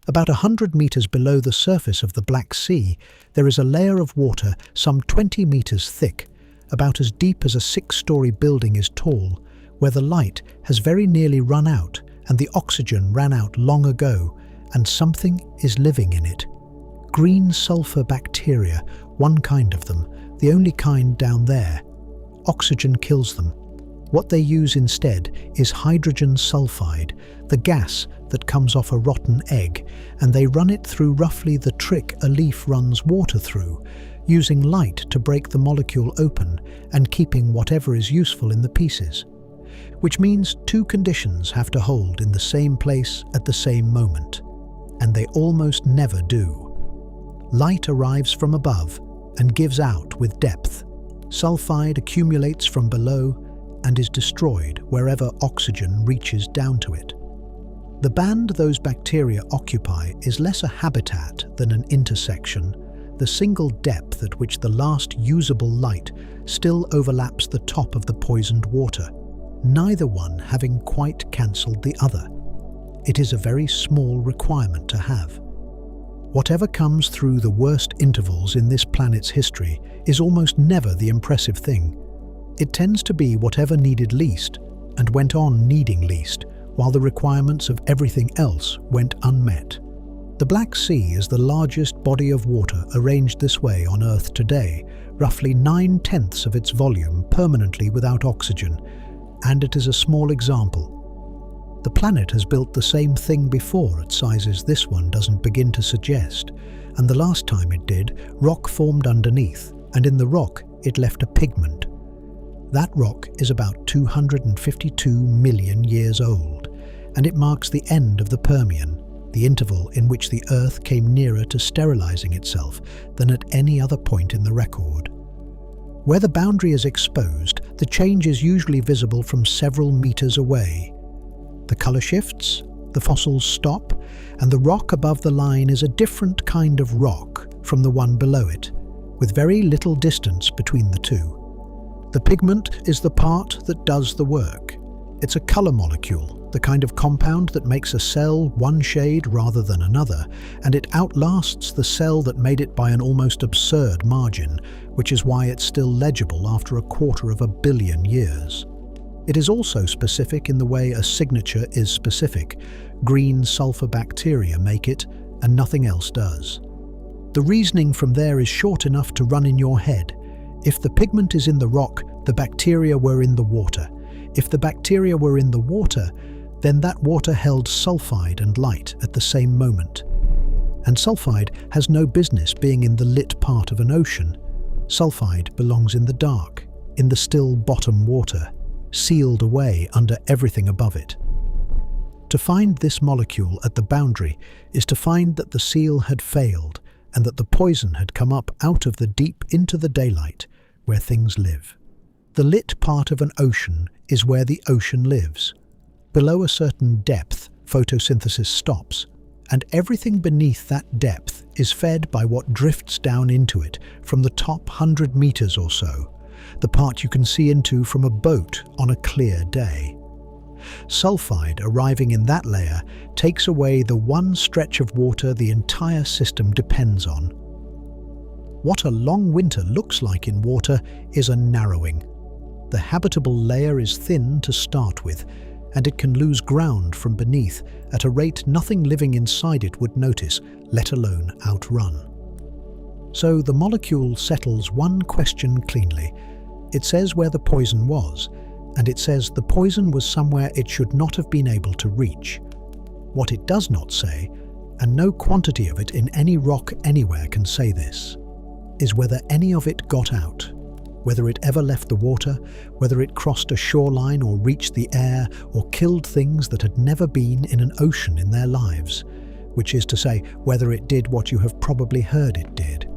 About 100 meters below the surface of the Black Sea, there is a layer of water some 20 meters thick, about as deep as a 6-story building is tall, where the light has very nearly run out and the oxygen ran out long ago, and something is living in it. Green sulfur bacteria, one kind of them, the only kind down there. Oxygen kills them. What they use instead is hydrogen sulfide, the gas that comes off a rotten egg, and they run it through roughly the trick a leaf runs water through, using light to break the molecule open and keeping whatever is useful in the pieces. Which means 2 conditions have to hold in the same place at the same moment, and they almost never do. Light arrives from above and gives out with depth. Sulfide accumulates from below and is destroyed wherever oxygen reaches down to it. The band those bacteria occupy is less a habitat than an intersection, the single depth at which the last usable light still overlaps the top of the poisoned water, neither one having quite cancelled the other. It is a very small requirement to have. Whatever comes through the worst intervals in this planet's history is almost never the impressive thing. It tends to be whatever needed least and went on needing least, while the requirements of everything else went unmet. The Black Sea is the largest body of water arranged this way on Earth today, roughly 9/10 of its volume permanently without oxygen, and it is a small example. The planet has built the same thing before at sizes this one doesn't begin to suggest, and the last time it did, rock formed underneath, and in the rock it left a pigment. That rock is about 252 million years old, and it marks the end of the Permian, the interval in which the Earth came nearer to sterilizing itself than at any other point in the record. Where the boundary is exposed, the change is usually visible from several meters away. The color shifts, the fossils stop, and the rock above the line is a different kind of rock from the one below it, with very little distance between the two. The pigment is the part that does the work. It's a color molecule, the kind of compound that makes a cell one shade rather than another, and it outlasts the cell that made it by an almost absurd margin, which is why it's still legible after 250 million years. It is also specific in the way a signature is specific. Green sulfur bacteria make it, and nothing else does. The reasoning from there is short enough to run in your head. If the pigment is in the rock, the bacteria were in the water. If the bacteria were in the water, then that water held sulfide and light at the same moment. And sulfide has no business being in the lit part of an ocean. Sulfide belongs in the dark, in the still bottom water, sealed away under everything above it. To find this molecule at the boundary is to find that the seal had failed and that the poison had come up out of the deep into the daylight where things live. The lit part of an ocean is where the ocean lives. Below a certain depth, photosynthesis stops, and everything beneath that depth is fed by what drifts down into it from the top 100 meters or so, the part you can see into from a boat on a clear day. Sulfide arriving in that layer takes away the one stretch of water the entire system depends on. What a long winter looks like in water is a narrowing. The habitable layer is thin to start with, and it can lose ground from beneath at a rate nothing living inside it would notice, let alone outrun. So the molecule settles one question cleanly. It says where the poison was, and it says the poison was somewhere it should not have been able to reach. What it does not say, and no quantity of it in any rock anywhere can say this, is whether any of it got out, whether it ever left the water, whether it crossed a shoreline or reached the air or killed things that had never been in an ocean in their lives, which is to say, whether it did what you have probably heard it did.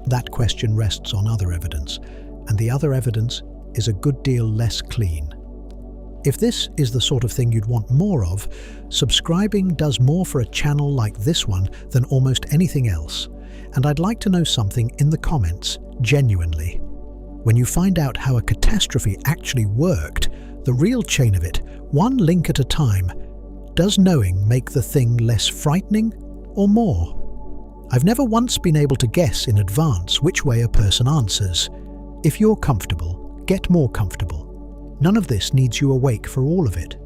That question rests on other evidence, and the other evidence is a good deal less clean. If this is the sort of thing you'd want more of, subscribing does more for a channel like this one than almost anything else, and I'd like to know something in the comments, genuinely. When you find out how a catastrophe actually worked, the real chain of it, one link at a time, does knowing make the thing less frightening or more? I've never once been able to guess in advance which way a person answers. If you're comfortable, get more comfortable. None of this needs you awake for all of it.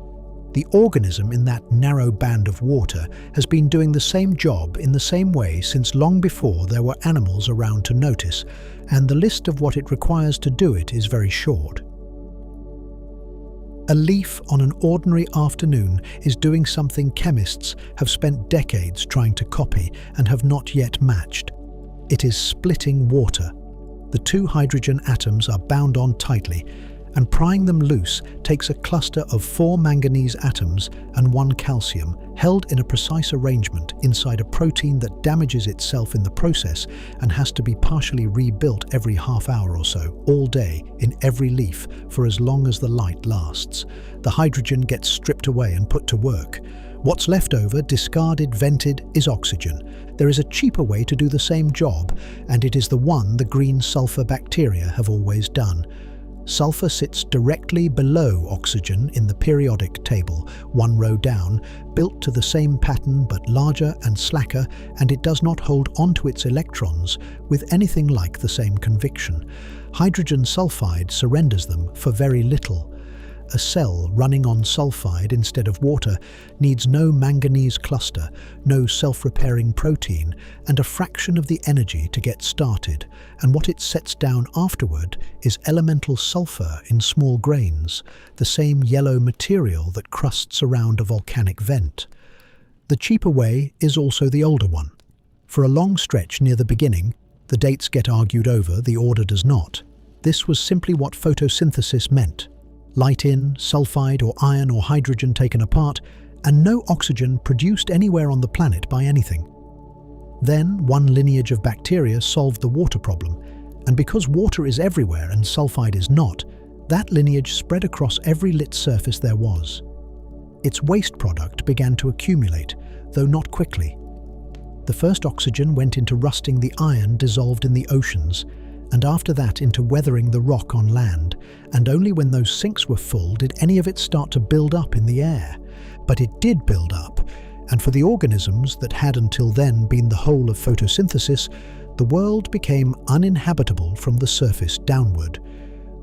The organism in that narrow band of water has been doing the same job in the same way since long before there were animals around to notice, and the list of what it requires to do it is very short. A leaf on an ordinary afternoon is doing something chemists have spent decades trying to copy and have not yet matched. It is splitting water. The two hydrogen atoms are bound on tightly, and prying them loose takes a cluster of 4 manganese atoms and 1 calcium, held in a precise arrangement inside a protein that damages itself in the process and has to be partially rebuilt every half hour or so, all day, in every leaf, for as long as the light lasts. The hydrogen gets stripped away and put to work. What's left over, discarded, vented, is oxygen. There is a cheaper way to do the same job, and it is the one the green sulfur bacteria have always done. Sulfur sits directly below oxygen in the periodic table, 1 row down, built to the same pattern but larger and slacker, and it does not hold onto its electrons with anything like the same conviction. Hydrogen sulfide surrenders them for very little. A cell running on sulfide instead of water needs no manganese cluster, no self-repairing protein, and a fraction of the energy to get started, and what it sets down afterward is elemental sulfur in small grains, the same yellow material that crusts around a volcanic vent. The cheaper way is also the older one. For a long stretch near the beginning, the dates get argued over, the order does not. This was simply what photosynthesis meant. Light in, sulfide or iron or hydrogen taken apart, and no oxygen produced anywhere on the planet by anything. Then one lineage of bacteria solved the water problem, and because water is everywhere and sulfide is not, that lineage spread across every lit surface there was. Its waste product began to accumulate, though not quickly. The first oxygen went into rusting the iron dissolved in the oceans, and after that into weathering the rock on land, and only when those sinks were full did any of it start to build up in the air. But it did build up, and for the organisms that had until then been the whole of photosynthesis, the world became uninhabitable from the surface downward.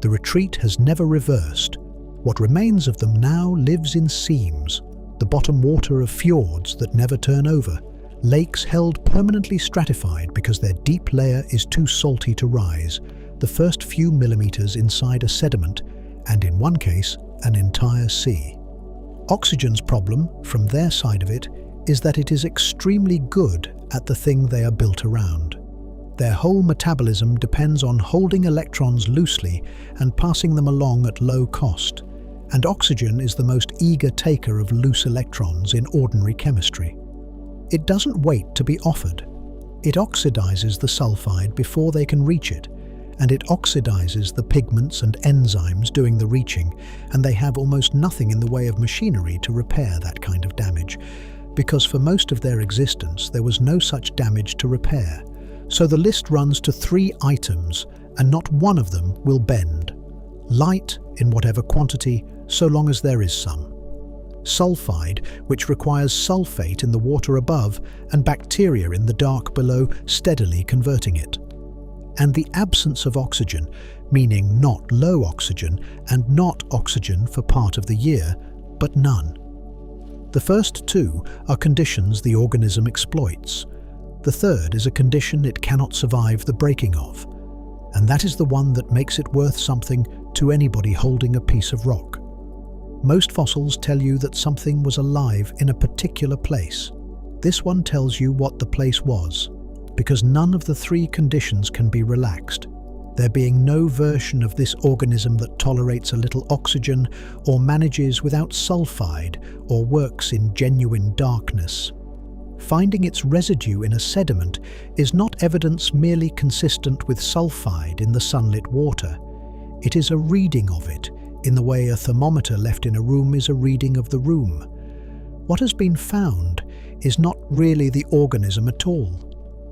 The retreat has never reversed. What remains of them now lives in seams, the bottom water of fjords that never turn over, lakes held permanently stratified because their deep layer is too salty to rise, the first few millimeters inside a sediment, and in one case, an entire sea. Oxygen's problem, from their side of it, is that it is extremely good at the thing they are built around. Their whole metabolism depends on holding electrons loosely and passing them along at low cost, and oxygen is the most eager taker of loose electrons in ordinary chemistry. It doesn't wait to be offered. It oxidizes the sulfide before they can reach it, and it oxidizes the pigments and enzymes doing the reaching, and they have almost nothing in the way of machinery to repair that kind of damage, because for most of their existence there was no such damage to repair. So the list runs to 3 items, and not one of them will bend. Light in whatever quantity, so long as there is some. Sulfide, which requires sulfate in the water above and bacteria in the dark below steadily converting it. And the absence of oxygen, meaning not low oxygen and not oxygen for part of the year, but none. The first 2 are conditions the organism exploits. The third is a condition it cannot survive the breaking of, and that is the one that makes it worth something to anybody holding a piece of rock. Most fossils tell you that something was alive in a particular place. This one tells you what the place was, because none of the 3 conditions can be relaxed, there being no version of this organism that tolerates a little oxygen or manages without sulfide or works in genuine darkness. Finding its residue in a sediment is not evidence merely consistent with sulfide in the sunlit water. It is a reading of it, in the way a thermometer left in a room is a reading of the room. What has been found is not really the organism at all.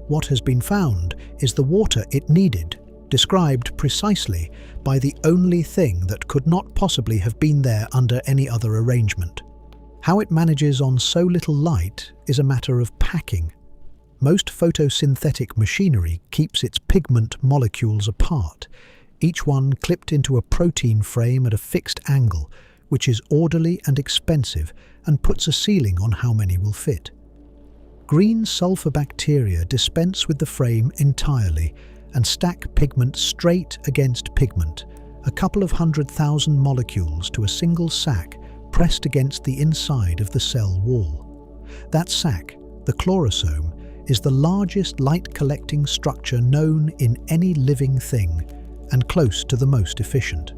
What has been found is the water it needed, described precisely by the only thing that could not possibly have been there under any other arrangement. How it manages on so little light is a matter of packing, Most photosynthetic machinery keeps its pigment molecules apart, each one clipped into a protein frame at a fixed angle, which is orderly and expensive and puts a ceiling on how many will fit. Green sulfur bacteria dispense with the frame entirely and stack pigment straight against pigment, a couple of 100,000 molecules to a single sac pressed against the inside of the cell wall. That sac, the chlorosome, is the largest light-collecting structure known in any living thing and close to the most efficient.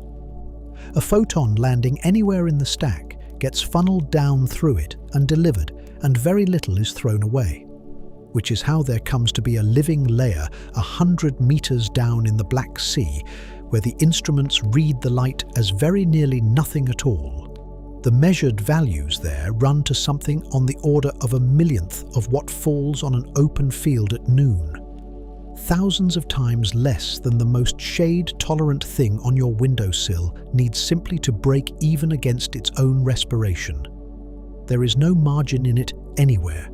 A photon landing anywhere in the stack gets funneled down through it and delivered, and very little is thrown away, which is how there comes to be a living layer 100 meters down in the Black Sea, where the instruments read the light as very nearly nothing at all. The measured values there run to something on the order of a millionth of what falls on an open field at noon. Thousands of times less than the most shade-tolerant thing on your windowsill needs simply to break even against its own respiration. There is no margin in it anywhere.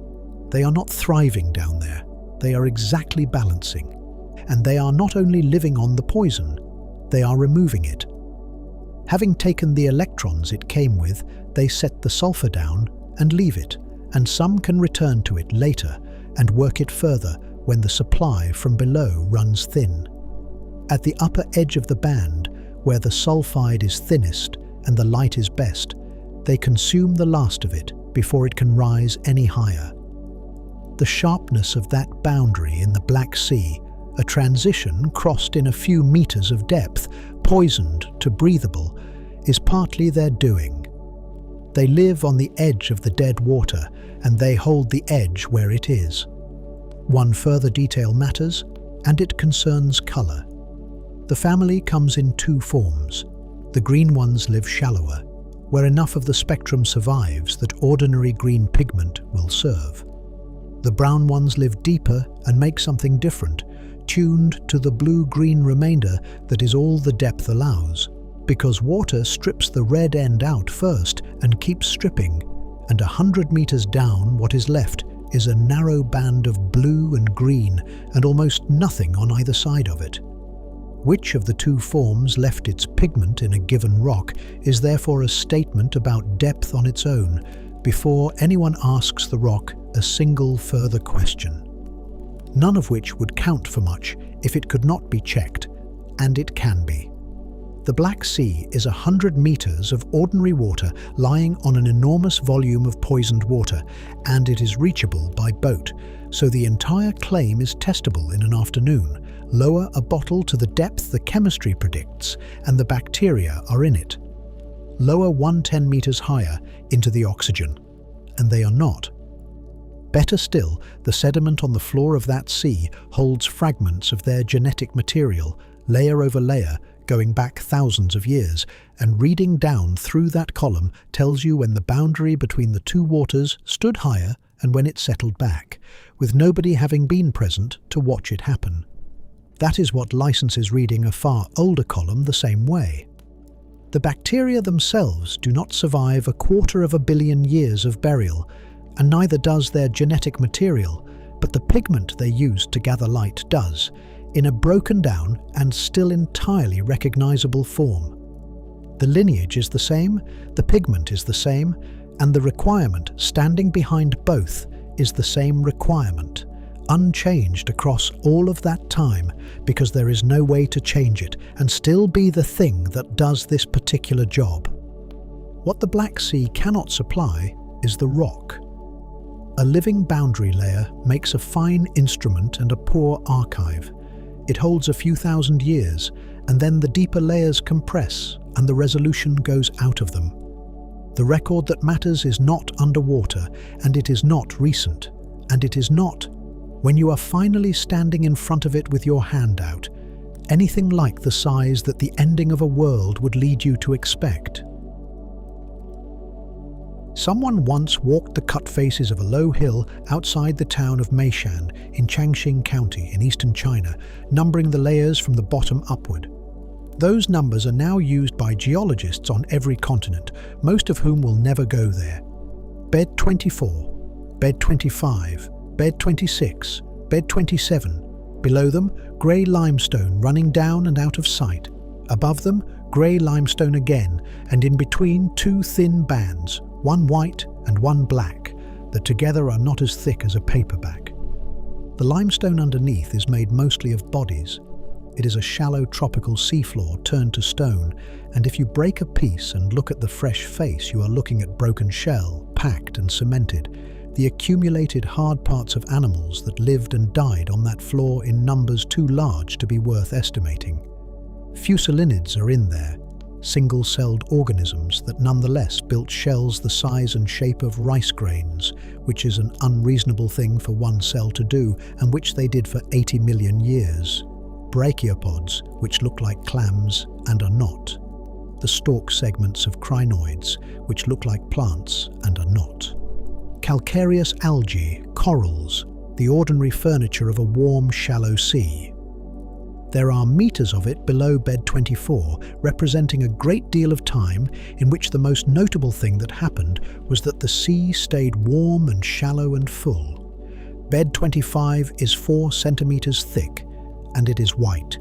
They are not thriving down there. They are exactly balancing. And they are not only living on the poison, they are removing it. Having taken the electrons it came with, they set the sulfur down and leave it, and some can return to it later and work it further when the supply from below runs thin. At the upper edge of the band, where the sulfide is thinnest and the light is best, they consume the last of it before it can rise any higher. The sharpness of that boundary in the Black Sea, a transition crossed in a few meters of depth, poisoned to breathable, is partly their doing. They live on the edge of the dead water, and they hold the edge where it is. One further detail matters, and it concerns color. The family comes in two forms. The green ones live shallower, where enough of the spectrum survives that ordinary green pigment will serve. The brown ones live deeper and make something different, tuned to the blue-green remainder that is all the depth allows, because water strips the red end out first and keeps stripping, and 100 meters down what is left is a narrow band of blue and green and almost nothing on either side of it. Which of the two forms left its pigment in a given rock is therefore a statement about depth on its own, before anyone asks the rock a single further question. None of which would count for much if it could not be checked, and it can be. The Black Sea is 100 meters of ordinary water lying on an enormous volume of poisoned water, and it is reachable by boat, so the entire claim is testable in an afternoon. Lower a bottle to the depth the chemistry predicts, and the bacteria are in it. Lower 110 meters higher into the oxygen, and they are not. Better still, the sediment on the floor of that sea holds fragments of their genetic material, layer over layer, going back thousands of years, and reading down through that column tells you when the boundary between the two waters stood higher and when it settled back, with nobody having been present to watch it happen. That is what licenses reading a far older column the same way. The bacteria themselves do not survive 250 million years of burial, and neither does their genetic material, but the pigment they use to gather light does, in a broken down and still entirely recognizable form. The lineage is the same, the pigment is the same, and the requirement standing behind both is the same requirement, unchanged across all of that time, because there is no way to change it and still be the thing that does this particular job. What the Black Sea cannot supply is the rock. A living boundary layer makes a fine instrument and a poor archive. It holds a few thousand years, and then the deeper layers compress and the resolution goes out of them. The record that matters is not underwater, and it is not recent, and it is not, when you are finally standing in front of it with your hand out, anything like the size that the ending of a world would lead you to expect. Someone once walked the cut faces of a low hill outside the town of Meishan in Changxing County in eastern China, numbering the layers from the bottom upward. Those numbers are now used by geologists on every continent, most of whom will never go there. Bed 24, Bed 25, bed 26, bed 27. Below them, grey limestone running down and out of sight. Above them, grey limestone again, and in between two thin bands, one white and one black, that together are not as thick as a paperback. The limestone underneath is made mostly of bodies. It is a shallow tropical seafloor turned to stone, and if you break a piece and look at the fresh face, you are looking at broken shell, packed and cemented, the accumulated hard parts of animals that lived and died on that floor in numbers too large to be worth estimating. Fusulinids are in there, single-celled organisms that nonetheless built shells the size and shape of rice grains, which is an unreasonable thing for one cell to do, and which they did for 80 million years. Brachiopods, which look like clams and are not. The stalk segments of crinoids, which look like plants and are not. Calcareous algae, corals, the ordinary furniture of a warm, shallow sea. There are meters of it below bed 24, representing a great deal of time in which the most notable thing that happened was that the sea stayed warm and shallow and full. Bed 25 is 4 centimeters thick, and it is white.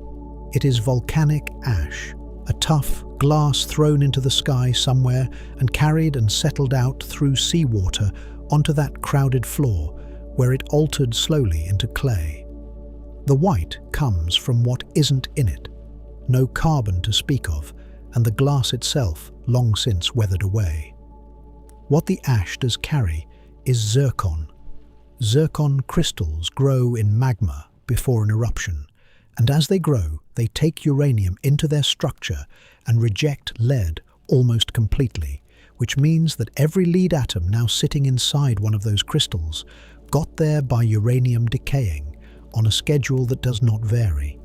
It is volcanic ash, a tough glass thrown into the sky somewhere and carried and settled out through seawater onto that crowded floor, where it altered slowly into clay. The white comes from what isn't in it, no carbon to speak of, and the glass itself long since weathered away. What the ash does carry is zircon. Zircon crystals grow in magma before an eruption, and as they grow, they take uranium into their structure and reject lead almost completely, which means that every lead atom now sitting inside one of those crystals got there by uranium decaying on a schedule that does not vary.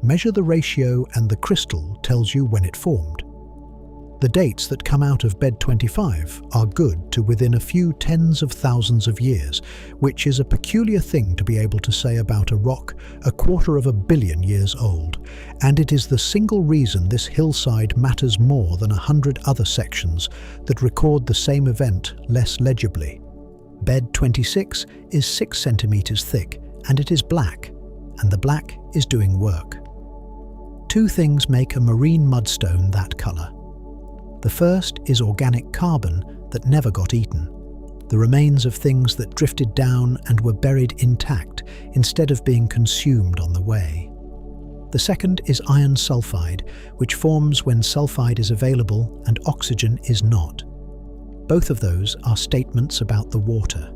Measure the ratio and the crystal tells you when it formed. The dates that come out of bed 25 are good to within a few tens of thousands of years, which is a peculiar thing to be able to say about a rock 250 million years old, and it is the single reason this hillside matters more than 100 other sections that record the same event less legibly. Bed 26 is 6 centimeters thick, and it is black, and the black is doing work. Two things make a marine mudstone that color. The first is organic carbon that never got eaten, the remains of things that drifted down and were buried intact instead of being consumed on the way. The second is iron sulfide, which forms when sulfide is available and oxygen is not. Both of those are statements about the water.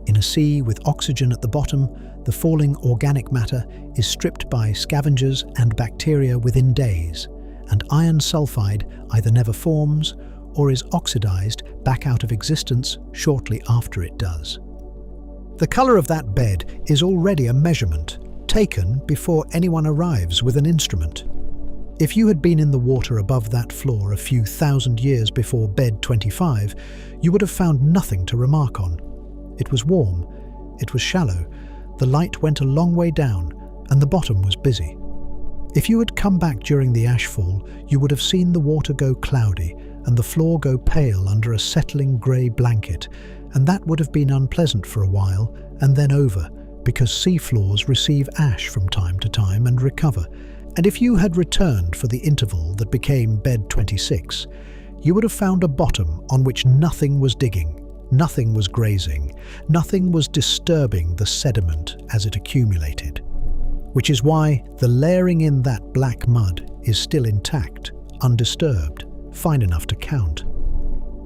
In a sea with oxygen at the bottom, the falling organic matter is stripped by scavengers and bacteria within days, and iron sulfide either never forms or is oxidized back out of existence shortly after it does. The color of that bed is already a measurement, taken before anyone arrives with an instrument. If you had been in the water above that floor a few thousand years before bed 25, you would have found nothing to remark on. It was warm, it was shallow, the light went a long way down, and the bottom was busy. If you had come back during the ashfall, you would have seen the water go cloudy and the floor go pale under a settling grey blanket, and that would have been unpleasant for a while and then over, because seafloors receive ash from time to time and recover. And if you had returned for the interval that became bed 26, you would have found a bottom on which nothing was digging, nothing was grazing, nothing was disturbing the sediment as it accumulated. Which is why the layering in that black mud is still intact, undisturbed, fine enough to count.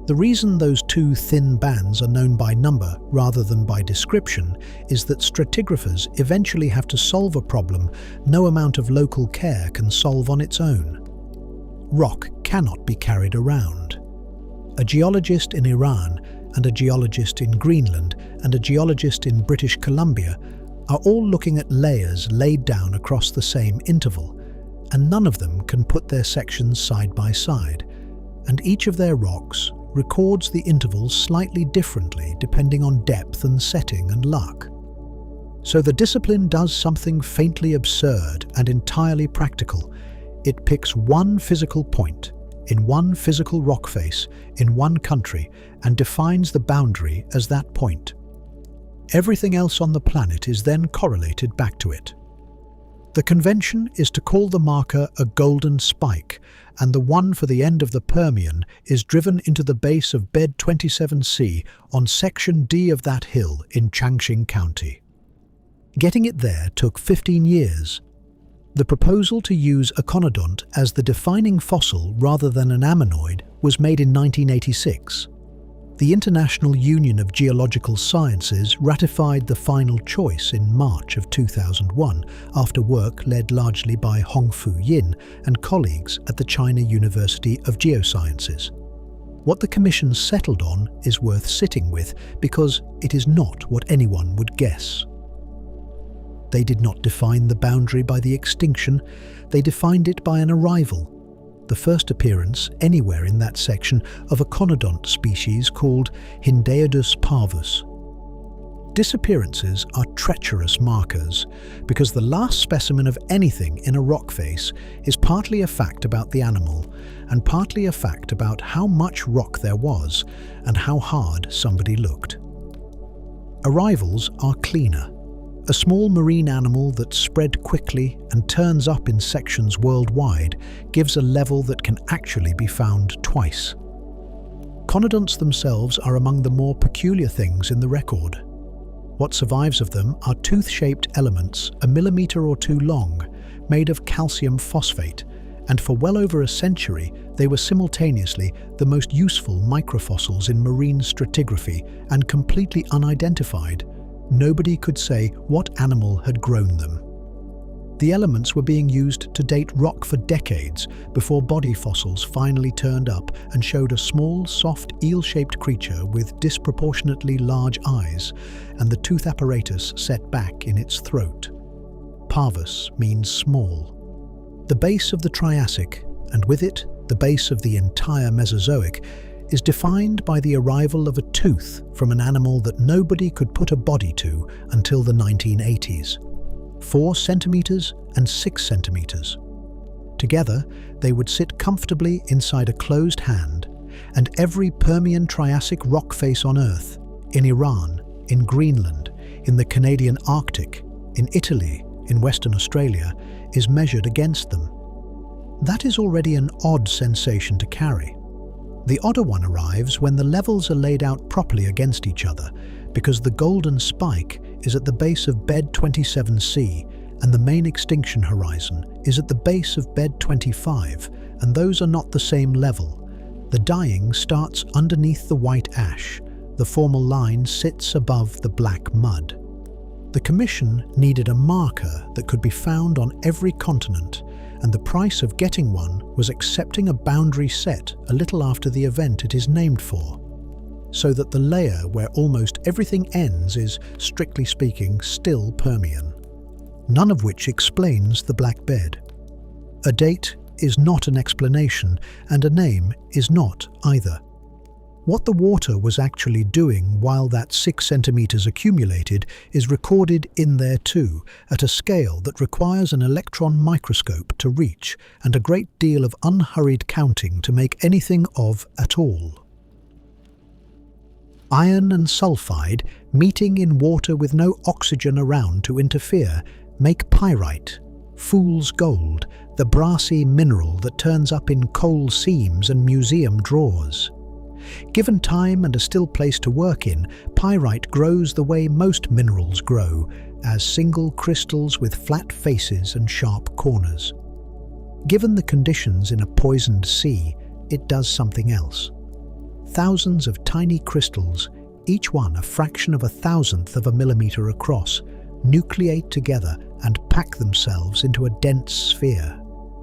The reason those two thin bands are known by number rather than by description is that stratigraphers eventually have to solve a problem no amount of local care can solve on its own. Rock cannot be carried around. A geologist in Iran and a geologist in Greenland and a geologist in British Columbia are all looking at layers laid down across the same interval, and none of them can put their sections side by side, and each of their rocks records the intervals slightly differently depending on depth and setting and luck. So the discipline does something faintly absurd and entirely practical. It picks one physical point, in one physical rock face, in one country, and defines the boundary as that point. Everything else on the planet is then correlated back to it. The convention is to call the marker a golden spike, and the one for the end of the Permian is driven into the base of bed 27C on section D of that hill in Changxing County. Getting it there took 15 years. The proposal to use a conodont as the defining fossil rather than an ammonoid was made in 1986. The International Union of Geological Sciences ratified the final choice in March of 2001 after work led largely by Hongfu Yin and colleagues at the China University of Geosciences. What the Commission settled on is worth sitting with because it is not what anyone would guess. They did not define the boundary by the extinction, they defined it by an arrival. The first appearance anywhere in that section of a conodont species called Hindaeodus parvus. Disappearances are treacherous markers because the last specimen of anything in a rock face is partly a fact about the animal and partly a fact about how much rock there was and how hard somebody looked. Arrivals are cleaner. A small marine animal that spread quickly and turns up in sections worldwide gives a level that can actually be found twice. Conodonts themselves are among the more peculiar things in the record. What survives of them are tooth-shaped elements a millimeter or two long, made of calcium phosphate, and for well over a century they were simultaneously the most useful microfossils in marine stratigraphy and completely unidentified. Nobody could say what animal had grown them. The elements were being used to date rock for decades before body fossils finally turned up and showed a small, soft, eel-shaped creature with disproportionately large eyes and the tooth apparatus set back in its throat. Parvus means small. The base of the Triassic, and with it the base of the entire Mesozoic, is defined by the arrival of a tooth from an animal that nobody could put a body to until the 1980s. 4 centimeters and 6 centimeters. Together, they would sit comfortably inside a closed hand, and every Permian Triassic rock face on Earth, in Iran, in Greenland, in the Canadian Arctic, in Italy, in Western Australia, is measured against them. That is already an odd sensation to carry. The odder one arrives when the levels are laid out properly against each other, because the golden spike is at the base of bed 27C and the main extinction horizon is at the base of bed 25, and those are not the same level. The dying starts underneath the white ash. The formal line sits above the black mud. The Commission needed a marker that could be found on every continent, and the price of getting one was accepting a boundary set a little after the event it is named for, so that the layer where almost everything ends is, strictly speaking, still Permian, none of which explains the black bed. A date is not an explanation, and a name is not either. What the water was actually doing while that 6 centimeters accumulated is recorded in there too, at a scale that requires an electron microscope to reach and a great deal of unhurried counting to make anything of at all. Iron and sulfide, meeting in water with no oxygen around to interfere, make pyrite, fool's gold, the brassy mineral that turns up in coal seams and museum drawers. Given time and a still place to work in, pyrite grows the way most minerals grow, as single crystals with flat faces and sharp corners. Given the conditions in a poisoned sea, it does something else. Thousands of tiny crystals, each one a fraction of 1/1000 of a millimeter across, nucleate together and pack themselves into a dense sphere.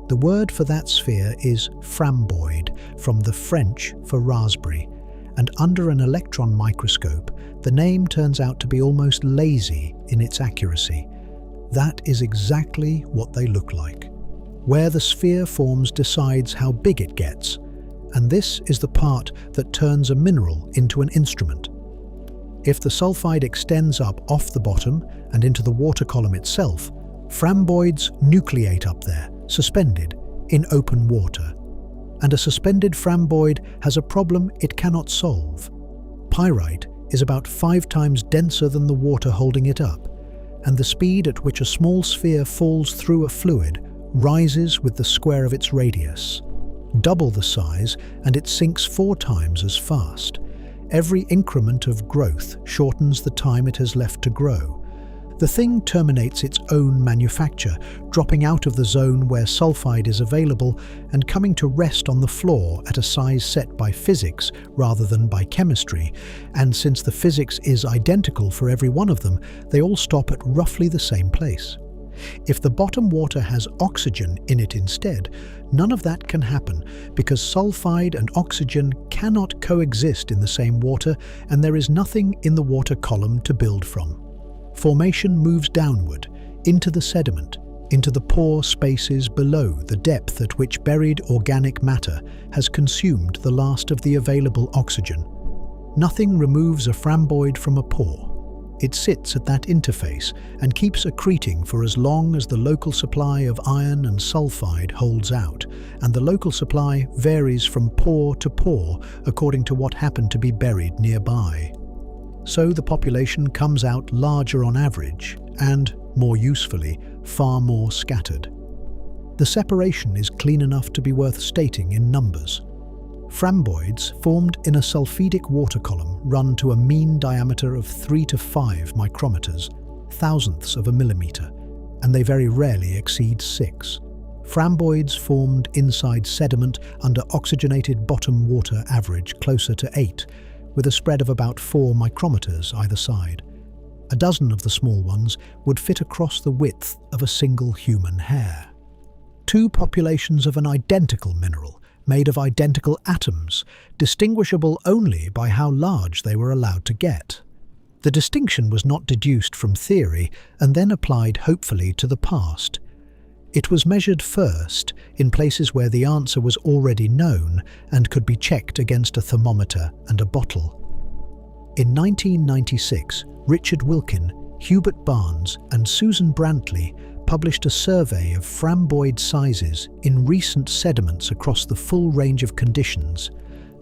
The word for that sphere is framboid, from the French for raspberry, and under an electron microscope, the name turns out to be almost lazy in its accuracy. That is exactly what they look like. Where the sphere forms decides how big it gets, and this is the part that turns a mineral into an instrument. If the sulfide extends up off the bottom and into the water column itself, framboids nucleate up there, suspended in open water. And a suspended framboid has a problem it cannot solve. Pyrite is about 5 times denser than the water holding it up, and the speed at which a small sphere falls through a fluid rises with the square of its radius. Double the size and it sinks 4 times as fast. Every increment of growth shortens the time it has left to grow. The thing terminates its own manufacture, dropping out of the zone where sulfide is available and coming to rest on the floor at a size set by physics rather than by chemistry. And since the physics is identical for every one of them, they all stop at roughly the same place. If the bottom water has oxygen in it instead, none of that can happen because sulfide and oxygen cannot coexist in the same water, and there is nothing in the water column to build from. Formation moves downward, into the sediment, into the pore spaces below the depth at which buried organic matter has consumed the last of the available oxygen. Nothing removes a framboid from a pore. It sits at that interface and keeps accreting for as long as the local supply of iron and sulfide holds out, and the local supply varies from pore to pore according to what happened to be buried nearby. So the population comes out larger on average and, more usefully, far more scattered. The separation is clean enough to be worth stating in numbers. Framboids formed in a sulfidic water column run to a mean diameter of 3 to 5 micrometers, thousandths of a millimeter, and they very rarely exceed 6. Framboids formed inside sediment under oxygenated bottom water average closer to 8, with a spread of about 4 micrometers either side. A dozen of the small ones would fit across the width of a single human hair. 2 populations of an identical mineral, made of identical atoms, distinguishable only by how large they were allowed to get. The distinction was not deduced from theory and then applied hopefully to the past. It was measured first in places where the answer was already known and could be checked against a thermometer and a bottle. In 1996, Richard Wilkin, Hubert Barnes and Susan Brantley published a survey of framboid sizes in recent sediments across the full range of conditions: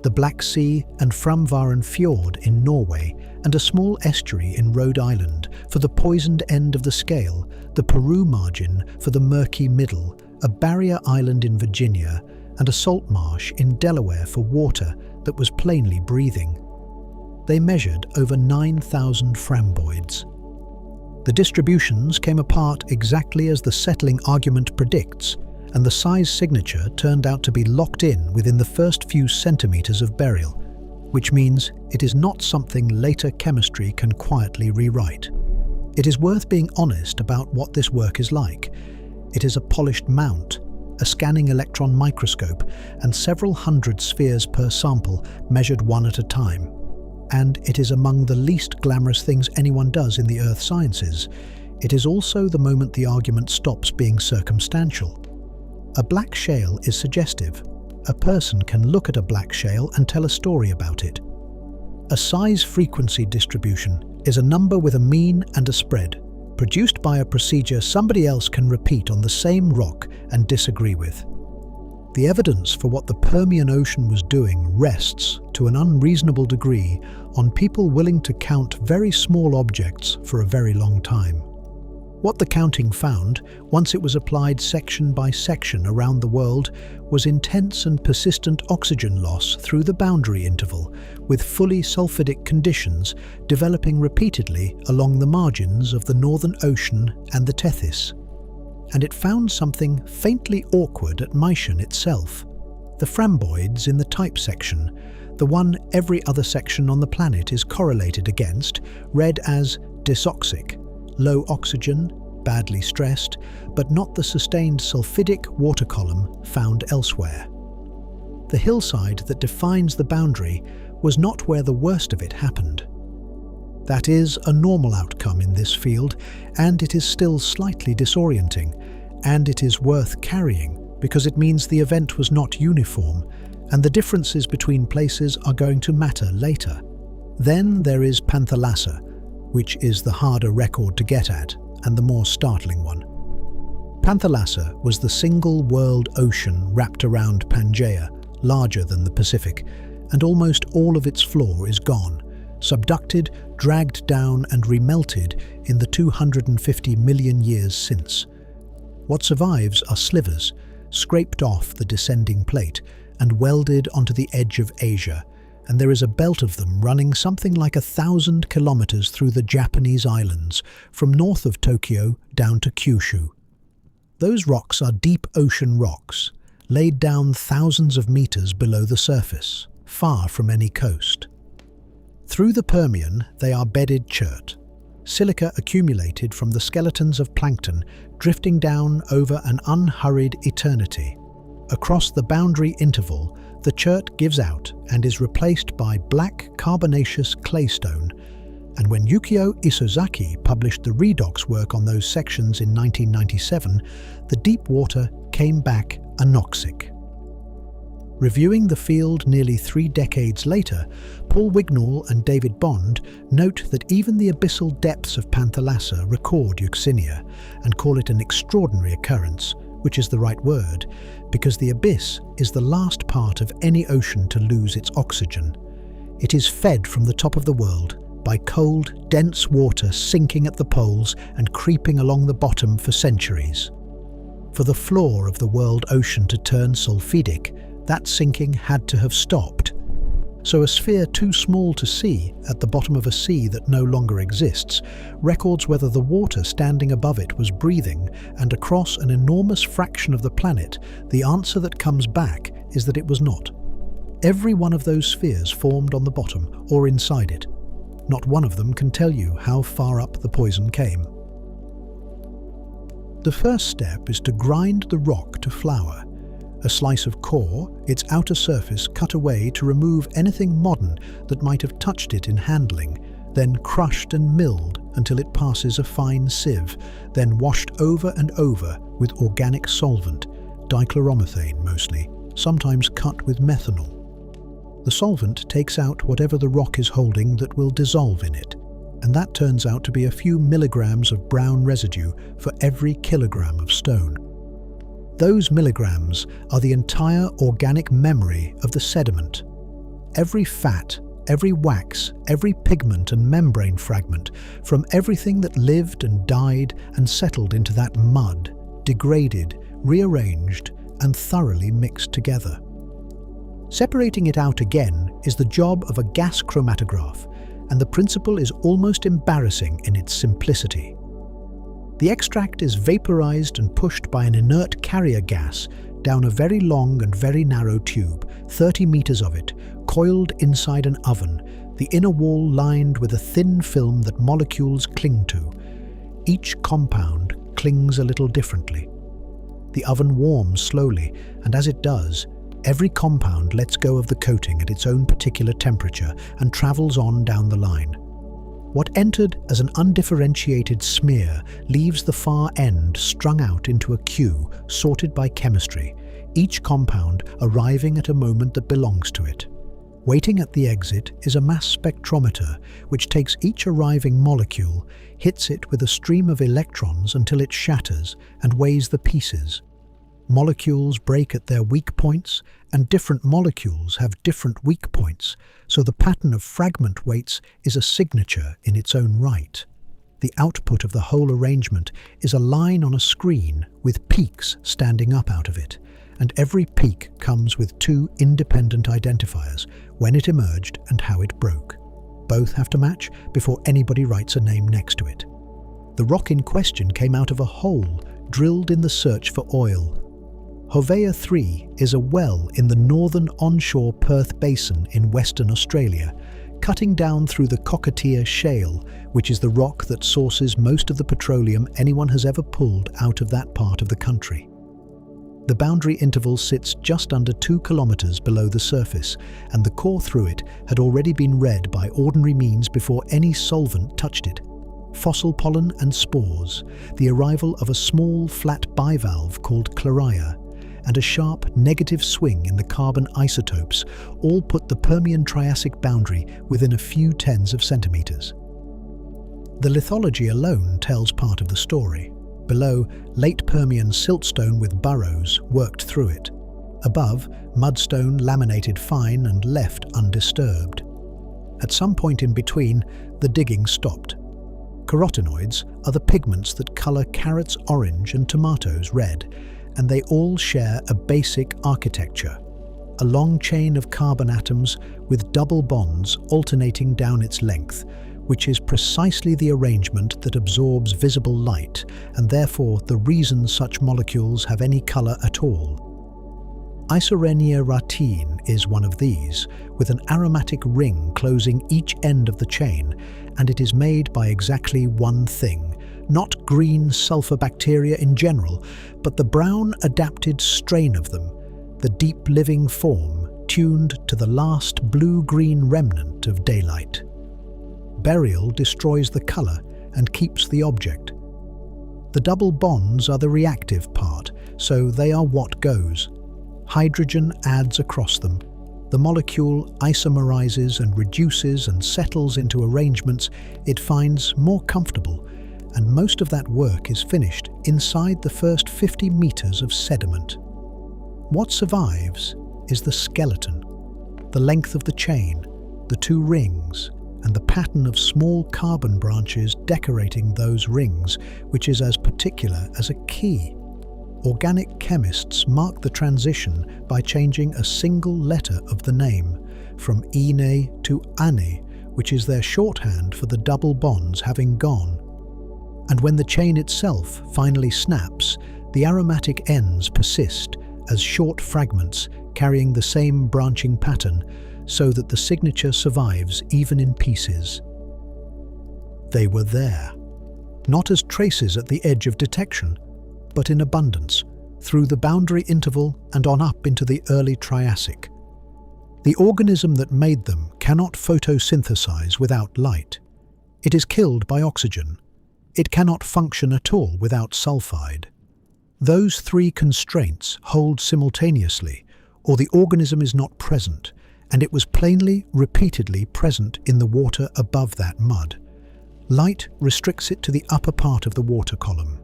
the Black Sea and Framvaren Fjord in Norway, and a small estuary in Rhode Island for the poisoned end of the scale, the Peru margin for the murky middle, a barrier island in Virginia, and a salt marsh in Delaware for water that was plainly breathing. They measured over 9,000 framboids. The distributions came apart exactly as the settling argument predicts, and the size signature turned out to be locked in within the first few centimeters of burial, which means it is not something later chemistry can quietly rewrite. It is worth being honest about what this work is like. It is a polished mount, a scanning electron microscope, and several hundred spheres per sample measured one at a time. And it is among the least glamorous things anyone does in the earth sciences. It is also the moment the argument stops being circumstantial. A black shale is suggestive. A person can look at a black shale and tell a story about it. A size-frequency distribution is a number with a mean and a spread, produced by a procedure somebody else can repeat on the same rock and disagree with. The evidence for what the Permian Ocean was doing rests, to an unreasonable degree, on people willing to count very small objects for a very long time. What the counting found, once it was applied section by section around the world, was intense and persistent oxygen loss through the boundary interval, with fully sulfidic conditions developing repeatedly along the margins of the Northern Ocean and the Tethys. And it found something faintly awkward at Mysian itself. The framboids in the type section, the one every other section on the planet is correlated against, read as dysoxic, low oxygen, badly stressed, but not the sustained sulfidic water column found elsewhere. The hillside that defines the boundary was not where the worst of it happened. That is a normal outcome in this field, and it is still slightly disorienting, and it is worth carrying because it means the event was not uniform, and the differences between places are going to matter later. Then there is Panthalassa, which is the harder record to get at, and the more startling one. Panthalassa was the single world ocean wrapped around Pangaea, larger than the Pacific, and almost all of its floor is gone, subducted, dragged down and remelted in the 250 million years since. What survives are slivers, scraped off the descending plate and welded onto the edge of Asia, and there is a belt of them running something like 1,000 kilometers through the Japanese islands, from north of Tokyo down to Kyushu. Those rocks are deep ocean rocks, laid down thousands of meters below the surface, far from any coast. Through the Permian, they are bedded chert, silica accumulated from the skeletons of plankton drifting down over an unhurried eternity. Across the boundary interval, the chert gives out and is replaced by black carbonaceous claystone, and when Yukio Isozaki published the redox work on those sections in 1997, the deep water came back anoxic. Reviewing the field nearly 3 decades later, Paul Wignall and David Bond note that even the abyssal depths of Panthalassa record euxinia and call it an extraordinary occurrence, which is the right word, because the abyss is the last part of any ocean to lose its oxygen. It is fed from the top of the world by cold, dense water sinking at the poles and creeping along the bottom for centuries. For the floor of the world ocean to turn sulfidic, that sinking had to have stopped. So a sphere too small to see at the bottom of a sea that no longer exists records whether the water standing above it was breathing, and across an enormous fraction of the planet, the answer that comes back is that it was not. Every one of those spheres formed on the bottom or inside it. Not one of them can tell you how far up the poison came. The first step is to grind the rock to flour. A slice of core, its outer surface cut away to remove anything modern that might have touched it in handling, then crushed and milled until it passes a fine sieve, then washed over and over with organic solvent, dichloromethane mostly, sometimes cut with methanol. The solvent takes out whatever the rock is holding that will dissolve in it, and that turns out to be a few milligrams of brown residue for every kilogram of stone. Those milligrams are the entire organic memory of the sediment. Every fat, every wax, every pigment and membrane fragment from everything that lived and died and settled into that mud, degraded, rearranged, and thoroughly mixed together. Separating it out again is the job of a gas chromatograph, and the principle is almost embarrassing in its simplicity. The extract is vaporized and pushed by an inert carrier gas down a very long and very narrow tube, 30 meters of it, coiled inside an oven, the inner wall lined with a thin film that molecules cling to. Each compound clings a little differently. The oven warms slowly, and as it does, every compound lets go of the coating at its own particular temperature and travels on down the line. What entered as an undifferentiated smear leaves the far end strung out into a queue sorted by chemistry, each compound arriving at a moment that belongs to it. Waiting at the exit is a mass spectrometer which takes each arriving molecule, hits it with a stream of electrons until it shatters, and weighs the pieces. Molecules break at their weak points, and different molecules have different weak points, so the pattern of fragment weights is a signature in its own right. The output of the whole arrangement is a line on a screen with peaks standing up out of it, and every peak comes with 2 independent identifiers, when it emerged and how it broke. Both have to match before anybody writes a name next to it. The rock in question came out of a hole drilled in the search for oil. Hovea 3 is a well in the northern onshore Perth Basin in Western Australia, cutting down through the Cockatier Shale, which is the rock that sources most of the petroleum anyone has ever pulled out of that part of the country. The boundary interval sits just under 2 kilometers below the surface, and the core through it had already been read by ordinary means before any solvent touched it. Fossil pollen and spores, the arrival of a small flat bivalve called chloria, and a sharp negative swing in the carbon isotopes all put the Permian-Triassic boundary within a few tens of centimeters. The lithology alone tells part of the story. Below, late Permian siltstone with burrows worked through it. Above, mudstone laminated fine and left undisturbed. At some point in between, the digging stopped. Carotenoids are the pigments that colour carrots orange and tomatoes red, and they all share a basic architecture, a long chain of carbon atoms with double bonds alternating down its length, which is precisely the arrangement that absorbs visible light, and therefore the reason such molecules have any colour at all. Isorenia ratine is one of these, with an aromatic ring closing each end of the chain, and it is made by exactly one thing, not green sulfur bacteria in general, but the brown adapted strain of them, the deep living form tuned to the last blue-green remnant of daylight. Burial destroys the colour and keeps the object. The double bonds are the reactive part, so they are what goes. Hydrogen adds across them. The molecule isomerizes and reduces and settles into arrangements it finds more comfortable, and most of that work is finished inside the first 50 meters of sediment. What survives is the skeleton, the length of the chain, the two rings, and the pattern of small carbon branches decorating those rings, which is as particular as a key. Organic chemists mark the transition by changing a single letter of the name, from ene to ane, which is their shorthand for the double bonds having gone. And when the chain itself finally snaps, the aromatic ends persist as short fragments carrying the same branching pattern, so that the signature survives even in pieces. They were there, not as traces at the edge of detection, but in abundance, through the boundary interval and on up into the early Triassic. The organism that made them cannot photosynthesize without light. It is killed by oxygen. It cannot function at all without sulfide. Those three constraints hold simultaneously, or the organism is not present, and it was plainly, repeatedly present in the water above that mud. Light restricts it to the upper part of the water column.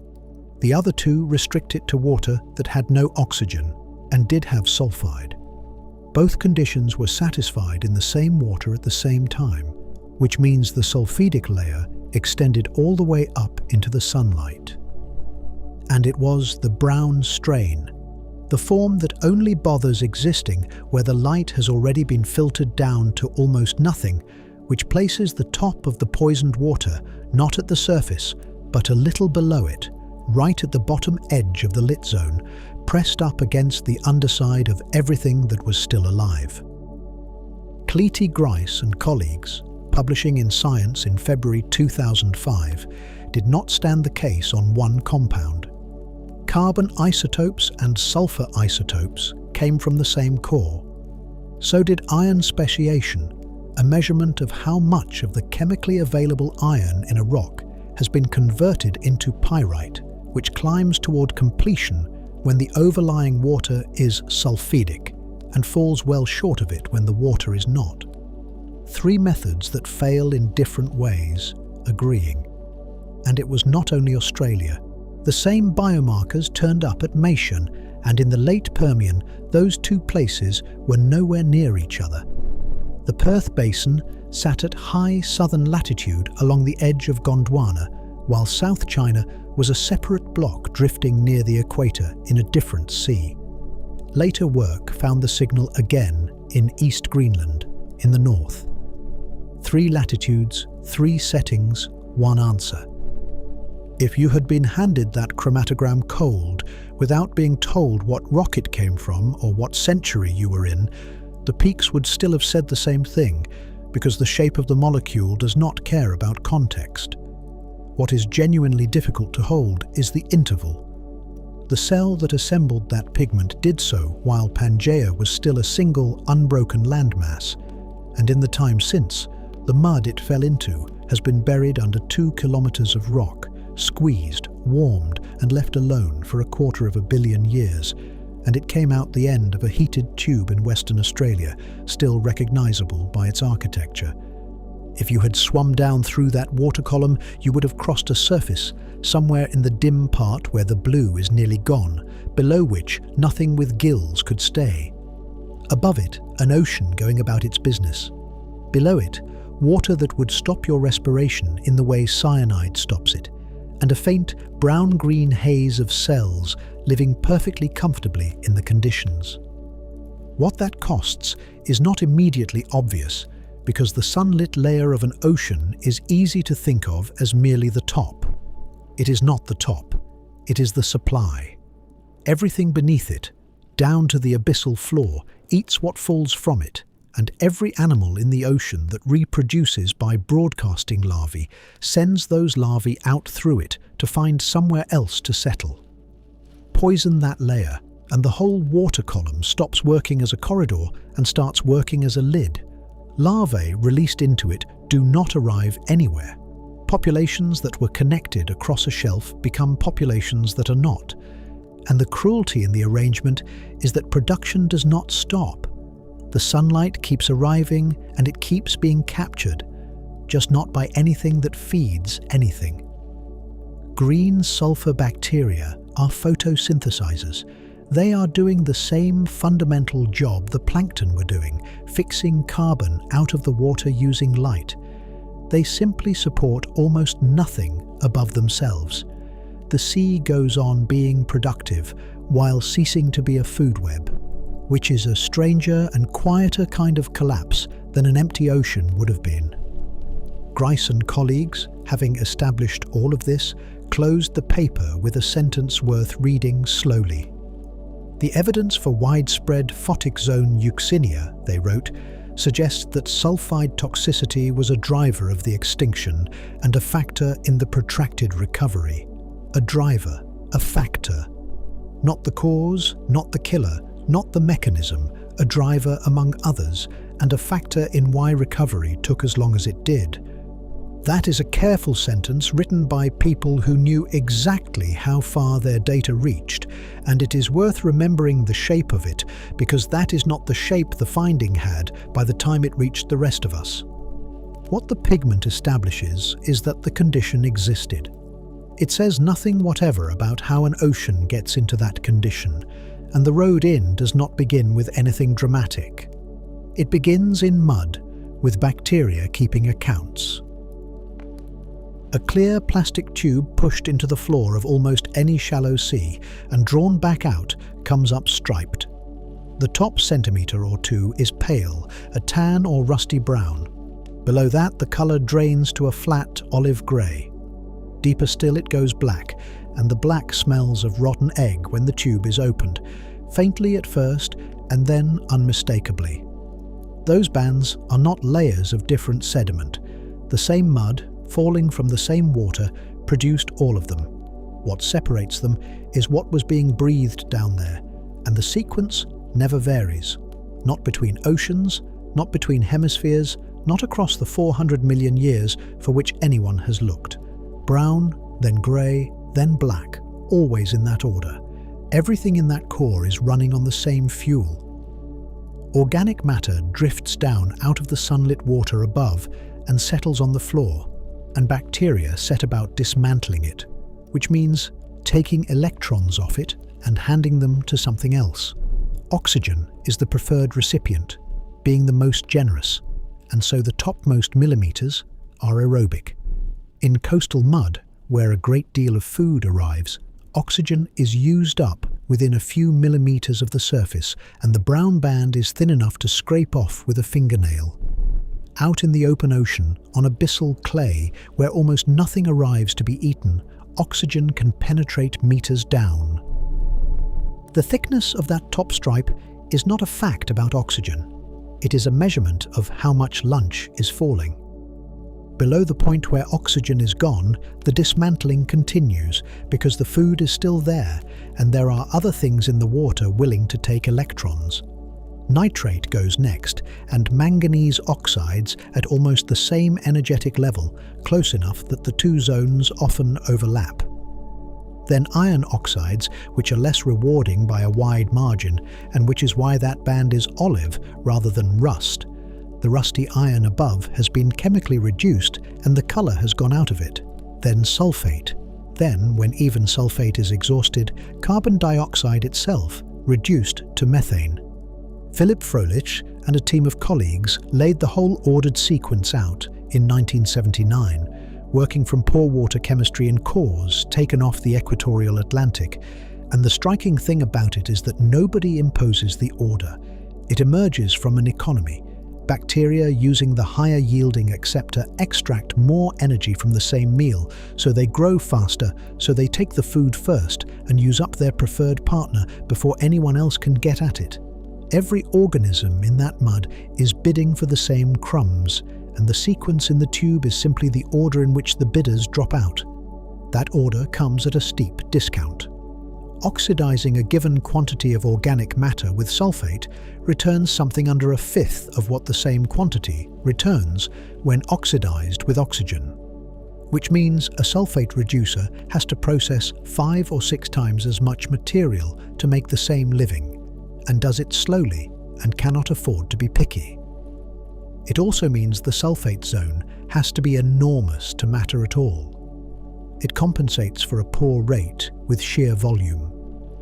The other two restrict it to water that had no oxygen and did have sulfide. Both conditions were satisfied in the same water at the same time, which means the sulfidic layer extended all the way up into the sunlight. And it was the brown strain, the form that only bothers existing where the light has already been filtered down to almost nothing, which places the top of the poisoned water not at the surface, but a little below it, right at the bottom edge of the lit zone, pressed up against the underside of everything that was still alive. Cleety Grice and colleagues, publishing in Science in February 2005, did not stand the case on one compound. Carbon isotopes and sulfur isotopes came from the same core. So did iron speciation, a measurement of how much of the chemically available iron in a rock has been converted into pyrite, which climbs toward completion when the overlying water is sulfidic and falls well short of it when the water is not. Three methods that fail in different ways, agreeing. And it was not only Australia. The same biomarkers turned up at Mason, and in the late Permian, those two places were nowhere near each other. The Perth Basin sat at high southern latitude along the edge of Gondwana, while South China was a separate block drifting near the equator in a different sea. Later work found the signal again in East Greenland, in the north. 3 latitudes, 3 settings, 1 answer. If you had been handed that chromatogram cold, without being told what rock it came from or what century you were in, the peaks would still have said the same thing, because the shape of the molecule does not care about context. What is genuinely difficult to hold is the interval. The cell that assembled that pigment did so while Pangaea was still a single, unbroken landmass, and in the time since, the mud it fell into has been buried under 2 kilometers of rock, squeezed, warmed, and left alone for 250 million years, and it came out the end of a heated tube in Western Australia, still recognizable by its architecture. If you had swum down through that water column, you would have crossed a surface, somewhere in the dim part where the blue is nearly gone, below which nothing with gills could stay. Above it, an ocean going about its business. Below it, water that would stop your respiration in the way cyanide stops it, and a faint brown-green haze of cells living perfectly comfortably in the conditions. What that costs is not immediately obvious, because the sunlit layer of an ocean is easy to think of as merely the top. It is not the top, it is the supply. Everything beneath it, down to the abyssal floor, eats what falls from it, and every animal in the ocean that reproduces by broadcasting larvae sends those larvae out through it to find somewhere else to settle. Poison that layer, and the whole water column stops working as a corridor and starts working as a lid. Larvae released into it do not arrive anywhere. Populations that were connected across a shelf become populations that are not. And the cruelty in the arrangement is that production does not stop. The sunlight keeps arriving and it keeps being captured, just not by anything that feeds anything. Green sulfur bacteria are photosynthesizers. They are doing the same fundamental job the plankton were doing, fixing carbon out of the water using light. They simply support almost nothing above themselves. The sea goes on being productive while ceasing to be a food web, which is a stranger and quieter kind of collapse than an empty ocean would have been. Grice and colleagues, having established all of this, closed the paper with a sentence worth reading slowly. The evidence for widespread photic zone euxinia, they wrote, suggests that sulfide toxicity was a driver of the extinction and a factor in the protracted recovery. A driver, a factor. Not the cause, not the killer, not the mechanism, a driver among others, and a factor in why recovery took as long as it did. That is a careful sentence written by people who knew exactly how far their data reached, and it is worth remembering the shape of it, because that is not the shape the finding had by the time it reached the rest of us. What the pigment establishes is that the condition existed. It says nothing whatever about how an ocean gets into that condition, and the road in does not begin with anything dramatic. It begins in mud, with bacteria keeping accounts. A clear plastic tube pushed into the floor of almost any shallow sea and drawn back out comes up striped. The top centimetre or two is pale, a tan or rusty brown. Below that the colour drains to a flat olive grey. Deeper still it goes black, and the black smells of rotten egg when the tube is opened, faintly at first and then unmistakably. Those bands are not layers of different sediment. The same mud, falling from the same water, produced all of them. What separates them is what was being breathed down there, and the sequence never varies. Not between oceans, not between hemispheres, not across the 400 million years for which anyone has looked. Brown, then grey, then black, always in that order. Everything in that core is running on the same fuel. Organic matter drifts down out of the sunlit water above and settles on the floor, and bacteria set about dismantling it, which means taking electrons off it and handing them to something else. Oxygen is the preferred recipient, being the most generous, and so the topmost millimeters are aerobic. In coastal mud, where a great deal of food arrives, oxygen is used up within a few millimeters of the surface, and the brown band is thin enough to scrape off with a fingernail. Out in the open ocean, on abyssal clay, where almost nothing arrives to be eaten, oxygen can penetrate meters down. The thickness of that top stripe is not a fact about oxygen. It is a measurement of how much lunch is falling. Below the point where oxygen is gone, the dismantling continues because the food is still there and there are other things in the water willing to take electrons. Nitrate goes next, and manganese oxides at almost the same energetic level, close enough that the two zones often overlap. Then iron oxides, which are less rewarding by a wide margin, and which is why that band is olive rather than rust. The rusty iron above has been chemically reduced and the colour has gone out of it. Then sulfate. Then, when even sulfate is exhausted, carbon dioxide itself, reduced to methane. Philip Froelich and a team of colleagues laid the whole ordered sequence out in 1979, working from pore water chemistry in cores taken off the equatorial Atlantic. And the striking thing about it is that nobody imposes the order. It emerges from an economy. Bacteria using the higher yielding acceptor extract more energy from the same meal, so they grow faster, so they take the food first and use up their preferred partner before anyone else can get at it. Every organism in that mud is bidding for the same crumbs, and the sequence in the tube is simply the order in which the bidders drop out. That order comes at a steep discount. Oxidizing a given quantity of organic matter with sulfate returns something under a fifth of what the same quantity returns when oxidized with oxygen, which means a sulfate reducer has to process 5 or 6 times as much material to make the same living, and does it slowly and cannot afford to be picky. It also means the sulfate zone has to be enormous to matter at all. It compensates for a poor rate with sheer volume.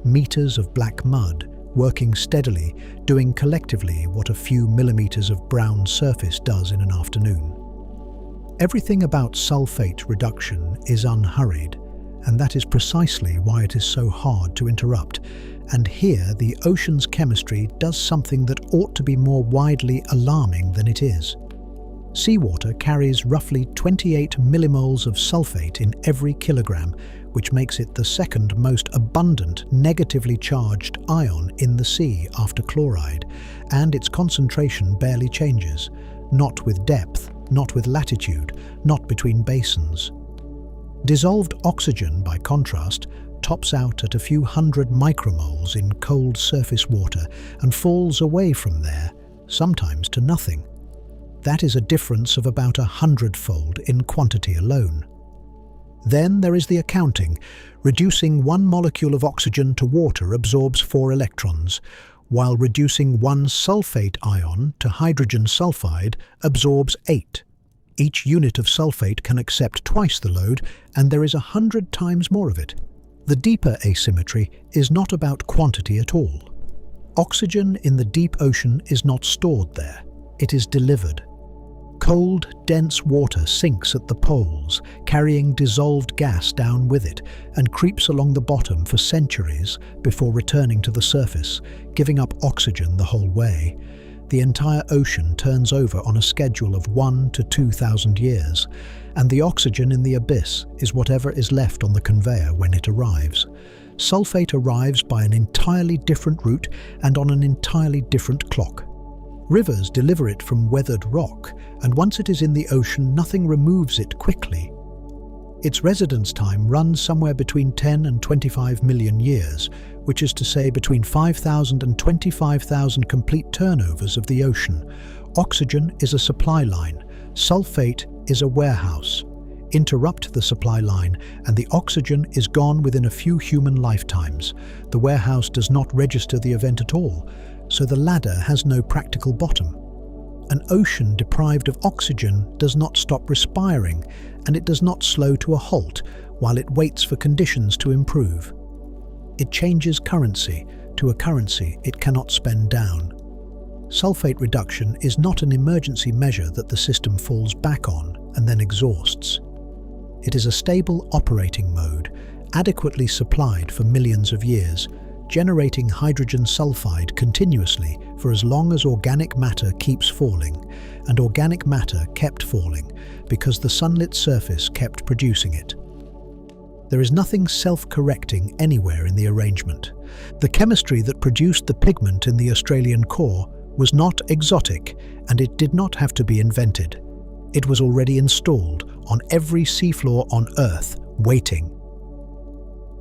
Meters of black mud working steadily, doing collectively what a few millimeters of brown surface does in an afternoon. Everything about sulfate reduction is unhurried, and that is precisely why it is so hard to interrupt. And here the ocean's chemistry does something that ought to be more widely alarming than it is. Seawater carries roughly 28 millimoles of sulfate in every kilogram, which makes it the second most abundant negatively charged ion in the sea after chloride, and its concentration barely changes, not with depth, not with latitude, not between basins. Dissolved oxygen, by contrast, tops out at a few hundred micromoles in cold surface water and falls away from there, sometimes to nothing. That is a difference of about 100-fold in quantity alone. Then there is the accounting. Reducing 1 molecule of oxygen to water absorbs 4 electrons, while reducing 1 sulfate ion to hydrogen sulfide absorbs 8. Each unit of sulfate can accept twice the load, and there is 100 times more of it. The deeper asymmetry is not about quantity at all. Oxygen in the deep ocean is not stored there. It is delivered. Cold, dense water sinks at the poles, carrying dissolved gas down with it, and creeps along the bottom for centuries before returning to the surface, giving up oxygen the whole way. The entire ocean turns over on a schedule of 1 to 2,000 years, and the oxygen in the abyss is whatever is left on the conveyor when it arrives. Sulfate arrives by an entirely different route and on an entirely different clock. Rivers deliver it from weathered rock, and once it is in the ocean, nothing removes it quickly. Its residence time runs somewhere between 10 and 25 million years, which is to say between 5,000 and 25,000 complete turnovers of the ocean. Oxygen is a supply line. Sulfate is a warehouse. Interrupt the supply line, and the oxygen is gone within a few human lifetimes. The warehouse does not register the event at all, so the ladder has no practical bottom. An ocean deprived of oxygen does not stop respiring, and it does not slow to a halt while it waits for conditions to improve. It changes currency to a currency it cannot spend down. Sulfate reduction is not an emergency measure that the system falls back on and then exhausts. It is a stable operating mode, adequately supplied for millions of years, generating hydrogen sulfide continuously for as long as organic matter keeps falling, and organic matter kept falling because the sunlit surface kept producing it. There is nothing self-correcting anywhere in the arrangement. The chemistry that produced the pigment in the Australian core was not exotic, and it did not have to be invented. It was already installed on every seafloor on Earth, waiting.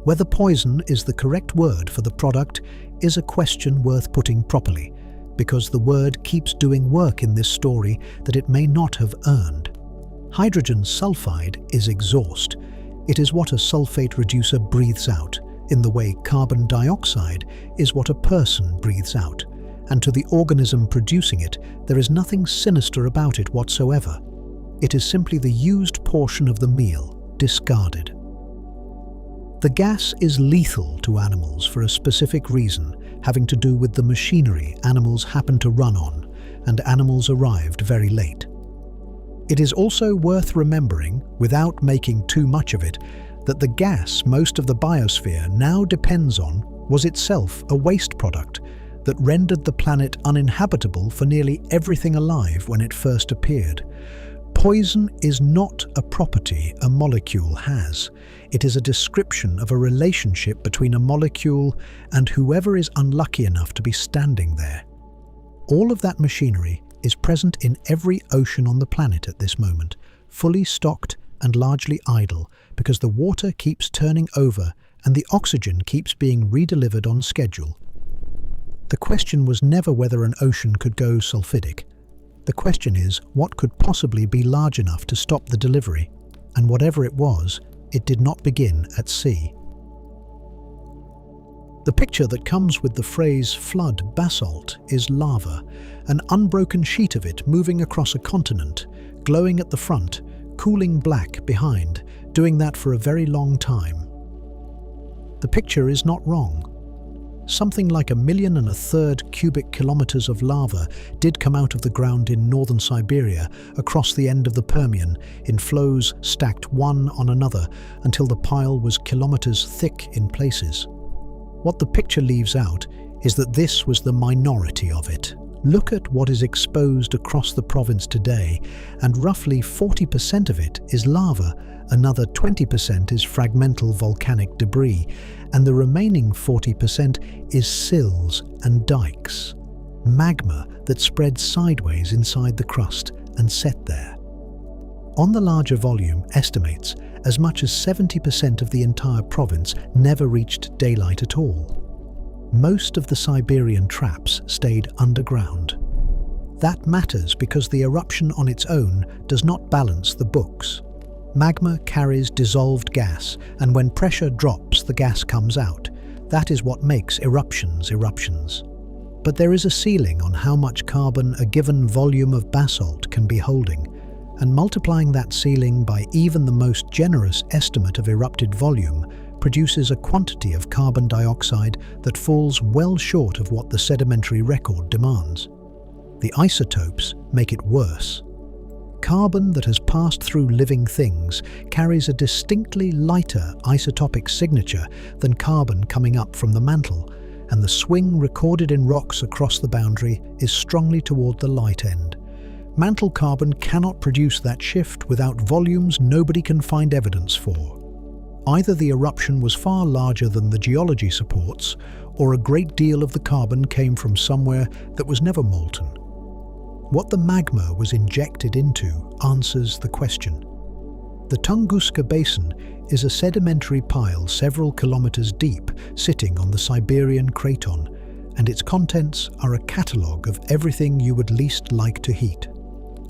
Whether poison is the correct word for the product is a question worth putting properly, because the word keeps doing work in this story that it may not have earned. Hydrogen sulfide is exhaust. It is what a sulfate reducer breathes out, in the way carbon dioxide is what a person breathes out, and to the organism producing it, there is nothing sinister about it whatsoever. It is simply the used portion of the meal, discarded. The gas is lethal to animals for a specific reason, having to do with the machinery animals happened to run on, and animals arrived very late. It is also worth remembering, without making too much of it, that the gas most of the biosphere now depends on was itself a waste product that rendered the planet uninhabitable for nearly everything alive when it first appeared. Poison is not a property a molecule has. It is a description of a relationship between a molecule and whoever is unlucky enough to be standing there. All of that machinery is present in every ocean on the planet at this moment, fully stocked and largely idle, because the water keeps turning over and the oxygen keeps being redelivered on schedule. The question was never whether an ocean could go sulfidic. The question is, what could possibly be large enough to stop the delivery? And whatever it was, it did not begin at sea. The picture that comes with the phrase flood basalt is lava, an unbroken sheet of it moving across a continent, glowing at the front, cooling black behind, doing that for a very long time. The picture is not wrong. Something like 1.3 million cubic kilometers of lava did come out of the ground in northern Siberia across the end of the Permian in flows stacked one on another until the pile was kilometers thick in places. What the picture leaves out is that this was the minority of it. Look at what is exposed across the province today, and roughly 40% of it is lava, another 20% is fragmental volcanic debris, and the remaining 40% is sills and dikes, magma that spread sideways inside the crust and set there. On the larger volume, estimates, as much as 70% of the entire province never reached daylight at all. Most of the Siberian traps stayed underground. That matters because the eruption on its own does not balance the books. Magma carries dissolved gas, and when pressure drops, the gas comes out. That is what makes eruptions eruptions. But there is a ceiling on how much carbon a given volume of basalt can be holding, and multiplying that ceiling by even the most generous estimate of erupted volume produces a quantity of carbon dioxide that falls well short of what the sedimentary record demands. The isotopes make it worse. Carbon that has passed through living things carries a distinctly lighter isotopic signature than carbon coming up from the mantle, and the swing recorded in rocks across the boundary is strongly toward the light end. Mantle carbon cannot produce that shift without volumes nobody can find evidence for. Either the eruption was far larger than the geology supports, or a great deal of the carbon came from somewhere that was never molten. What the magma was injected into answers the question. The Tunguska Basin is a sedimentary pile several kilometers deep, sitting on the Siberian craton, and its contents are a catalogue of everything you would least like to heat.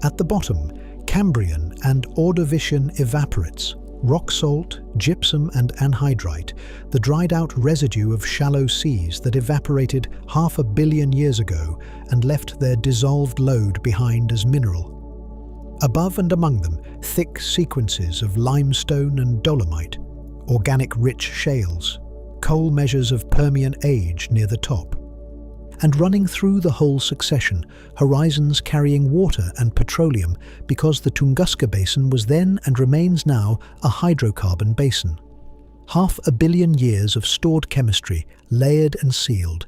At the bottom, Cambrian and Ordovician evaporites, rock salt, gypsum and anhydrite, the dried-out residue of shallow seas that evaporated 500 million years ago and left their dissolved load behind as mineral. Above and among them, thick sequences of limestone and dolomite, organic-rich shales, coal measures of Permian age near the top. And running through the whole succession, horizons carrying water and petroleum, because the Tunguska Basin was then and remains now a hydrocarbon basin. 500 million years of stored chemistry, layered and sealed.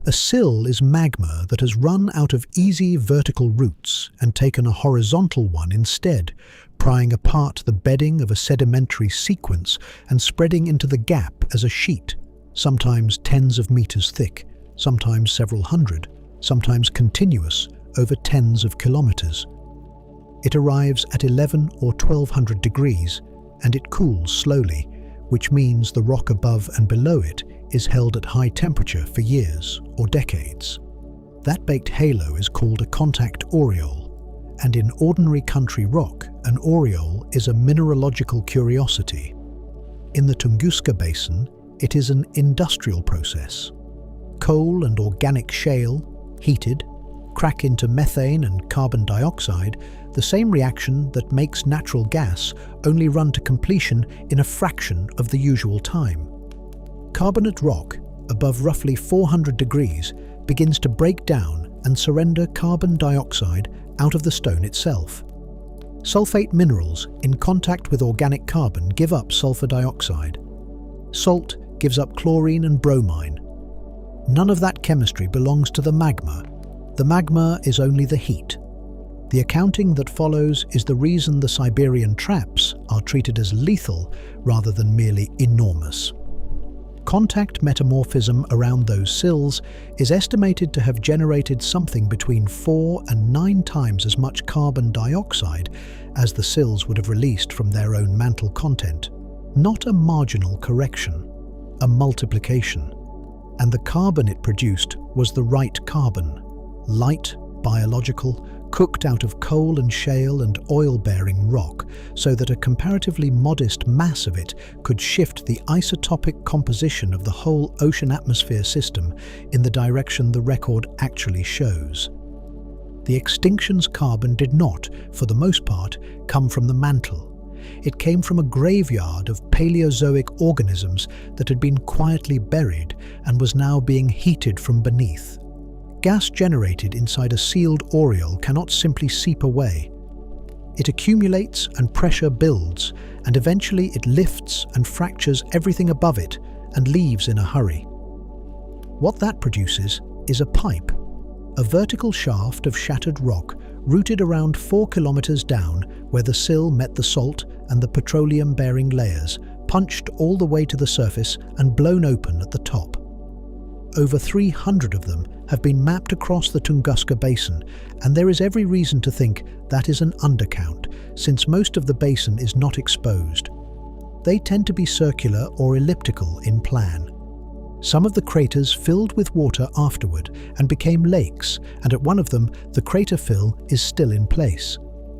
A sill is magma that has run out of easy vertical routes and taken a horizontal one instead, prying apart the bedding of a sedimentary sequence and spreading into the gap as a sheet, sometimes tens of meters thick, sometimes several hundred, sometimes continuous over tens of kilometers. It arrives at 11 or 1200 degrees, and it cools slowly, which means the rock above and below it is held at high temperature for years or decades. That baked halo is called a contact aureole, and in ordinary country rock, an aureole is a mineralogical curiosity. In the Tunguska Basin, it is an industrial process. Coal and organic shale, heated, crack into methane and carbon dioxide, the same reaction that makes natural gas only run to completion in a fraction of the usual time. Carbonate rock, above roughly 400 degrees, begins to break down and surrender carbon dioxide out of the stone itself. Sulfate minerals in contact with organic carbon give up sulfur dioxide. Salt gives up chlorine and bromine. None of that chemistry belongs to the magma. The magma is only the heat. The accounting that follows is the reason the Siberian traps are treated as lethal rather than merely enormous. Contact metamorphism around those sills is estimated to have generated something between 4 and 9 times as much carbon dioxide as the sills would have released from their own mantle content. Not a marginal correction, a multiplication. And the carbon it produced was the right carbon, light, biological, cooked out of coal and shale and oil-bearing rock, so that a comparatively modest mass of it could shift the isotopic composition of the whole ocean atmosphere system in the direction the record actually shows. The extinction's carbon did not, for the most part, come from the mantle. It came from a graveyard of Paleozoic organisms that had been quietly buried and was now being heated from beneath. Gas generated inside a sealed aureole cannot simply seep away. It accumulates and pressure builds, and eventually it lifts and fractures everything above it and leaves in a hurry. What that produces is a pipe, a vertical shaft of shattered rock rooted around 4 kilometers down where the sill met the salt and the petroleum-bearing layers, punched all the way to the surface and blown open at the top. Over 300 of them have been mapped across the Tunguska Basin, and there is every reason to think that is an undercount, since most of the basin is not exposed. They tend to be circular or elliptical in plan. Some of the craters filled with water afterward and became lakes, and at one of them the crater fill is still in place,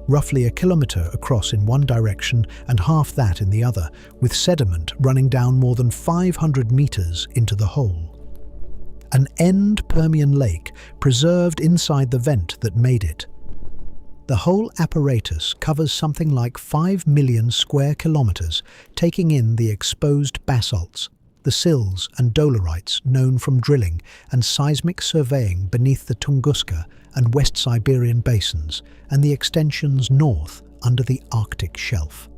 roughly a kilometer across in one direction and half that in the other, with sediment running down more than 500 meters into the hole. An end-Permian lake preserved inside the vent that made it. The whole apparatus covers something like 5 million square kilometers, taking in the exposed basalts, the sills and dolerites known from drilling and seismic surveying beneath the Tunguska and West Siberian basins, and the extensions north under the Arctic shelf.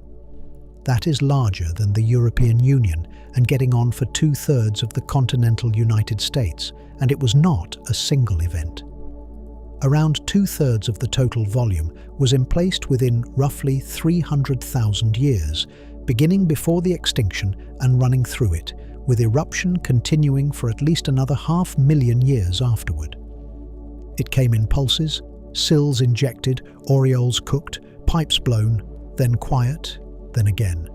That is larger than the European Union and getting on for 2/3 of the continental United States, and it was not a single event. Around 2/3 of the total volume was emplaced within roughly 300,000 years, beginning before the extinction and running through it, with eruption continuing for at least another 500,000 years afterward. It came in pulses, sills injected, aureoles cooked, pipes blown, then quiet, then again.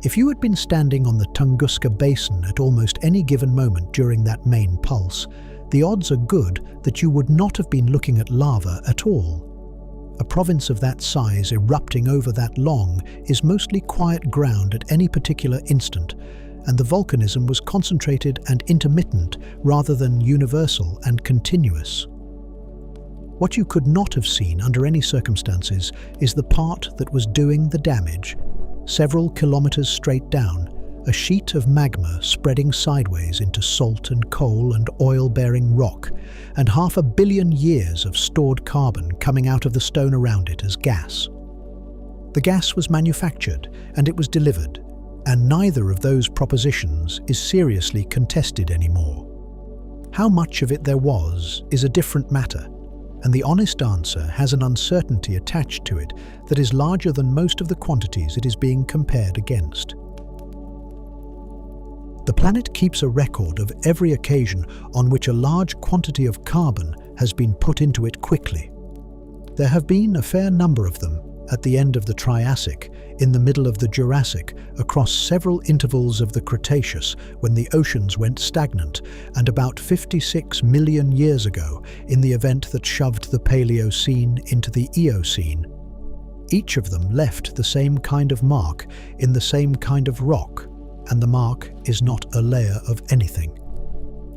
If you had been standing on the Tunguska Basin at almost any given moment during that main pulse, the odds are good that you would not have been looking at lava at all. A province of that size erupting over that long is mostly quiet ground at any particular instant, and the volcanism was concentrated and intermittent rather than universal and continuous. What you could not have seen under any circumstances is the part that was doing the damage. Several kilometers straight down, a sheet of magma spreading sideways into salt and coal and oil-bearing rock, and 500 million years of stored carbon coming out of the stone around it as gas. The gas was manufactured and it was delivered, and neither of those propositions is seriously contested anymore. How much of it there was is a different matter, and the honest answer has an uncertainty attached to it that is larger than most of the quantities it is being compared against. The planet keeps a record of every occasion on which a large quantity of carbon has been put into it quickly. There have been a fair number of them at the end of the Triassic, in the middle of the Jurassic, across several intervals of the Cretaceous when the oceans went stagnant, and about 56 million years ago in the event that shoved the Paleocene into the Eocene. Each of them left the same kind of mark in the same kind of rock, and the mark is not a layer of anything.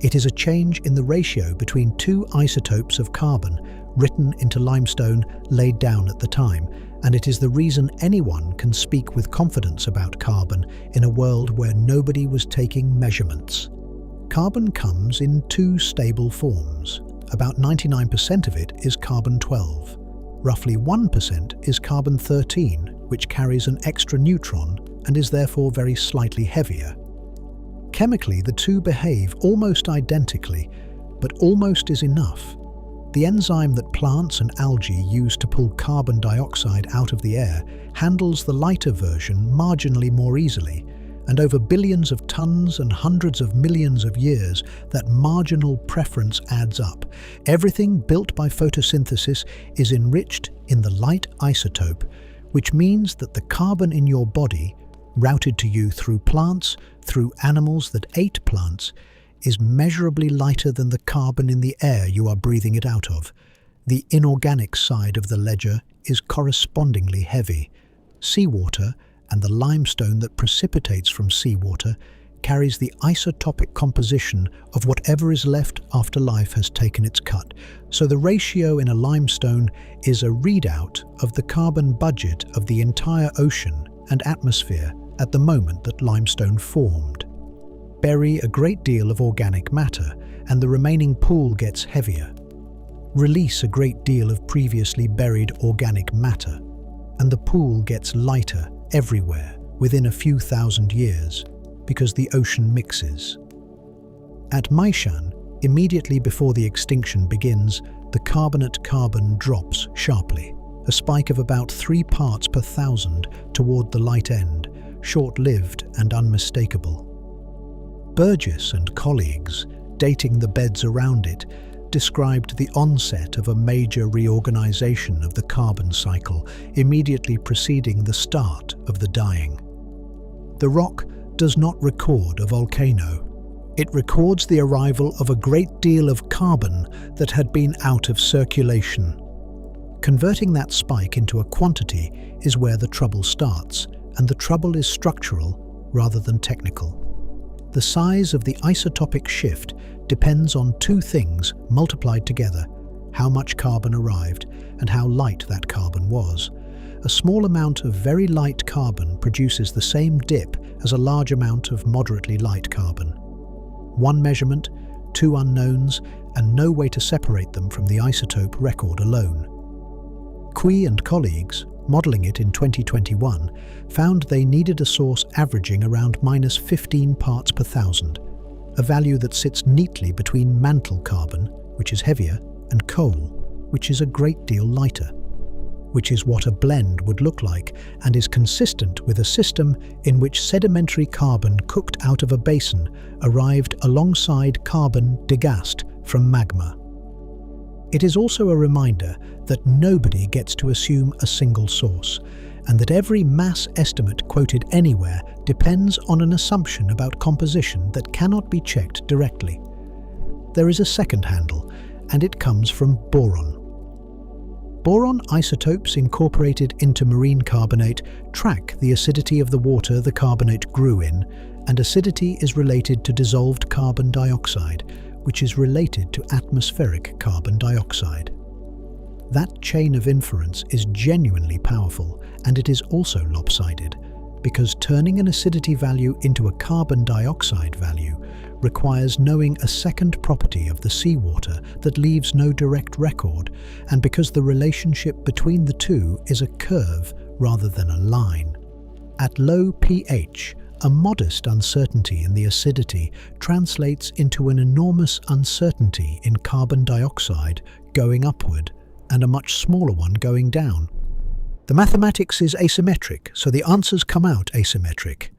It is a change in the ratio between two isotopes of carbon written into limestone laid down at the time, and it is the reason anyone can speak with confidence about carbon in a world where nobody was taking measurements. Carbon comes in two stable forms. About 99% of it is carbon-12. Roughly 1% is carbon-13, which carries an extra neutron and is therefore very slightly heavier. Chemically, the two behave almost identically, but almost is enough. The enzyme that plants and algae use to pull carbon dioxide out of the air handles the lighter version marginally more easily, and over billions of tons and hundreds of millions of years, that marginal preference adds up. Everything built by photosynthesis is enriched in the light isotope, which means that the carbon in your body, routed to you through plants, through animals that ate plants, is measurably lighter than the carbon in the air you are breathing it out of. The inorganic side of the ledger is correspondingly heavy. Seawater and the limestone that precipitates from seawater carries the isotopic composition of whatever is left after life has taken its cut. So the ratio in a limestone is a readout of the carbon budget of the entire ocean and atmosphere at the moment that limestone formed. Bury a great deal of organic matter and the remaining pool gets heavier. Release a great deal of previously buried organic matter and the pool gets lighter everywhere within a few thousand years because the ocean mixes. At Maishan, immediately before the extinction begins, the carbonate carbon drops sharply, a spike of about 3 parts per thousand toward the light end, short-lived and unmistakable. Burgess and colleagues, dating the beds around it, described the onset of a major reorganization of the carbon cycle immediately preceding the start of the dying. The rock does not record a volcano. It records the arrival of a great deal of carbon that had been out of circulation. Converting that spike into a quantity is where the trouble starts, and the trouble is structural rather than technical. The size of the isotopic shift depends on two things multiplied together: how much carbon arrived and how light that carbon was. A small amount of very light carbon produces the same dip as a large amount of moderately light carbon. One measurement, two unknowns, and no way to separate them from the isotope record alone. Kui and colleagues, modelling it in 2021, found they needed a source averaging around -15 parts per thousand, a value that sits neatly between mantle carbon, which is heavier, and coal, which is a great deal lighter, which is what a blend would look like and is consistent with a system in which sedimentary carbon cooked out of a basin arrived alongside carbon degassed from magma. It is also a reminder that nobody gets to assume a single source, and that every mass estimate quoted anywhere depends on an assumption about composition that cannot be checked directly. There is a second handle, and it comes from boron. Boron isotopes incorporated into marine carbonate track the acidity of the water the carbonate grew in, and acidity is related to dissolved carbon dioxide, which is related to atmospheric carbon dioxide. That chain of inference is genuinely powerful, and it is also lopsided, because turning an acidity value into a carbon dioxide value requires knowing a second property of the seawater that leaves no direct record, and because the relationship between the two is a curve rather than a line. At low pH, a modest uncertainty in the acidity translates into an enormous uncertainty in carbon dioxide going upward and a much smaller one going down. The mathematics is asymmetric, so the answers come out asymmetric,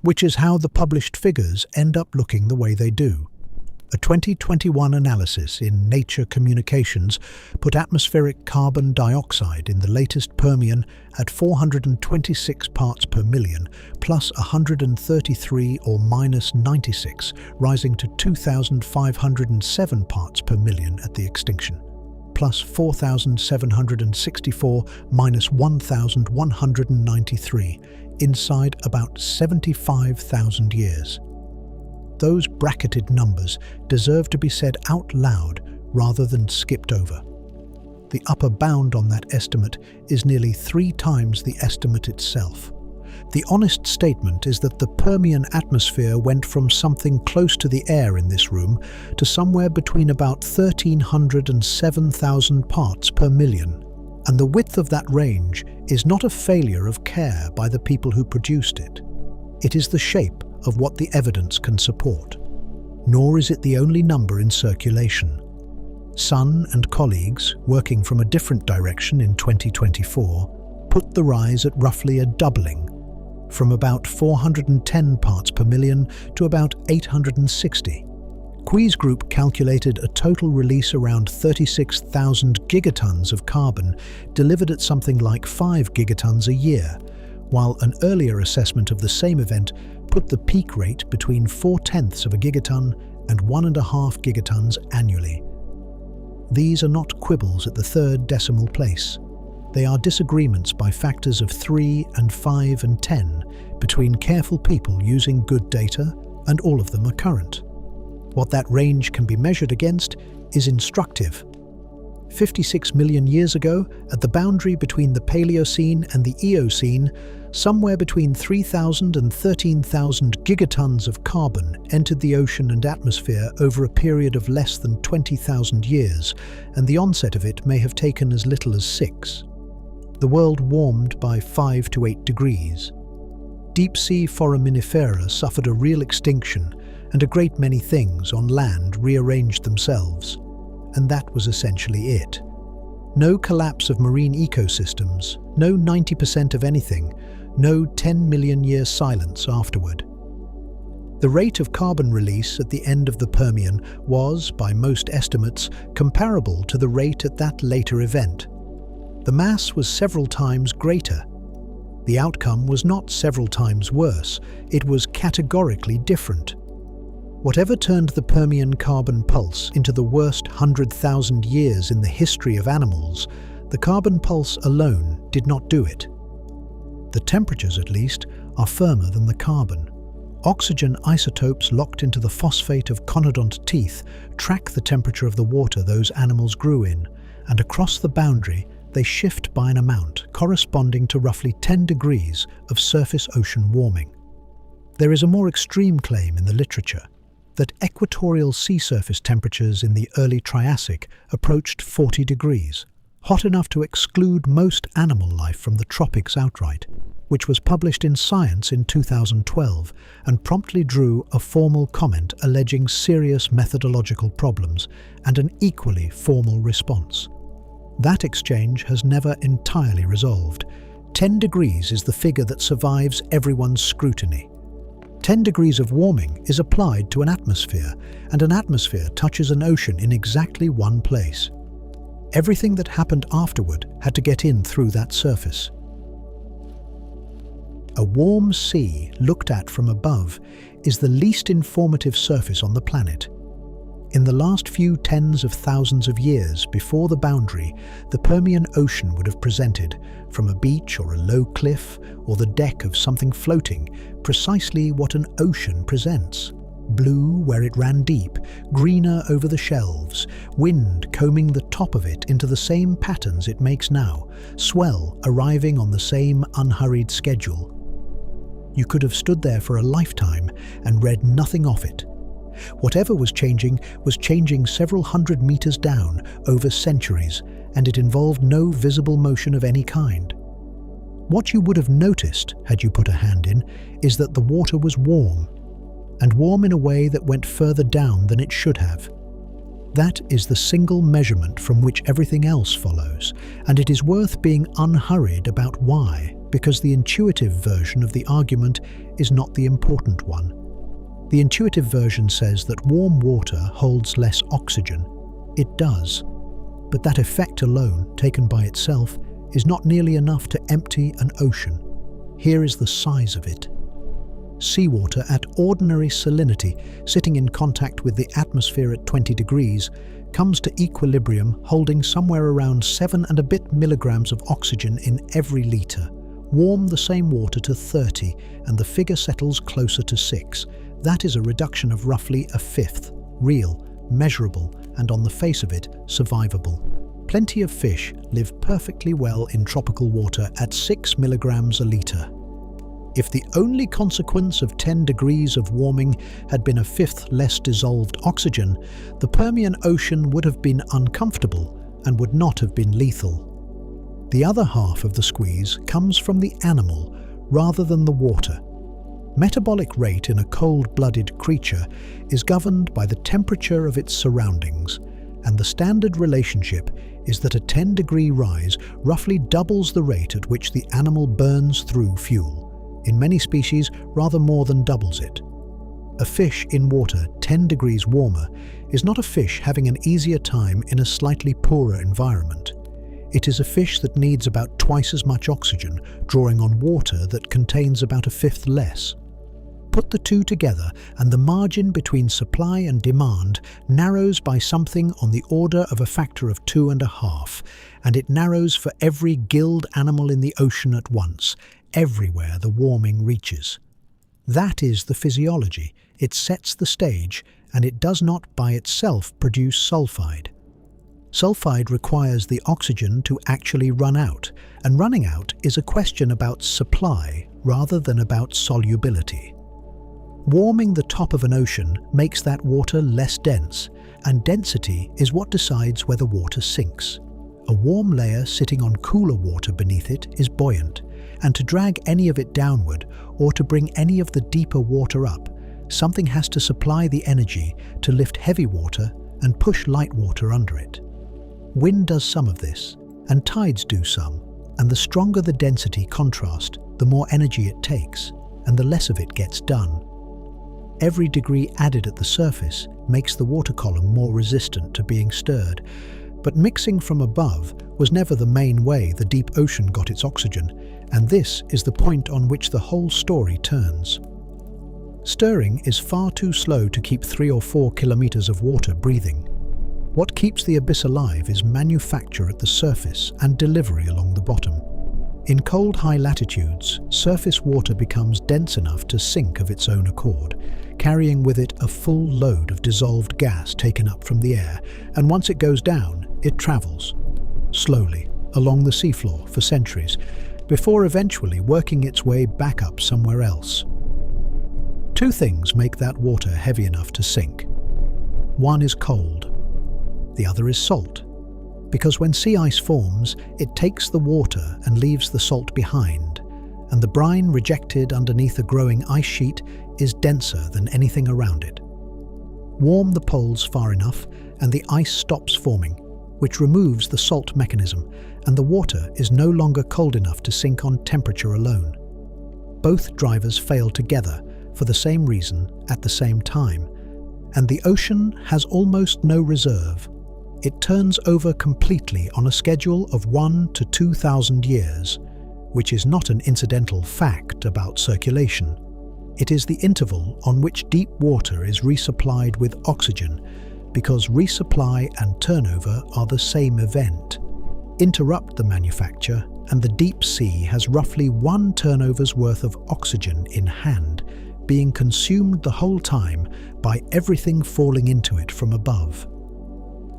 which is how the published figures end up looking the way they do. A 2021 analysis in Nature Communications put atmospheric carbon dioxide in the latest Permian at 426 parts per million, plus 133 or minus 96, rising to 2,507 parts per million at the extinction, plus 4,764 minus 1,193, inside about 75,000 years. Those bracketed numbers deserve to be said out loud rather than skipped over. The upper bound on that estimate is nearly 3 times the estimate itself. The honest statement is that the Permian atmosphere went from something close to the air in this room to somewhere between about 1,300 and 7,000 parts per million. And the width of that range is not a failure of care by the people who produced it. It is the shape of what the evidence can support. Nor is it the only number in circulation. Sun and colleagues, working from a different direction in 2024, put the rise at roughly a doubling, from about 410 parts per million to about 860. Qui's group calculated a total release around 36,000 gigatons of carbon, delivered at something like 5 gigatons a year, while an earlier assessment of the same event put the peak rate between 0.4 of a gigaton and 1.5 gigatons annually. These are not quibbles at the third decimal place. They are disagreements by factors of 3 and 5 and 10 between careful people using good data, and all of them are current. What that range can be measured against is instructive. 56 million years ago, at the boundary between the Paleocene and the Eocene, somewhere between 3,000 and 13,000 gigatons of carbon entered the ocean and atmosphere over a period of less than 20,000 years, and the onset of it may have taken as little as 6. The world warmed by 5 to 8 degrees. Deep-sea foraminifera suffered a real extinction, and a great many things on land rearranged themselves. And that was essentially it. No collapse of marine ecosystems, no 90% of anything, no 10 million year silence afterward. The rate of carbon release at the end of the Permian was, by most estimates, comparable to the rate at that later event. The mass was several times greater. The outcome was not several times worse, it was categorically different. Whatever turned the Permian carbon pulse into the worst 100,000 years in the history of animals, the carbon pulse alone did not do it. The temperatures, at least, are firmer than the carbon. Oxygen isotopes locked into the phosphate of conodont teeth track the temperature of the water those animals grew in, and across the boundary they shift by an amount corresponding to roughly 10 degrees of surface ocean warming. There is a more extreme claim in the literature that equatorial sea surface temperatures in the early Triassic approached 40 degrees, hot enough to exclude most animal life from the tropics outright, which was published in Science in 2012 and promptly drew a formal comment alleging serious methodological problems and an equally formal response. That exchange has never entirely resolved. 10 degrees is the figure that survives everyone's scrutiny. 10 degrees of warming is applied to an atmosphere, and an atmosphere touches an ocean in exactly one place. Everything that happened afterward had to get in through that surface. A warm sea, looked at from above, is the least informative surface on the planet. In the last few tens of thousands of years before the boundary, the Permian Ocean would have presented, from a beach or a low cliff or the deck of something floating, precisely what an ocean presents. Blue where it ran deep, greener over the shelves, wind combing the top of it into the same patterns it makes now, swell arriving on the same unhurried schedule. You could have stood there for a lifetime and read nothing of it. Whatever was changing several hundred meters down over centuries, and it involved no visible motion of any kind. What you would have noticed, had you put a hand in, is that the water was warm, and warm in a way that went further down than it should have. That is the single measurement from which everything else follows, and it is worth being unhurried about why, because the intuitive version of the argument is not the important one. The intuitive version says that warm water holds less oxygen. It does, but that effect alone, taken by itself, is not nearly enough to empty an ocean. Here is the size of it. Seawater at ordinary salinity, sitting in contact with the atmosphere at 20 degrees, comes to equilibrium holding somewhere around 7 and a bit milligrams of oxygen in every litre. Warm the same water to 30 and the figure settles closer to 6. That is a reduction of roughly a fifth, real, measurable, and on the face of it, survivable. Plenty of fish live perfectly well in tropical water at 6 milligrams a litre. If the only consequence of 10 degrees of warming had been a fifth less dissolved oxygen, the Permian Ocean would have been uncomfortable and would not have been lethal. The other half of the squeeze comes from the animal rather than the water. Metabolic rate in a cold-blooded creature is governed by the temperature of its surroundings, and the standard relationship is that a 10-degree rise roughly doubles the rate at which the animal burns through fuel. In many species, rather more than doubles it. A fish in water 10 degrees warmer is not a fish having an easier time in a slightly poorer environment. It is a fish that needs about twice as much oxygen, drawing on water that contains about a fifth less. Put the two together and the margin between supply and demand narrows by something on the order of a factor of 2.5, and it narrows for every gilled animal in the ocean at once, everywhere the warming reaches. That is the physiology. It sets the stage, and it does not by itself produce sulfide. Sulfide requires the oxygen to actually run out, and running out is a question about supply rather than about solubility. Warming the top of an ocean makes that water less dense, and density is what decides whether water sinks. A warm layer sitting on cooler water beneath it is buoyant, and to drag any of it downward or to bring any of the deeper water up, something has to supply the energy to lift heavy water and push light water under it. Wind does some of this, and tides do some, and the stronger the density contrast, the more energy it takes, and the less of it gets done. Every degree added at the surface makes the water column more resistant to being stirred, but mixing from above was never the main way the deep ocean got its oxygen, and this is the point on which the whole story turns. Stirring is far too slow to keep 3 or 4 kilometers of water breathing. What keeps the abyss alive is manufacture at the surface and delivery along the bottom. In cold high latitudes, surface water becomes dense enough to sink of its own accord, carrying with it a full load of dissolved gas taken up from the air, and once it goes down, it travels, slowly, along the seafloor for centuries, before eventually working its way back up somewhere else. Two things make that water heavy enough to sink. One is cold. The other is salt. Because when sea ice forms, it takes the water and leaves the salt behind, and the brine rejected underneath a growing ice sheet is denser than anything around it. Warm the poles far enough, and the ice stops forming, which removes the salt mechanism, and the water is no longer cold enough to sink on temperature alone. Both drivers fail together for the same reason at the same time, and the ocean has almost no reserve. It turns over completely on a schedule of 1 to 2,000 years, which is not an incidental fact about circulation. It is the interval on which deep water is resupplied with oxygen, because resupply and turnover are the same event. Interrupt the manufacture, and the deep sea has roughly 1 turnover's worth of oxygen in hand, being consumed the whole time by everything falling into it from above.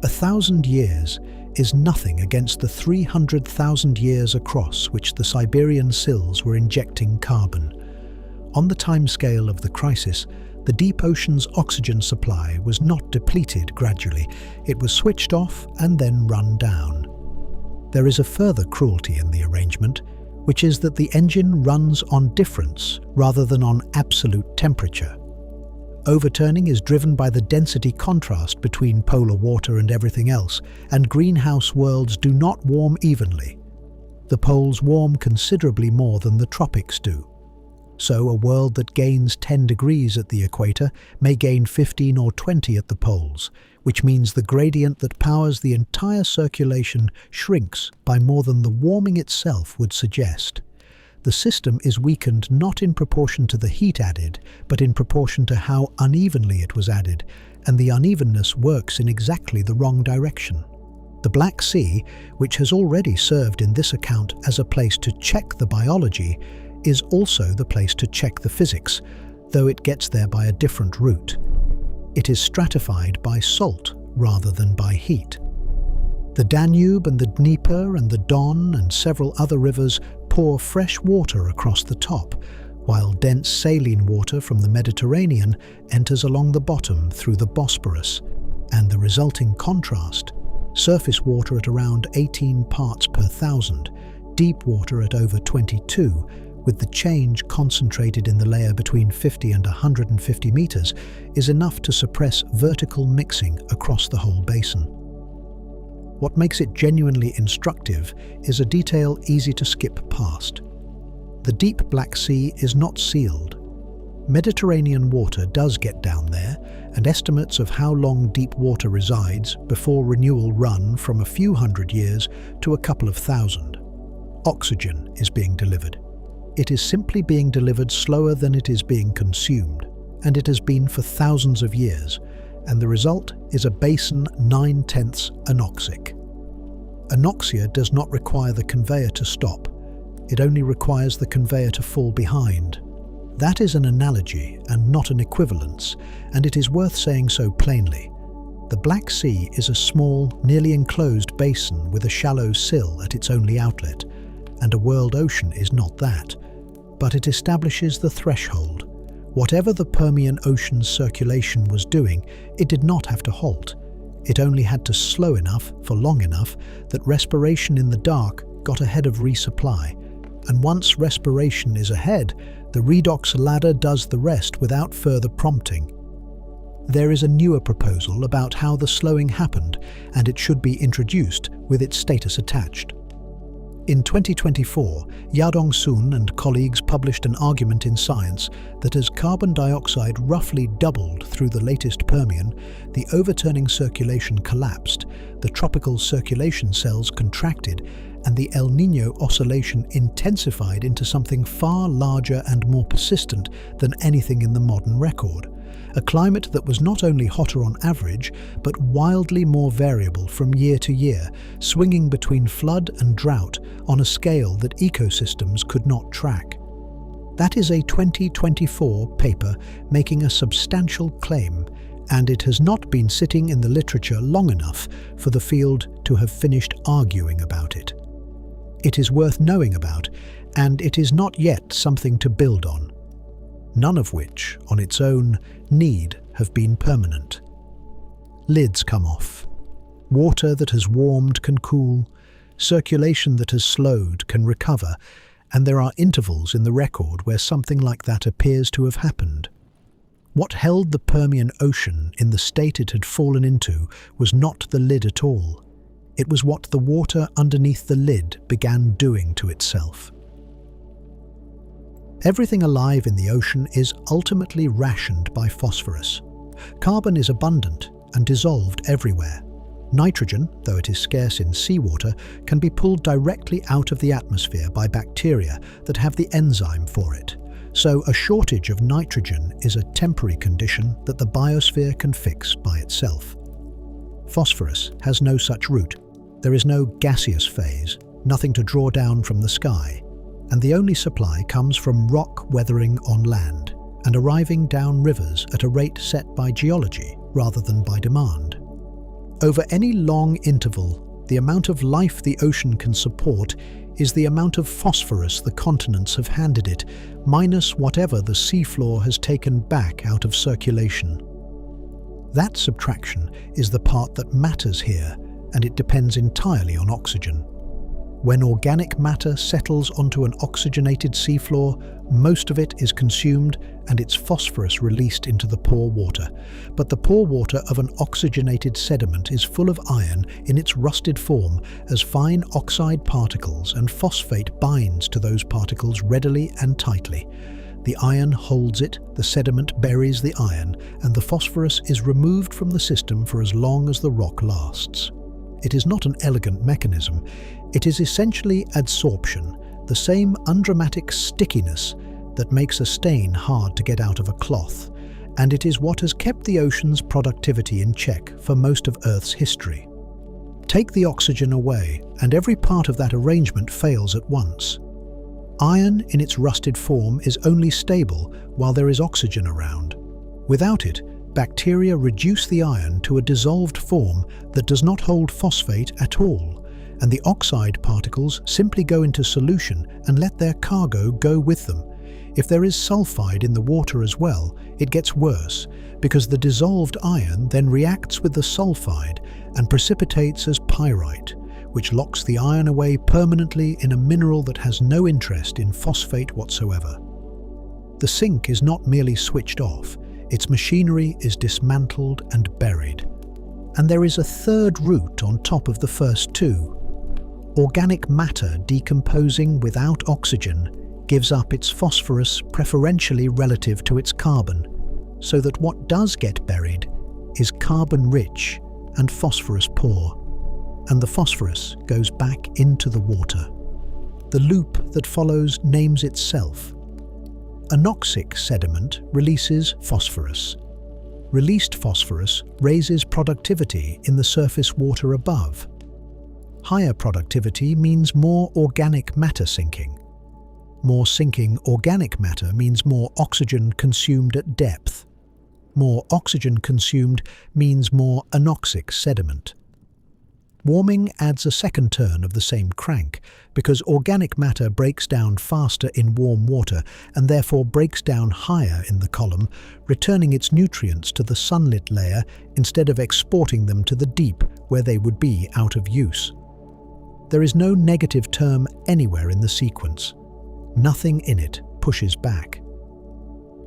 1,000 years is nothing against the 300,000 years across which the Siberian sills were injecting carbon. On the timescale of the crisis, the deep ocean's oxygen supply was not depleted gradually, it was switched off and then run down. There is a further cruelty in the arrangement, which is that the engine runs on difference rather than on absolute temperature. Overturning is driven by the density contrast between polar water and everything else, and greenhouse worlds do not warm evenly. The poles warm considerably more than the tropics do. So a world that gains 10 degrees at the equator may gain 15 or 20 at the poles, which means the gradient that powers the entire circulation shrinks by more than the warming itself would suggest. The system is weakened not in proportion to the heat added, but in proportion to how unevenly it was added, and the unevenness works in exactly the wrong direction. The Black Sea, which has already served in this account as a place to check the biology, is also the place to check the physics, though it gets there by a different route. It is stratified by salt rather than by heat. The Danube and the Dnieper and the Don and several other rivers pour fresh water across the top, while dense saline water from the Mediterranean enters along the bottom through the Bosporus, and the resulting contrast, surface water at around 18 parts per thousand, deep water at over 22, with the change concentrated in the layer between 50 and 150 meters, is enough to suppress vertical mixing across the whole basin. What makes it genuinely instructive is a detail easy to skip past. The deep Black Sea is not sealed. Mediterranean water does get down there, and estimates of how long deep water resides before renewal run from a few hundred years to a couple of thousand. Oxygen is being delivered. It is simply being delivered slower than it is being consumed, and it has been for thousands of years, and the result is a basin 9/10 anoxic. Anoxia does not require the conveyor to stop. It only requires the conveyor to fall behind. That is an analogy and not an equivalence, and it is worth saying so plainly. The Black Sea is a small, nearly enclosed basin with a shallow sill at its only outlet, and a world ocean is not that. But it establishes the threshold. Whatever the Permian Ocean's circulation was doing, it did not have to halt. It only had to slow enough for long enough that respiration in the dark got ahead of resupply. And once respiration is ahead, the redox ladder does the rest without further prompting. There is a newer proposal about how the slowing happened, and it should be introduced with its status attached. In 2024, Yadong Sun and colleagues published an argument in Science that as carbon dioxide roughly doubled through the latest Permian, the overturning circulation collapsed, the tropical circulation cells contracted, and the El Niño oscillation intensified into something far larger and more persistent than anything in the modern record. A climate that was not only hotter on average, but wildly more variable from year to year, swinging between flood and drought on a scale that ecosystems could not track. That is a 2024 paper making a substantial claim, and it has not been sitting in the literature long enough for the field to have finished arguing about it. It is worth knowing about, and it is not yet something to build on. None of which, on its own, need have been permanent. Lids come off. Water that has warmed can cool. Circulation that has slowed can recover, and there are intervals in the record where something like that appears to have happened. What held the Permian Ocean in the state it had fallen into was not the lid at all. It was what the water underneath the lid began doing to itself. Everything alive in the ocean is ultimately rationed by phosphorus. Carbon is abundant and dissolved everywhere. Nitrogen, though it is scarce in seawater, can be pulled directly out of the atmosphere by bacteria that have the enzyme for it. So a shortage of nitrogen is a temporary condition that the biosphere can fix by itself. Phosphorus has no such route. There is no gaseous phase, nothing to draw down from the sky, and the only supply comes from rock weathering on land and arriving down rivers at a rate set by geology rather than by demand. Over any long interval, the amount of life the ocean can support is the amount of phosphorus the continents have handed it, minus whatever the seafloor has taken back out of circulation. That subtraction is the part that matters here, and it depends entirely on oxygen. When organic matter settles onto an oxygenated seafloor, most of it is consumed and its phosphorus released into the pore water. But the pore water of an oxygenated sediment is full of iron in its rusted form as fine oxide particles, and phosphate binds to those particles readily and tightly. The iron holds it, the sediment buries the iron, and the phosphorus is removed from the system for as long as the rock lasts. It is not an elegant mechanism. It is essentially adsorption, the same undramatic stickiness that makes a stain hard to get out of a cloth, and it is what has kept the ocean's productivity in check for most of Earth's history. Take the oxygen away, and every part of that arrangement fails at once. Iron in its rusted form is only stable while there is oxygen around. Without it, bacteria reduce the iron to a dissolved form that does not hold phosphate at all, and the oxide particles simply go into solution and let their cargo go with them. If there is sulfide in the water as well, it gets worse, because the dissolved iron then reacts with the sulfide and precipitates as pyrite, which locks the iron away permanently in a mineral that has no interest in phosphate whatsoever. The sink is not merely switched off, its machinery is dismantled and buried. And there is a third route on top of the first two. Organic matter decomposing without oxygen gives up its phosphorus preferentially relative to its carbon, so that what does get buried is carbon-rich and phosphorus-poor, and the phosphorus goes back into the water. The loop that follows names itself. Anoxic sediment releases phosphorus. Released phosphorus raises productivity in the surface water above. Higher productivity means more organic matter sinking. More sinking organic matter means more oxygen consumed at depth. More oxygen consumed means more anoxic sediment. Warming adds a second turn of the same crank, because organic matter breaks down faster in warm water and therefore breaks down higher in the column, returning its nutrients to the sunlit layer instead of exporting them to the deep where they would be out of use. There is no negative term anywhere in the sequence. Nothing in it pushes back.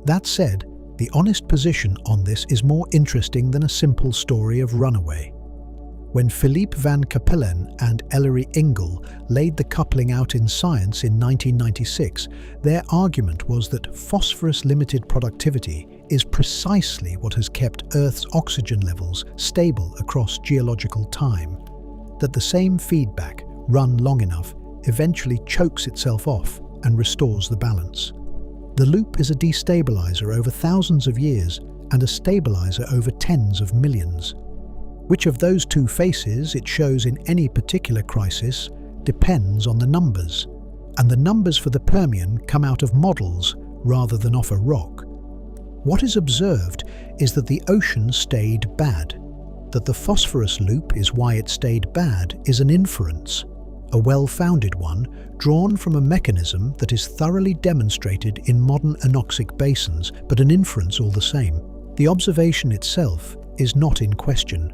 That said, the honest position on this is more interesting than a simple story of runaway. When Philippe van Capellen and Ellery Engel laid the coupling out in Science in 1996, their argument was that phosphorus-limited productivity is precisely what has kept Earth's oxygen levels stable across geological time, that the same feedback, run long enough, eventually chokes itself off and restores the balance. The loop is a destabilizer over thousands of years and a stabilizer over tens of millions. Which of those two faces it shows in any particular crisis depends on the numbers, and the numbers for the Permian come out of models rather than off a rock. What is observed is that the ocean stayed bad. That the phosphorus loop is why it stayed bad is an inference, a well-founded one drawn from a mechanism that is thoroughly demonstrated in modern anoxic basins, but an inference all the same. The observation itself is not in question.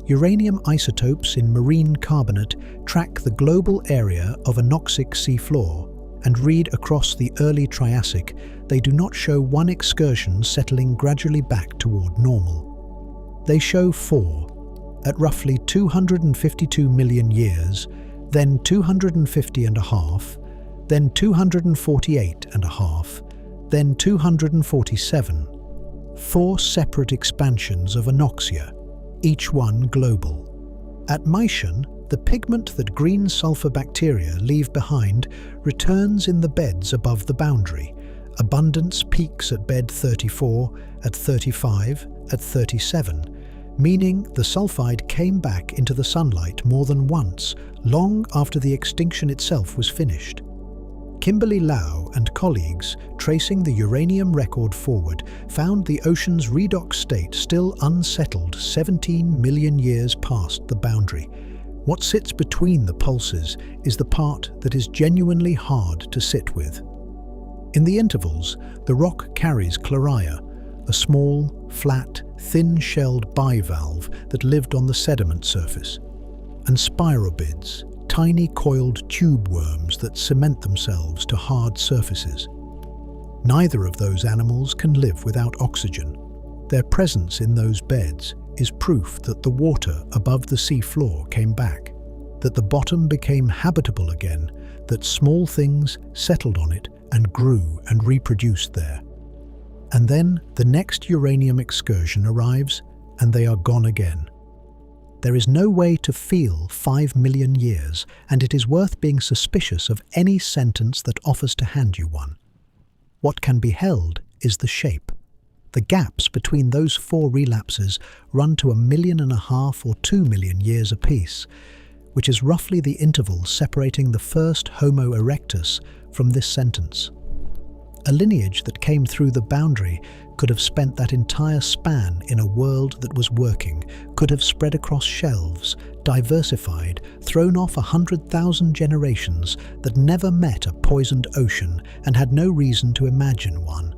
Uranium isotopes in marine carbonate track the global area of anoxic seafloor and read across the early Triassic. They do not show one excursion settling gradually back toward normal. They show four, at roughly 252 million years, then 250.5, then 248.5, then 247. Four separate expansions of anoxia, each one global. At Mysian, the pigment that green sulfur bacteria leave behind returns in the beds above the boundary. Abundance peaks at bed 34, at 35, at 37, meaning the sulfide came back into the sunlight more than once, long after the extinction itself was finished. Kimberly Lau and colleagues, tracing the uranium record forward, found the ocean's redox state still unsettled 17 million years past the boundary. What sits between the pulses is the part that is genuinely hard to sit with. In the intervals, the rock carries chloria, a small, flat, thin-shelled bivalve that lived on the sediment surface, and spirobids, tiny coiled tube worms that cement themselves to hard surfaces. Neither of those animals can live without oxygen. Their presence in those beds is proof that the water above the sea floor came back, that the bottom became habitable again, that small things settled on it and grew and reproduced there. And then the next uranium excursion arrives and they are gone again. There is no way to feel 5 million years, and it is worth being suspicious of any sentence that offers to hand you one. What can be held is the shape. The gaps between those four relapses run to 1.5 million or 2 million years apiece, which is roughly the interval separating the first Homo erectus from this sentence. A lineage that came through the boundary could have spent that entire span in a world that was working, could have spread across shelves, diversified, thrown off 100,000 generations that never met a poisoned ocean and had no reason to imagine one.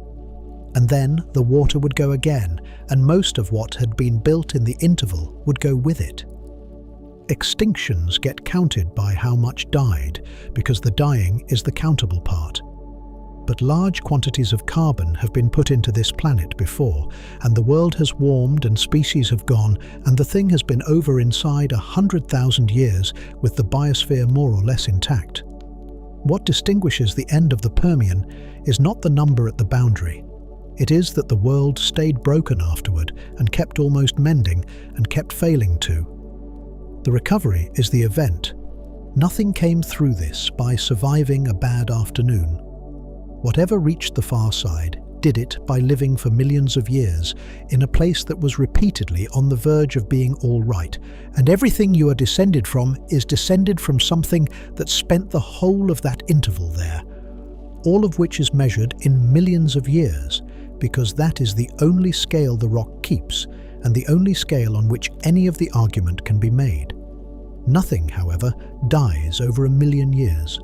And then the water would go again, and most of what had been built in the interval would go with it. Extinctions get counted by how much died, because the dying is the countable part. But large quantities of carbon have been put into this planet before, and the world has warmed and species have gone, and the thing has been over inside 100,000 years with the biosphere more or less intact. What distinguishes the end of the Permian is not the number at the boundary. It is that the world stayed broken afterward and kept almost mending and kept failing to. The recovery is the event. Nothing came through this by surviving a bad afternoon. Whatever reached the far side did it by living for millions of years in a place that was repeatedly on the verge of being all right, and everything you are descended from is descended from something that spent the whole of that interval there, all of which is measured in millions of years, because that is the only scale the rock keeps and the only scale on which any of the argument can be made. Nothing, however, dies over 1,000,000 years.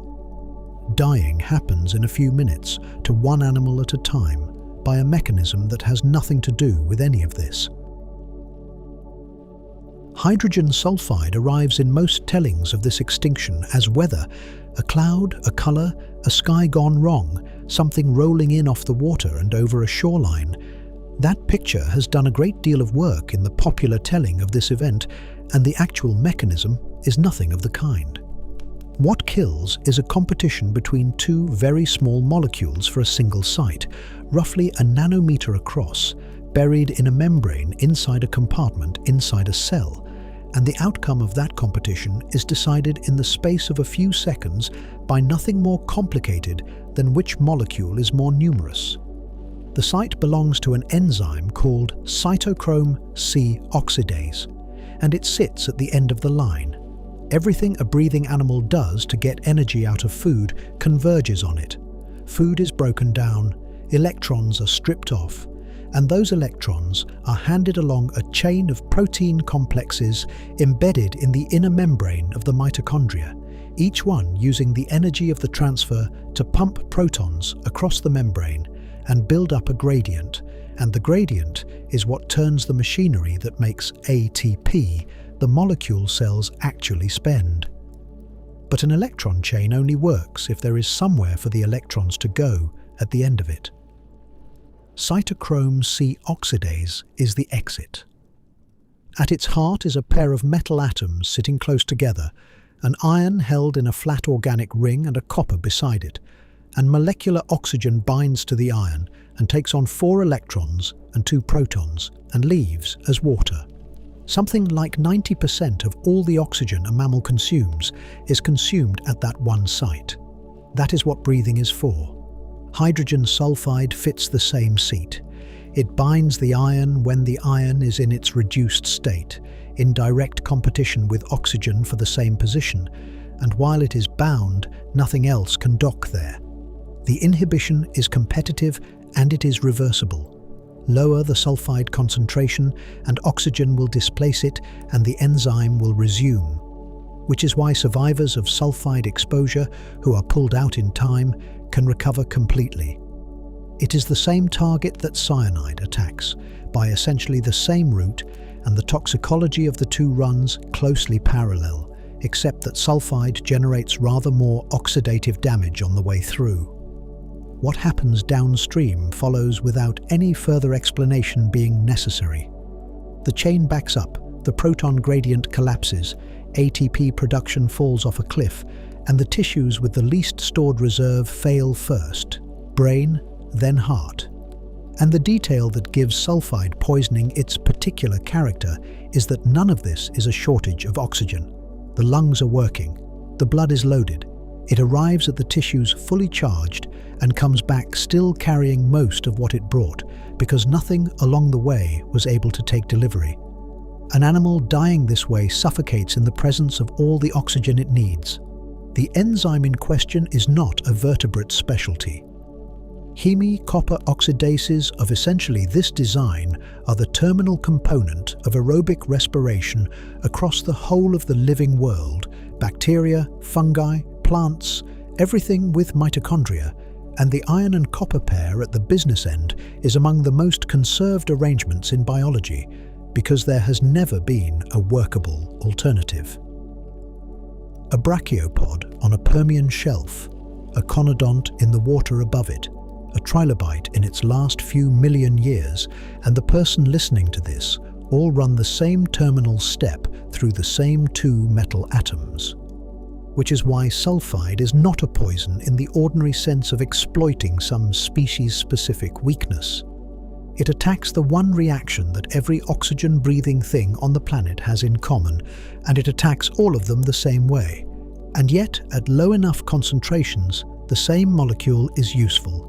Dying happens in a few minutes to one animal at a time by a mechanism that has nothing to do with any of this. Hydrogen sulfide arrives in most tellings of this extinction as weather, a cloud, a colour, a sky gone wrong, something rolling in off the water and over a shoreline. That picture has done a great deal of work in the popular telling of this event, and the actual mechanism is nothing of the kind. What kills is a competition between two very small molecules for a single site, roughly a nanometer across, buried in a membrane inside a compartment inside a cell, and the outcome of that competition is decided in the space of a few seconds by nothing more complicated than which molecule is more numerous. The site belongs to an enzyme called cytochrome C oxidase, and it sits at the end of the line. Everything a breathing animal does to get energy out of food converges on it. Food is broken down, electrons are stripped off, and those electrons are handed along a chain of protein complexes embedded in the inner membrane of the mitochondria, each one using the energy of the transfer to pump protons across the membrane and build up a gradient, and the gradient is what turns the machinery that makes ATP, the molecule cells actually spend. But an electron chain only works if there is somewhere for the electrons to go at the end of it. Cytochrome C oxidase is the exit. At its heart is a pair of metal atoms sitting close together, an iron held in a flat organic ring and a copper beside it, and molecular oxygen binds to the iron and takes on 4 electrons and 2 protons and leaves as water. Something like 90% of all the oxygen a mammal consumes is consumed at that one site. That is what breathing is for. Hydrogen sulfide fits the same seat. It binds the iron when the iron is in its reduced state, in direct competition with oxygen for the same position, and while it is bound, nothing else can dock there. The inhibition is competitive and it is reversible. Lower the sulfide concentration and oxygen will displace it and the enzyme will resume, which is why survivors of sulfide exposure who are pulled out in time can recover completely. It is the same target that cyanide attacks, by essentially the same route, and the toxicology of the two runs closely parallel, except that sulfide generates rather more oxidative damage on the way through. What happens downstream follows without any further explanation being necessary. The chain backs up, the proton gradient collapses, ATP production falls off a cliff, and the tissues with the least stored reserve fail first, brain, then heart. And the detail that gives sulfide poisoning its particular character is that none of this is a shortage of oxygen. The lungs are working, the blood is loaded, it arrives at the tissues fully charged and comes back still carrying most of what it brought, because nothing along the way was able to take delivery. An animal dying this way suffocates in the presence of all the oxygen it needs. The enzyme in question is not a vertebrate specialty. Heme copper oxidases of essentially this design are the terminal component of aerobic respiration across the whole of the living world: bacteria, fungi, plants, everything with mitochondria, and the iron and copper pair at the business end is among the most conserved arrangements in biology because there has never been a workable alternative. A brachiopod on a Permian shelf, a conodont in the water above it, a trilobite in its last few million years, and the person listening to this all run the same terminal step through the same two metal atoms. Which is why sulfide is not a poison in the ordinary sense of exploiting some species-specific weakness. It attacks the one reaction that every oxygen-breathing thing on the planet has in common, and it attacks all of them the same way. And yet, at low enough concentrations, the same molecule is useful.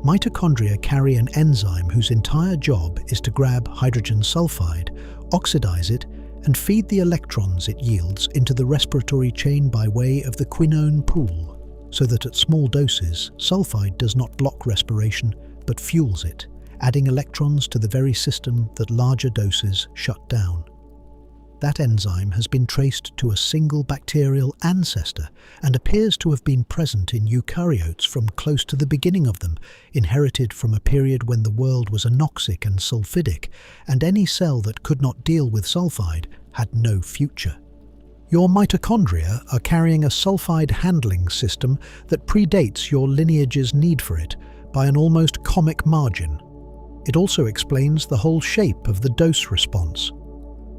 Mitochondria carry an enzyme whose entire job is to grab hydrogen sulfide, oxidize it, and feed the electrons it yields into the respiratory chain by way of the quinone pool, so that at small doses, sulfide does not block respiration, but fuels it, adding electrons to the very system that larger doses shut down. That enzyme has been traced to a single bacterial ancestor and appears to have been present in eukaryotes from close to the beginning of them, inherited from a period when the world was anoxic and sulfidic, and any cell that could not deal with sulfide had no future. Your mitochondria are carrying a sulfide handling system that predates your lineage's need for it by an almost comic margin. It also explains the whole shape of the dose response.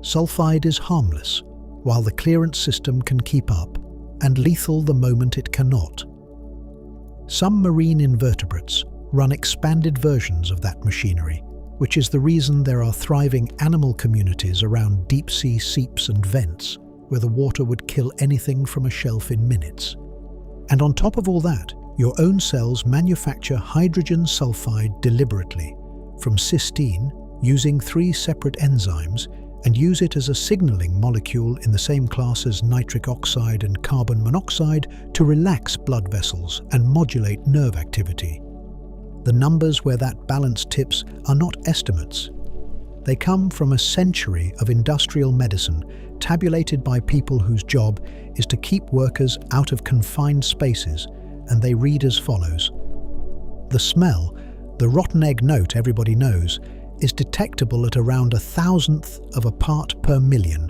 Sulfide is harmless, while the clearance system can keep up, and lethal the moment it cannot. Some marine invertebrates run expanded versions of that machinery, which is the reason there are thriving animal communities around deep-sea seeps and vents, where the water would kill anything from a shelf in minutes. And on top of all that, your own cells manufacture hydrogen sulfide deliberately, from cysteine, using 3 separate enzymes, and use it as a signaling molecule in the same class as nitric oxide and carbon monoxide to relax blood vessels and modulate nerve activity. The numbers where that balance tips are not estimates. They come from a century of industrial medicine tabulated by people whose job is to keep workers out of confined spaces, and they read as follows. The smell, the rotten egg note everybody knows, is detectable at around 1,000th of a part per million,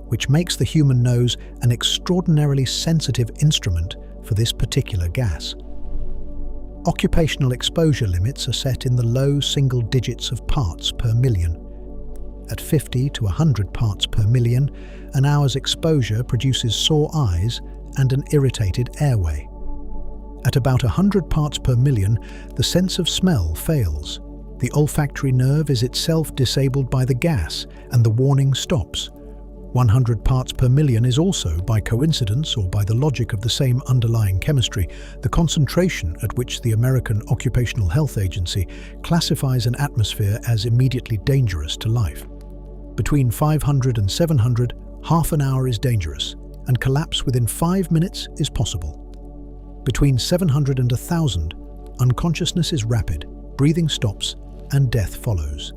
which makes the human nose an extraordinarily sensitive instrument for this particular gas. Occupational exposure limits are set in the low single digits of parts per million. At 50 to 100 parts per million, an hour's exposure produces sore eyes and an irritated airway. At about 100 parts per million, the sense of smell fails. The olfactory nerve is itself disabled by the gas, and the warning stops. 100 parts per million is also, by coincidence or by the logic of the same underlying chemistry, the concentration at which the American Occupational Health Agency classifies an atmosphere as immediately dangerous to life. Between 500 and 700, half an hour is dangerous, and collapse within 5 minutes is possible. Between 700 and 1,000, unconsciousness is rapid, breathing stops, and death follows.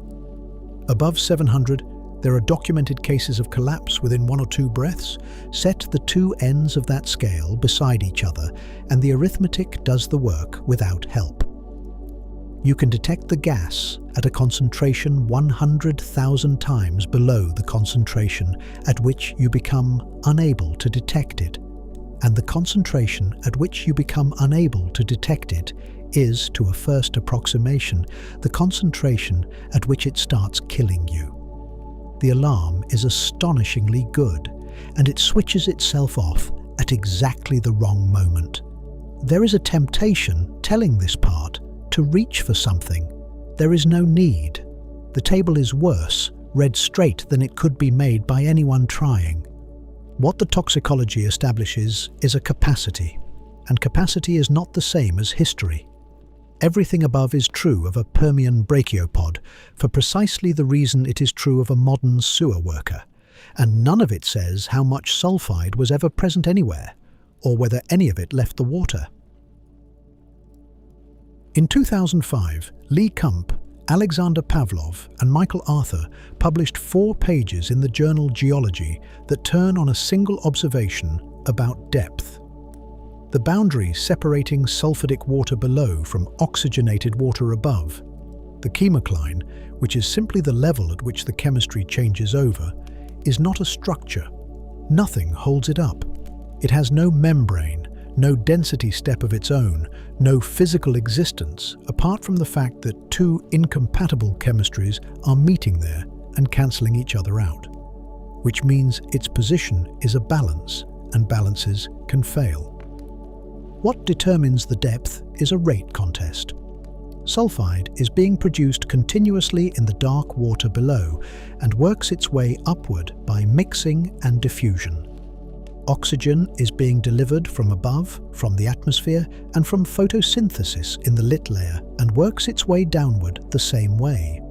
Above 700, there are documented cases of collapse within 1 or 2 breaths. Set the 2 ends of that scale beside each other, and the arithmetic does the work without help. You can detect the gas at a concentration 100,000 times below the concentration at which you become unable to detect it. And the concentration at which you become unable to detect it is, to a first approximation, the concentration at which it starts killing you. The alarm is astonishingly good, and it switches itself off at exactly the wrong moment. There is a temptation telling this part to reach for something. There is no need. The table is worse, read straight than it could be made by anyone trying. What the toxicology establishes is a capacity, and capacity is not the same as history. Everything above is true of a Permian brachiopod for precisely the reason it is true of a modern sewer worker, and none of it says how much sulfide was ever present anywhere, or whether any of it left the water. In 2005, Lee Kump, Alexander Pavlov, and Michael Arthur published 4 pages in the journal Geology that turn on a single observation about depth. The boundary separating sulfidic water below from oxygenated water above. The chemocline, which is simply the level at which the chemistry changes over, is not a structure. Nothing holds it up. It has no membrane, no density step of its own, no physical existence, apart from the fact that 2 incompatible chemistries are meeting there and cancelling each other out, which means its position is a balance, and balances can fail. What determines the depth is a rate contest. Sulfide is being produced continuously in the dark water below and works its way upward by mixing and diffusion. Oxygen is being delivered from above, from the atmosphere, and from photosynthesis in the lit layer and works its way downward the same way.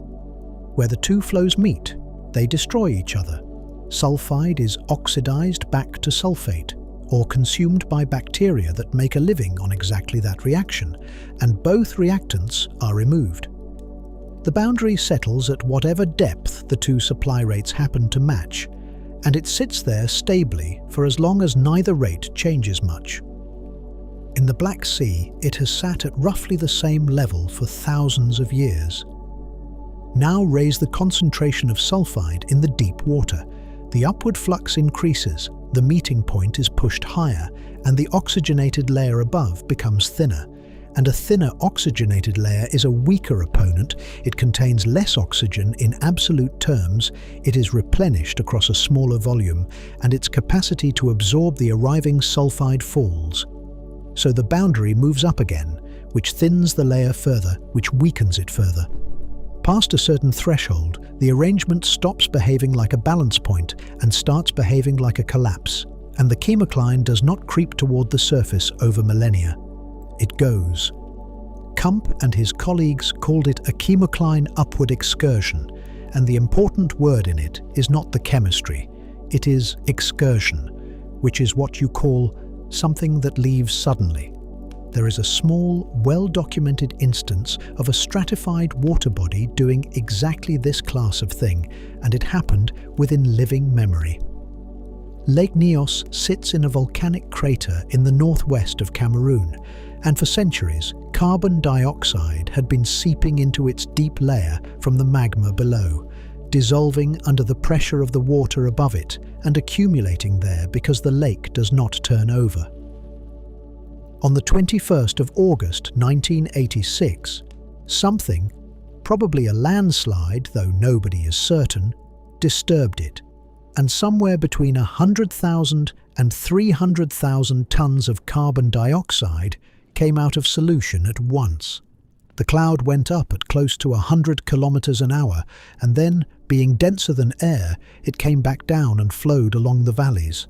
Where the 2 flows meet, they destroy each other. Sulfide is oxidized back to sulfate, or consumed by bacteria that make a living on exactly that reaction, and both reactants are removed. The boundary settles at whatever depth the 2 supply rates happen to match, and it sits there stably for as long as neither rate changes much. In the Black Sea, it has sat at roughly the same level for thousands of years. Now raise the concentration of sulfide in the deep water. The upward flux increases, the meeting point is pushed higher, and the oxygenated layer above becomes thinner. And a thinner oxygenated layer is a weaker opponent. It contains less oxygen in absolute terms, it is replenished across a smaller volume, and its capacity to absorb the arriving sulfide falls. So the boundary moves up again, which thins the layer further, which weakens it further. Past a certain threshold, the arrangement stops behaving like a balance point and starts behaving like a collapse, and the chemocline does not creep toward the surface over millennia. It goes. Kump and his colleagues called it a chemocline upward excursion, and the important word in it is not the chemistry, it is excursion, which is what you call something that leaves suddenly. There is a small, well-documented instance of a stratified water body doing exactly this class of thing, and it happened within living memory. Lake Nyos sits in a volcanic crater in the northwest of Cameroon, and for centuries, carbon dioxide had been seeping into its deep layer from the magma below, dissolving under the pressure of the water above it and accumulating there because the lake does not turn over. On the 21st of August 1986, something, probably a landslide though nobody is certain, disturbed it, and somewhere between 100,000 and 300,000 tons of carbon dioxide came out of solution at once. The cloud went up at close to 100 kilometers an hour, and then, being denser than air, it came back down and flowed along the valleys.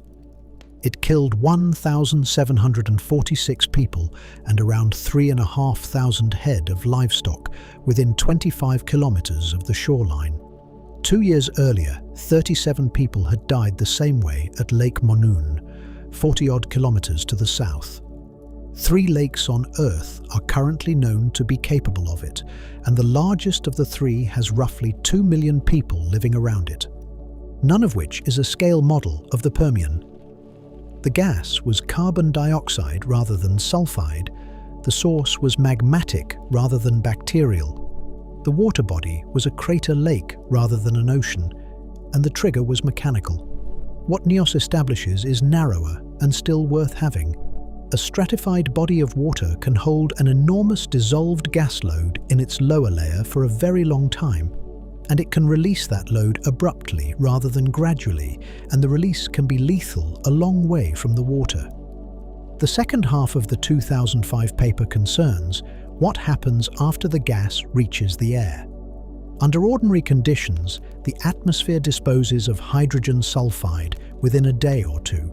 It killed 1,746 people and around 3,500 head of livestock within 25 kilometers of the shoreline. 2 years earlier, 37 people had died the same way at Lake Monoun, 40-odd kilometers to the south. 3 lakes on Earth are currently known to be capable of it, and the largest of the 3 has roughly 2 million people living around it, none of which is a scale model of the Permian. The gas was carbon dioxide rather than sulfide. The source was magmatic rather than bacterial. The water body was a crater lake rather than an ocean, and the trigger was mechanical. What Nyos establishes is narrower and still worth having. A stratified body of water can hold an enormous dissolved gas load in its lower layer for a very long time, and it can release that load abruptly rather than gradually, and the release can be lethal a long way from the water. The second half of the 2005 paper concerns what happens after the gas reaches the air. Under ordinary conditions, the atmosphere disposes of hydrogen sulfide within a day or two,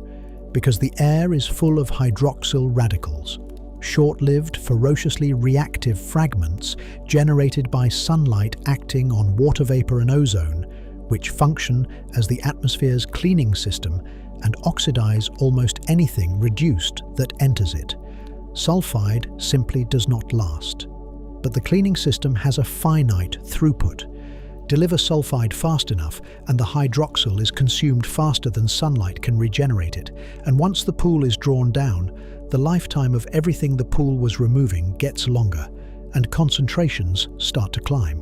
because the air is full of hydroxyl radicals, short-lived, ferociously reactive fragments generated by sunlight acting on water vapor and ozone, which function as the atmosphere's cleaning system and oxidize almost anything reduced that enters it. Sulfide simply does not last. but the cleaning system has a finite throughput. Deliver sulfide fast enough and the hydroxyl is consumed faster than sunlight can regenerate it, and once the pool is drawn down, the lifetime of everything the pool was removing gets longer, and concentrations start to climb.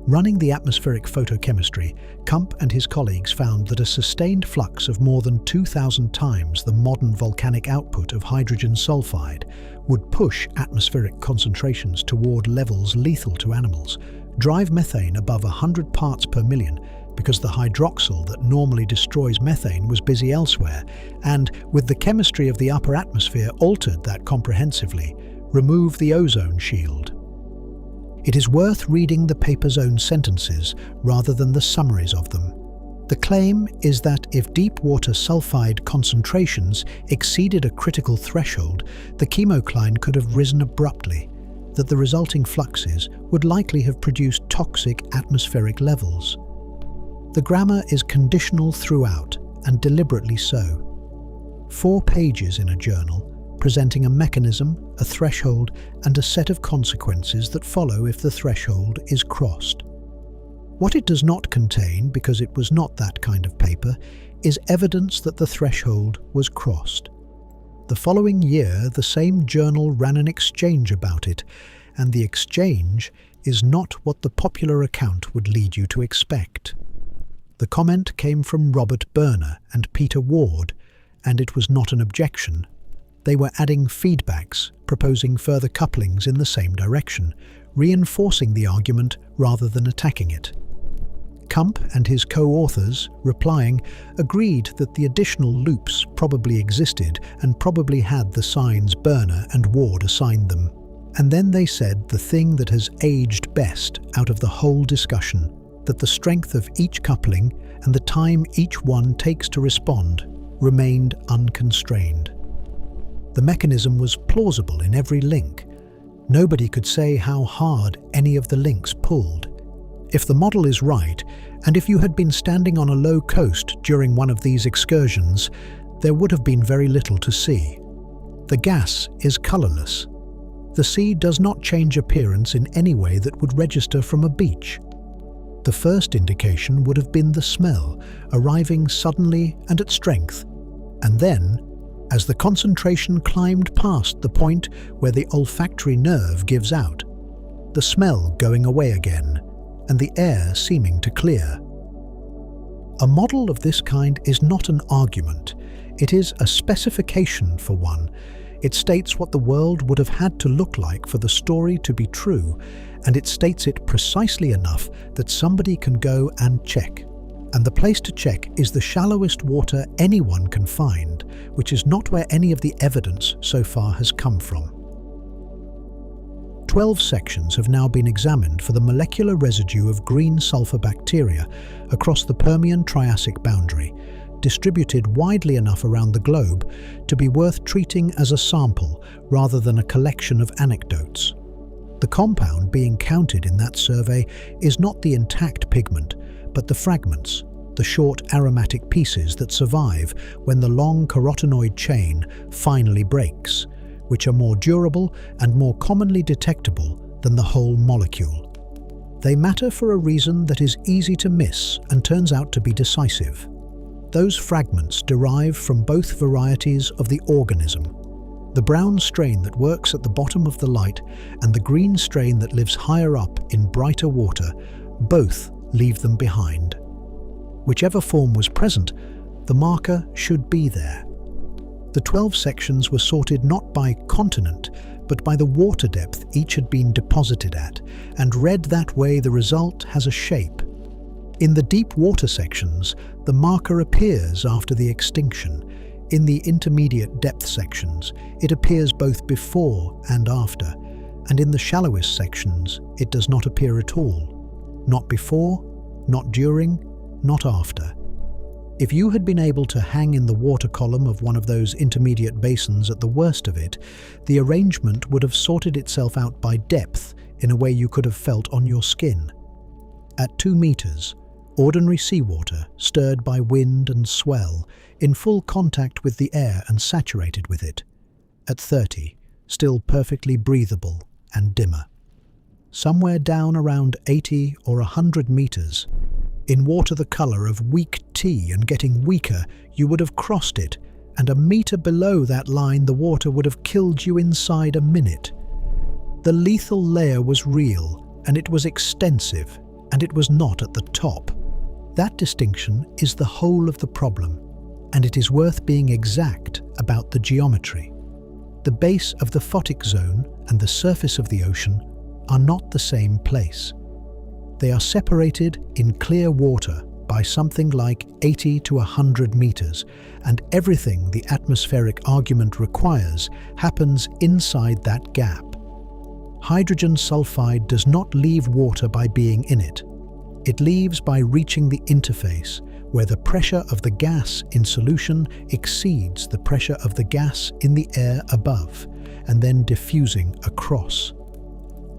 Running the atmospheric photochemistry, Kump and his colleagues found that a sustained flux of more than 2,000 times the modern volcanic output of hydrogen sulfide would push atmospheric concentrations toward levels lethal to animals, drive methane above 100 parts per million because the hydroxyl that normally destroys methane was busy elsewhere, and, with the chemistry of the upper atmosphere altered that comprehensively, remove the ozone shield. It is worth reading the paper's own sentences rather than the summaries of them. The claim is that if deep water sulfide concentrations exceeded a critical threshold, the chemocline could have risen abruptly, that the resulting fluxes would likely have produced toxic atmospheric levels. The grammar is conditional throughout, and deliberately so. 4 pages in a journal, presenting a mechanism, a threshold, and a set of consequences that follow if the threshold is crossed. What it does not contain, because it was not that kind of paper, is evidence that the threshold was crossed. The following year, the same journal ran an exchange about it, and the exchange is not what the popular account would lead you to expect. The comment came from Robert Berner and Peter Ward, and it was not an objection. They were adding feedbacks, proposing further couplings in the same direction, reinforcing the argument rather than attacking it. Kump and his co-authors, replying, agreed that the additional loops probably existed and probably had the signs Berner and Ward assigned them. And then they said the thing that has aged best out of the whole discussion, that the strength of each coupling and the time each one takes to respond remained unconstrained. The mechanism was plausible in every link. Nobody could say how hard any of the links pulled. If the model is right, and if you had been standing on a low coast during one of these excursions, there would have been very little to see. The gas is colourless. The sea does not change appearance in any way that would register from a beach. The first indication would have been the smell, arriving suddenly and at strength, and then, as the concentration climbed past the point where the olfactory nerve gives out, the smell going away again, and the air seeming to clear. A model of this kind is not an argument, it is a specification for one. It states what the world would have had to look like for the story to be true, and it states it precisely enough that somebody can go and check. And the place to check is the shallowest water anyone can find, which is not where any of the evidence so far has come from. 12 sections have now been examined for the molecular residue of green sulfur bacteria across the Permian-Triassic boundary, distributed widely enough around the globe to be worth treating as a sample rather than a collection of anecdotes. The compound being counted in that survey is not the intact pigment, but the fragments, the short aromatic pieces that survive when the long carotenoid chain finally breaks, which are more durable and more commonly detectable than the whole molecule. They matter for a reason that is easy to miss and turns out to be decisive. Those fragments derive from both varieties of the organism. The brown strain that works at the bottom of the light and the green strain that lives higher up in brighter water both leave them behind. Whichever form was present, the marker should be there. The 12 sections were sorted not by continent, but by the water depth each had been deposited at, and read that way the result has a shape. In the deep water sections, the marker appears after the extinction. In the intermediate depth sections, it appears both before and after, and in the shallowest sections, it does not appear at all. Not before, not during, not after. If you had been able to hang in the water column of one of those intermediate basins at the worst of it, the arrangement would have sorted itself out by depth in a way you could have felt on your skin. At 2 meters, ordinary seawater, stirred by wind and swell, in full contact with the air and saturated with it. At 30, still perfectly breathable and dimmer. somewhere down around 80 or 100 meters. In water the color of weak tea and getting weaker, you would have crossed it, and a meter below that line the water would have killed you inside a minute. The lethal layer was real, and it was extensive, and it was not at the top. That distinction is the whole of the problem, and it is worth being exact about the geometry. The base of the photic zone and the surface of the ocean are not the same place. They are separated in clear water by something like 80 to 100 meters, and everything the atmospheric argument requires happens inside that gap. Hydrogen sulfide does not leave water by being in it. It leaves by reaching the interface, where the pressure of the gas in solution exceeds the pressure of the gas in the air above, and then diffusing across.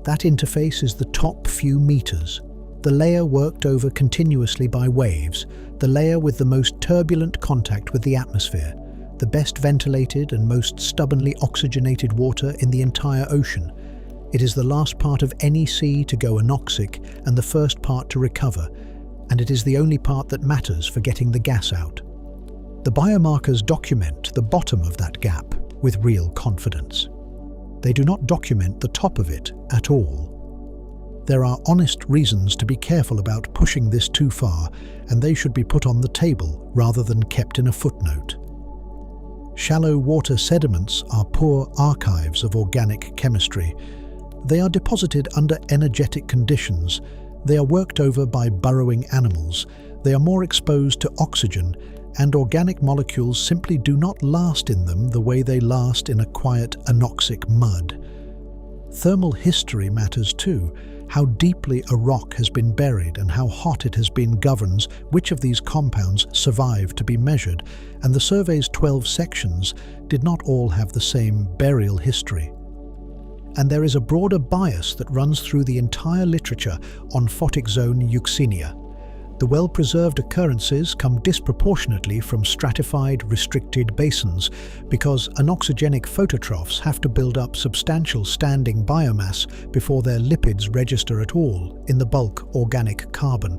That interface is the top few meters, the layer worked over continuously by waves, the layer with the most turbulent contact with the atmosphere, the best ventilated and most stubbornly oxygenated water in the entire ocean. It is the last part of any sea to go anoxic and the first part to recover, and it is the only part that matters for getting the gas out. The biomarkers document the bottom of that gap with real confidence. They do not document the top of it at all. There are honest reasons to be careful about pushing this too far, and they should be put on the table rather than kept in a footnote. Shallow water sediments are poor archives of organic chemistry. They are deposited under energetic conditions. They are worked over by burrowing animals. They are more exposed to oxygen, and organic molecules simply do not last in them the way they last in a quiet anoxic mud. Thermal history matters too. How deeply a rock has been buried and how hot it has been governs which of these compounds survive to be measured, and the survey's 12 sections did not all have the same burial history. And there is a broader bias that runs through the entire literature on photic zone euxenia. The well-preserved occurrences come disproportionately from stratified, restricted basins because anoxygenic phototrophs have to build up substantial standing biomass before their lipids register at all in the bulk organic carbon.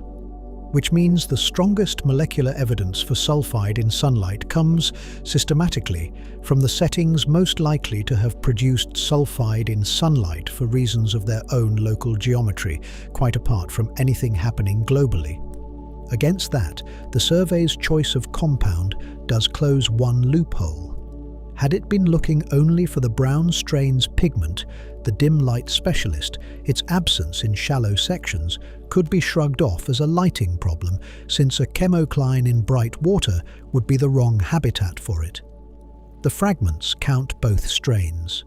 Which means the strongest molecular evidence for sulfide in sunlight comes, systematically, from the settings most likely to have produced sulfide in sunlight for reasons of their own local geometry, quite apart from anything happening globally. Against that, the survey's choice of compound does close one loophole. Had it been looking only for the brown strain's pigment, the dim light specialist, its absence in shallow sections could be shrugged off as a lighting problem, since a chemocline in bright water would be the wrong habitat for it. The fragments count both strains.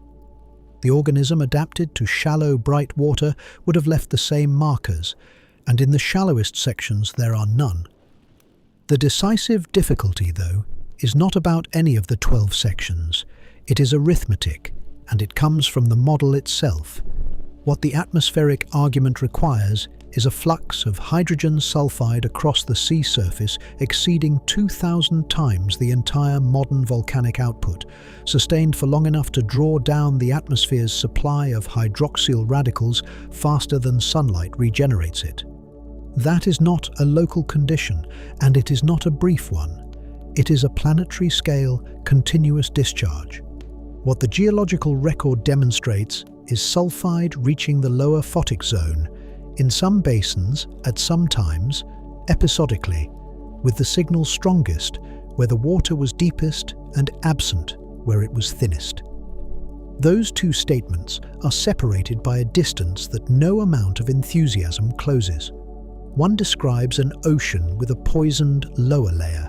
The organism adapted to shallow, bright water would have left the same markers, and in the shallowest sections there are none. The decisive difficulty, though, is not about any of the 12 sections. It is arithmetic, and it comes from the model itself. What the atmospheric argument requires is a flux of hydrogen sulfide across the sea surface exceeding 2,000 times the entire modern volcanic output, sustained for long enough to draw down the atmosphere's supply of hydroxyl radicals faster than sunlight regenerates it. That is not a local condition, and it is not a brief one. It is a planetary-scale, continuous discharge. What the geological record demonstrates is sulfide reaching the lower photic zone, in some basins, at some times, episodically, with the signal strongest where the water was deepest and absent where it was thinnest. Those two statements are separated by a distance that no amount of enthusiasm closes. One describes an ocean with a poisoned lower layer.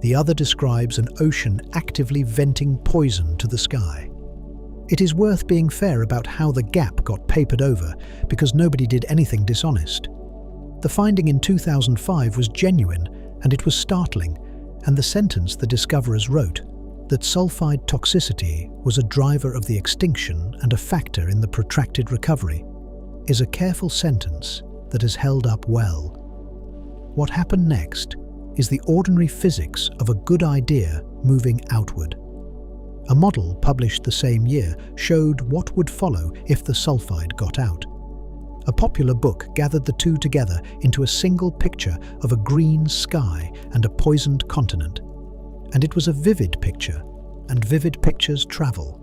The other describes an ocean actively venting poison to the sky. It is worth being fair about how the gap got papered over, because nobody did anything dishonest. The finding in 2005 was genuine, and it was startling, and the sentence the discoverers wrote, that sulfide toxicity was a driver of the extinction and a factor in the protracted recovery, is a careful sentence that has held up well. What happened next is the ordinary physics of a good idea moving outward. A model published the same year showed what would follow if the sulfide got out. A popular book gathered the two together into a single picture of a green sky and a poisoned continent. And it was a vivid picture, and vivid pictures travel.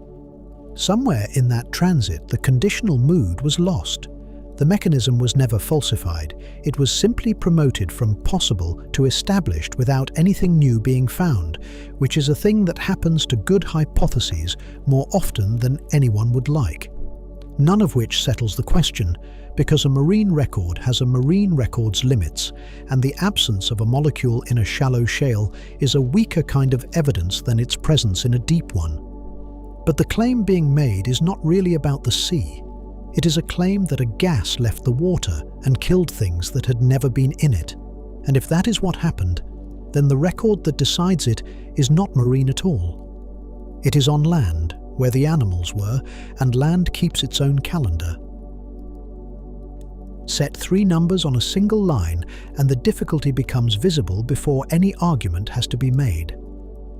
Somewhere in that transit, the conditional mood was lost. The mechanism was never falsified. It was simply promoted from possible to established without anything new being found, which is a thing that happens to good hypotheses more often than anyone would like. None of which settles the question, because a marine record has a marine record's limits, and the absence of a molecule in a shallow shale is a weaker kind of evidence than its presence in a deep one. But the claim being made is not really about the sea. It is a claim that a gas left the water and killed things that had never been in it. And if that is what happened, then the record that decides it is not marine at all. It is on land, where the animals were, and land keeps its own calendar. Set three numbers on a single line and the difficulty becomes visible before any argument has to be made.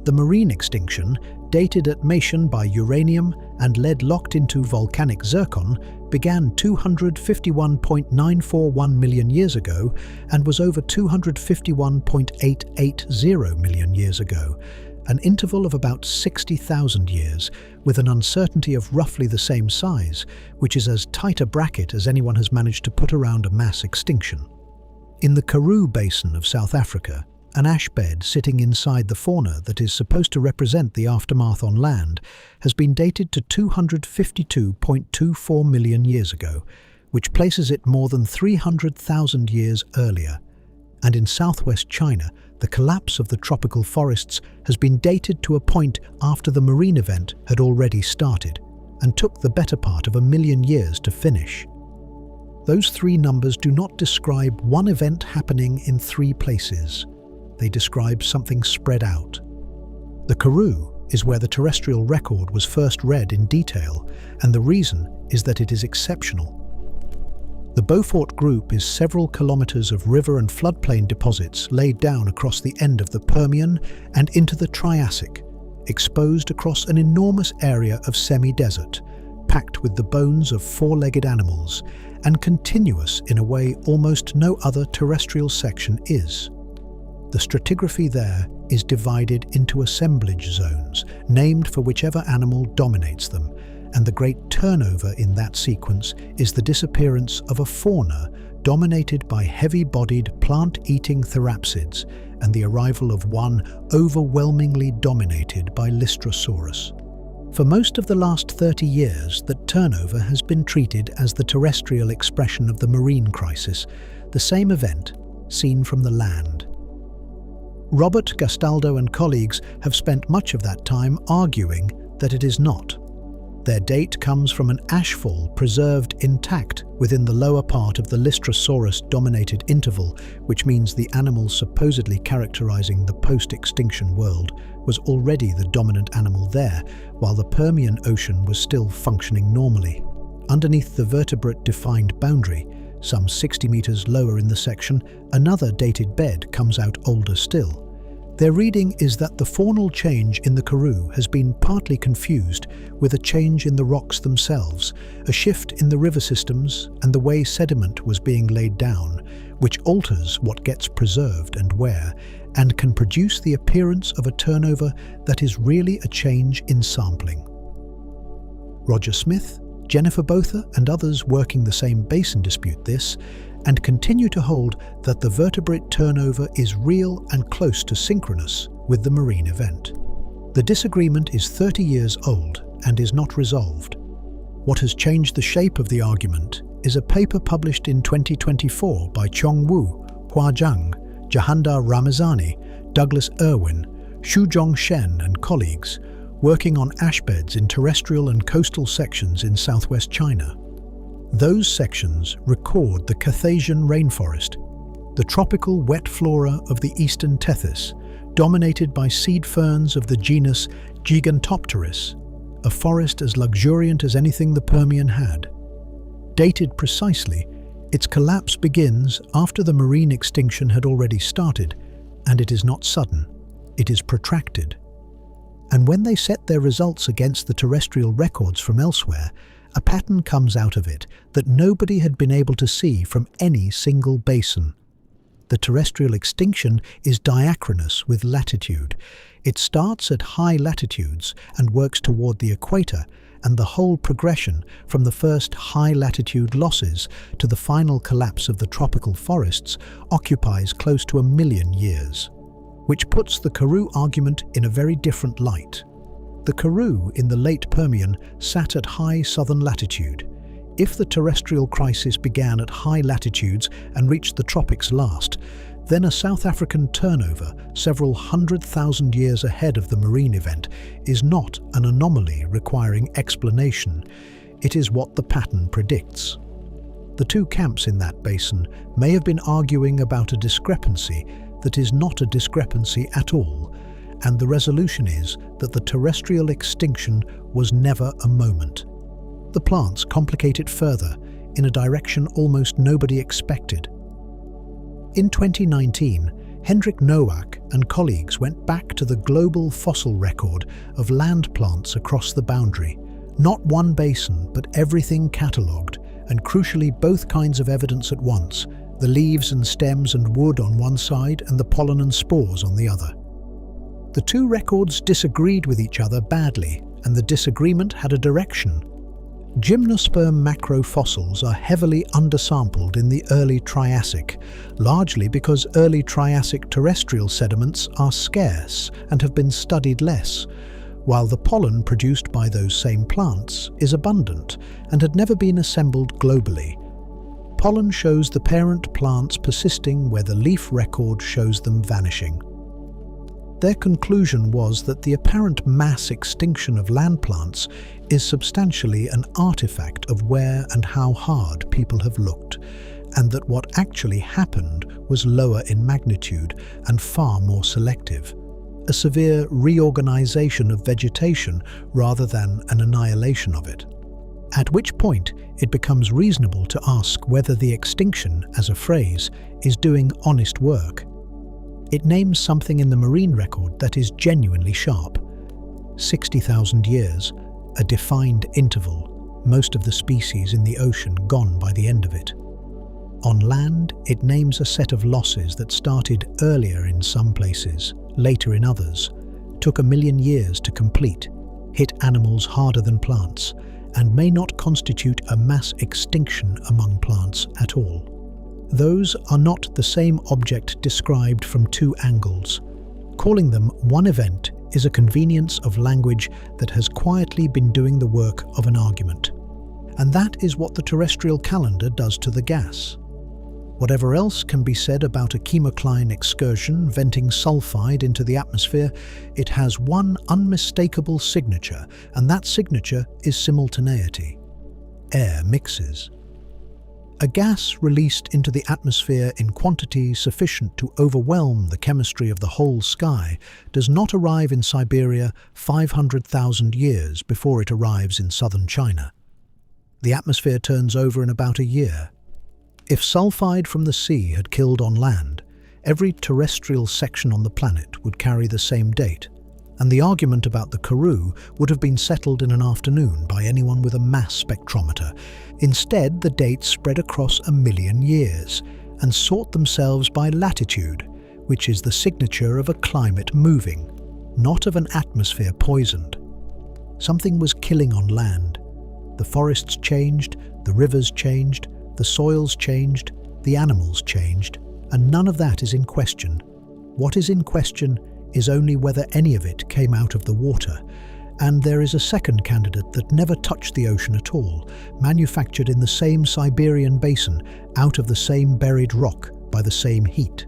The marine extinction, dated at Mason by uranium and lead locked into volcanic zircon, began 251.941 million years ago and was over 251.880 million years ago, an interval of about 60,000 years, with an uncertainty of roughly the same size, which is as tight a bracket as anyone has managed to put around a mass extinction. In the Karoo Basin of South Africa, an ash bed sitting inside the fauna that is supposed to represent the aftermath on land has been dated to 252.24 million years ago, which places it more than 300,000 years earlier. And in southwest China, the collapse of the tropical forests has been dated to a point after the marine event had already started and took the better part of 1 million years to finish. Those three numbers do not describe one event happening in three places. They describe something spread out. The Karoo is where the terrestrial record was first read in detail, and the reason is that it is exceptional. The Beaufort Group is several kilometers of river and floodplain deposits laid down across the end of the Permian and into the Triassic, exposed across an enormous area of semi-desert, packed with the bones of four-legged animals, and continuous in a way almost no other terrestrial section is. The stratigraphy there is divided into assemblage zones, named for whichever animal dominates them, and the great turnover in that sequence is the disappearance of a fauna dominated by heavy-bodied plant-eating therapsids and the arrival of one overwhelmingly dominated by Lystrosaurus. For most of the last 30 years, that turnover has been treated as the terrestrial expression of the marine crisis, the same event seen from the land. Robert Gastaldo and colleagues have spent much of that time arguing that it is not. Their date comes from an ashfall preserved intact within the lower part of the Lystrosaurus-dominated interval, which means the animal supposedly characterizing the post-extinction world was already the dominant animal there, while the Permian Ocean was still functioning normally. Underneath the vertebrate-defined boundary, some 60 meters lower in the section, another dated bed comes out older still. Their reading is that the faunal change in the Karoo has been partly confused with a change in the rocks themselves, a shift in the river systems and the way sediment was being laid down, which alters what gets preserved and where, and can produce the appearance of a turnover that is really a change in sampling. Roger Smith, Jennifer Botha and others working the same basin dispute this, and continue to hold that the vertebrate turnover is real and close to synchronous with the marine event. The disagreement is 30 years old and is not resolved. What has changed the shape of the argument is a paper published in 2024 by Chong Wu, Hua Zhang, Jahandar Ramazani, Douglas Irwin, Shuzhong Shen and colleagues, working on ashbeds in terrestrial and coastal sections in southwest China. Those sections record the Carthusian rainforest, the tropical wet flora of the eastern Tethys, dominated by seed ferns of the genus Gigantopterus, a forest as luxuriant as anything the Permian had. Dated precisely, its collapse begins after the marine extinction had already started, and it is not sudden, it is protracted. And when they set their results against the terrestrial records from elsewhere, A pattern comes out of it that nobody had been able to see from any single basin. The terrestrial extinction is diachronous with latitude. It starts at high latitudes and works toward the equator, and the whole progression from the first high-latitude losses to the final collapse of the tropical forests occupies close to 1 million years, which puts the Karoo argument in a very different light. The Karoo in the late Permian sat at high southern latitude. If the terrestrial crisis began at high latitudes and reached the tropics last, then a South African turnover several 100,000 years ahead of the marine event is not an anomaly requiring explanation. It is what the pattern predicts. The two camps in that basin may have been arguing about a discrepancy that is not a discrepancy at all, and the resolution is that the terrestrial extinction was never a moment. The plants complicate it further in a direction almost nobody expected. In 2019, Hendrik Nowak and colleagues went back to the global fossil record of land plants across the boundary. Not one basin, but everything catalogued, and crucially both kinds of evidence at once, the leaves and stems and wood on one side and the pollen and spores on the other. The two records disagreed with each other badly, and the disagreement had a direction. Gymnosperm macrofossils are heavily undersampled in the early Triassic, largely because early Triassic terrestrial sediments are scarce and have been studied less, while the pollen produced by those same plants is abundant and had never been assembled globally. Pollen shows the parent plants persisting where the leaf record shows them vanishing. Their conclusion was that the apparent mass extinction of land plants is substantially an artifact of where and how hard people have looked, and that what actually happened was lower in magnitude and far more selective, a severe reorganization of vegetation rather than an annihilation of it. At which point it becomes reasonable to ask whether the extinction, as a phrase, is doing honest work. It names something in the marine record that is genuinely sharp. 60,000 years, a defined interval, most of the species in the ocean gone by the end of it. On land, it names a set of losses that started earlier in some places, later in others, took 1 million years to complete, hit animals harder than plants, and may not constitute a mass extinction among plants at all. Those are not the same object described from two angles. Calling them one event is a convenience of language that has quietly been doing the work of an argument. And that is what the terrestrial calendar does to the gas. Whatever else can be said about a chemocline excursion venting sulfide into the atmosphere, it has one unmistakable signature, and that signature is simultaneity. Air mixes. A gas released into the atmosphere in quantity sufficient to overwhelm the chemistry of the whole sky does not arrive in Siberia 500,000 years before it arrives in southern China. The atmosphere turns over in about a year. If sulfide from the sea had killed on land, every terrestrial section on the planet would carry the same date, and the argument about the Karoo would have been settled in an afternoon by anyone with a mass spectrometer. Instead, the dates spread across 1 million years and sort themselves by latitude, which is the signature of a climate moving, not of an atmosphere poisoned. Something was killing on land. The forests changed, the rivers changed, the soils changed, the animals changed, and none of that is in question. What is in question is only whether any of it came out of the water, and there is a second candidate that never touched the ocean at all, manufactured in the same Siberian basin, out of the same buried rock by the same heat.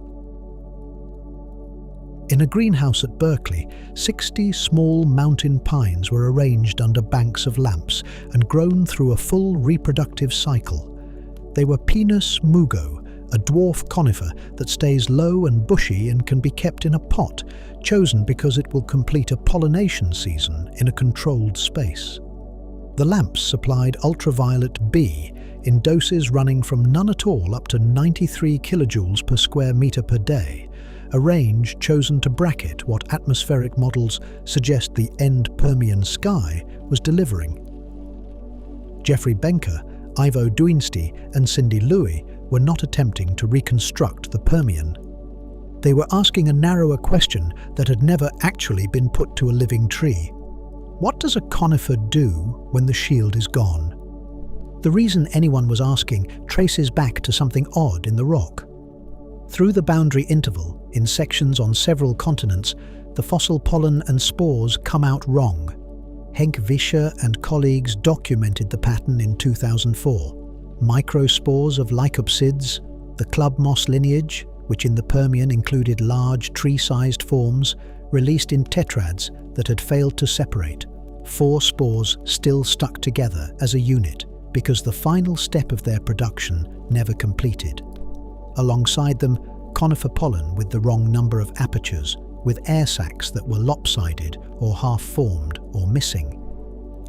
In a greenhouse at Berkeley, 60 small mountain pines were arranged under banks of lamps and grown through a full reproductive cycle. They were Pinus mugo, a dwarf conifer that stays low and bushy and can be kept in a pot, chosen because it will complete a pollination season in a controlled space. The lamps supplied ultraviolet B in doses running from none at all up to 93 kilojoules per square meter per day, a range chosen to bracket what atmospheric models suggest the end-Permian sky was delivering. Jeffrey Benker, Ivo Duinsti, and Cindy Louis were not attempting to reconstruct the Permian. They were asking a narrower question that had never actually been put to a living tree. What does a conifer do when the shield is gone? The reason anyone was asking traces back to something odd in the rock. Through the boundary interval, in sections on several continents, the fossil pollen and spores come out wrong. Henk Vischer and colleagues documented the pattern in 2004. Microspores of Lycopsids, the club moss lineage, which in the Permian included large tree-sized forms, released in tetrads that had failed to separate. 4 spores still stuck together as a unit because the final step of their production never completed. Alongside them, conifer pollen with the wrong number of apertures, with air sacs that were lopsided or half-formed or missing.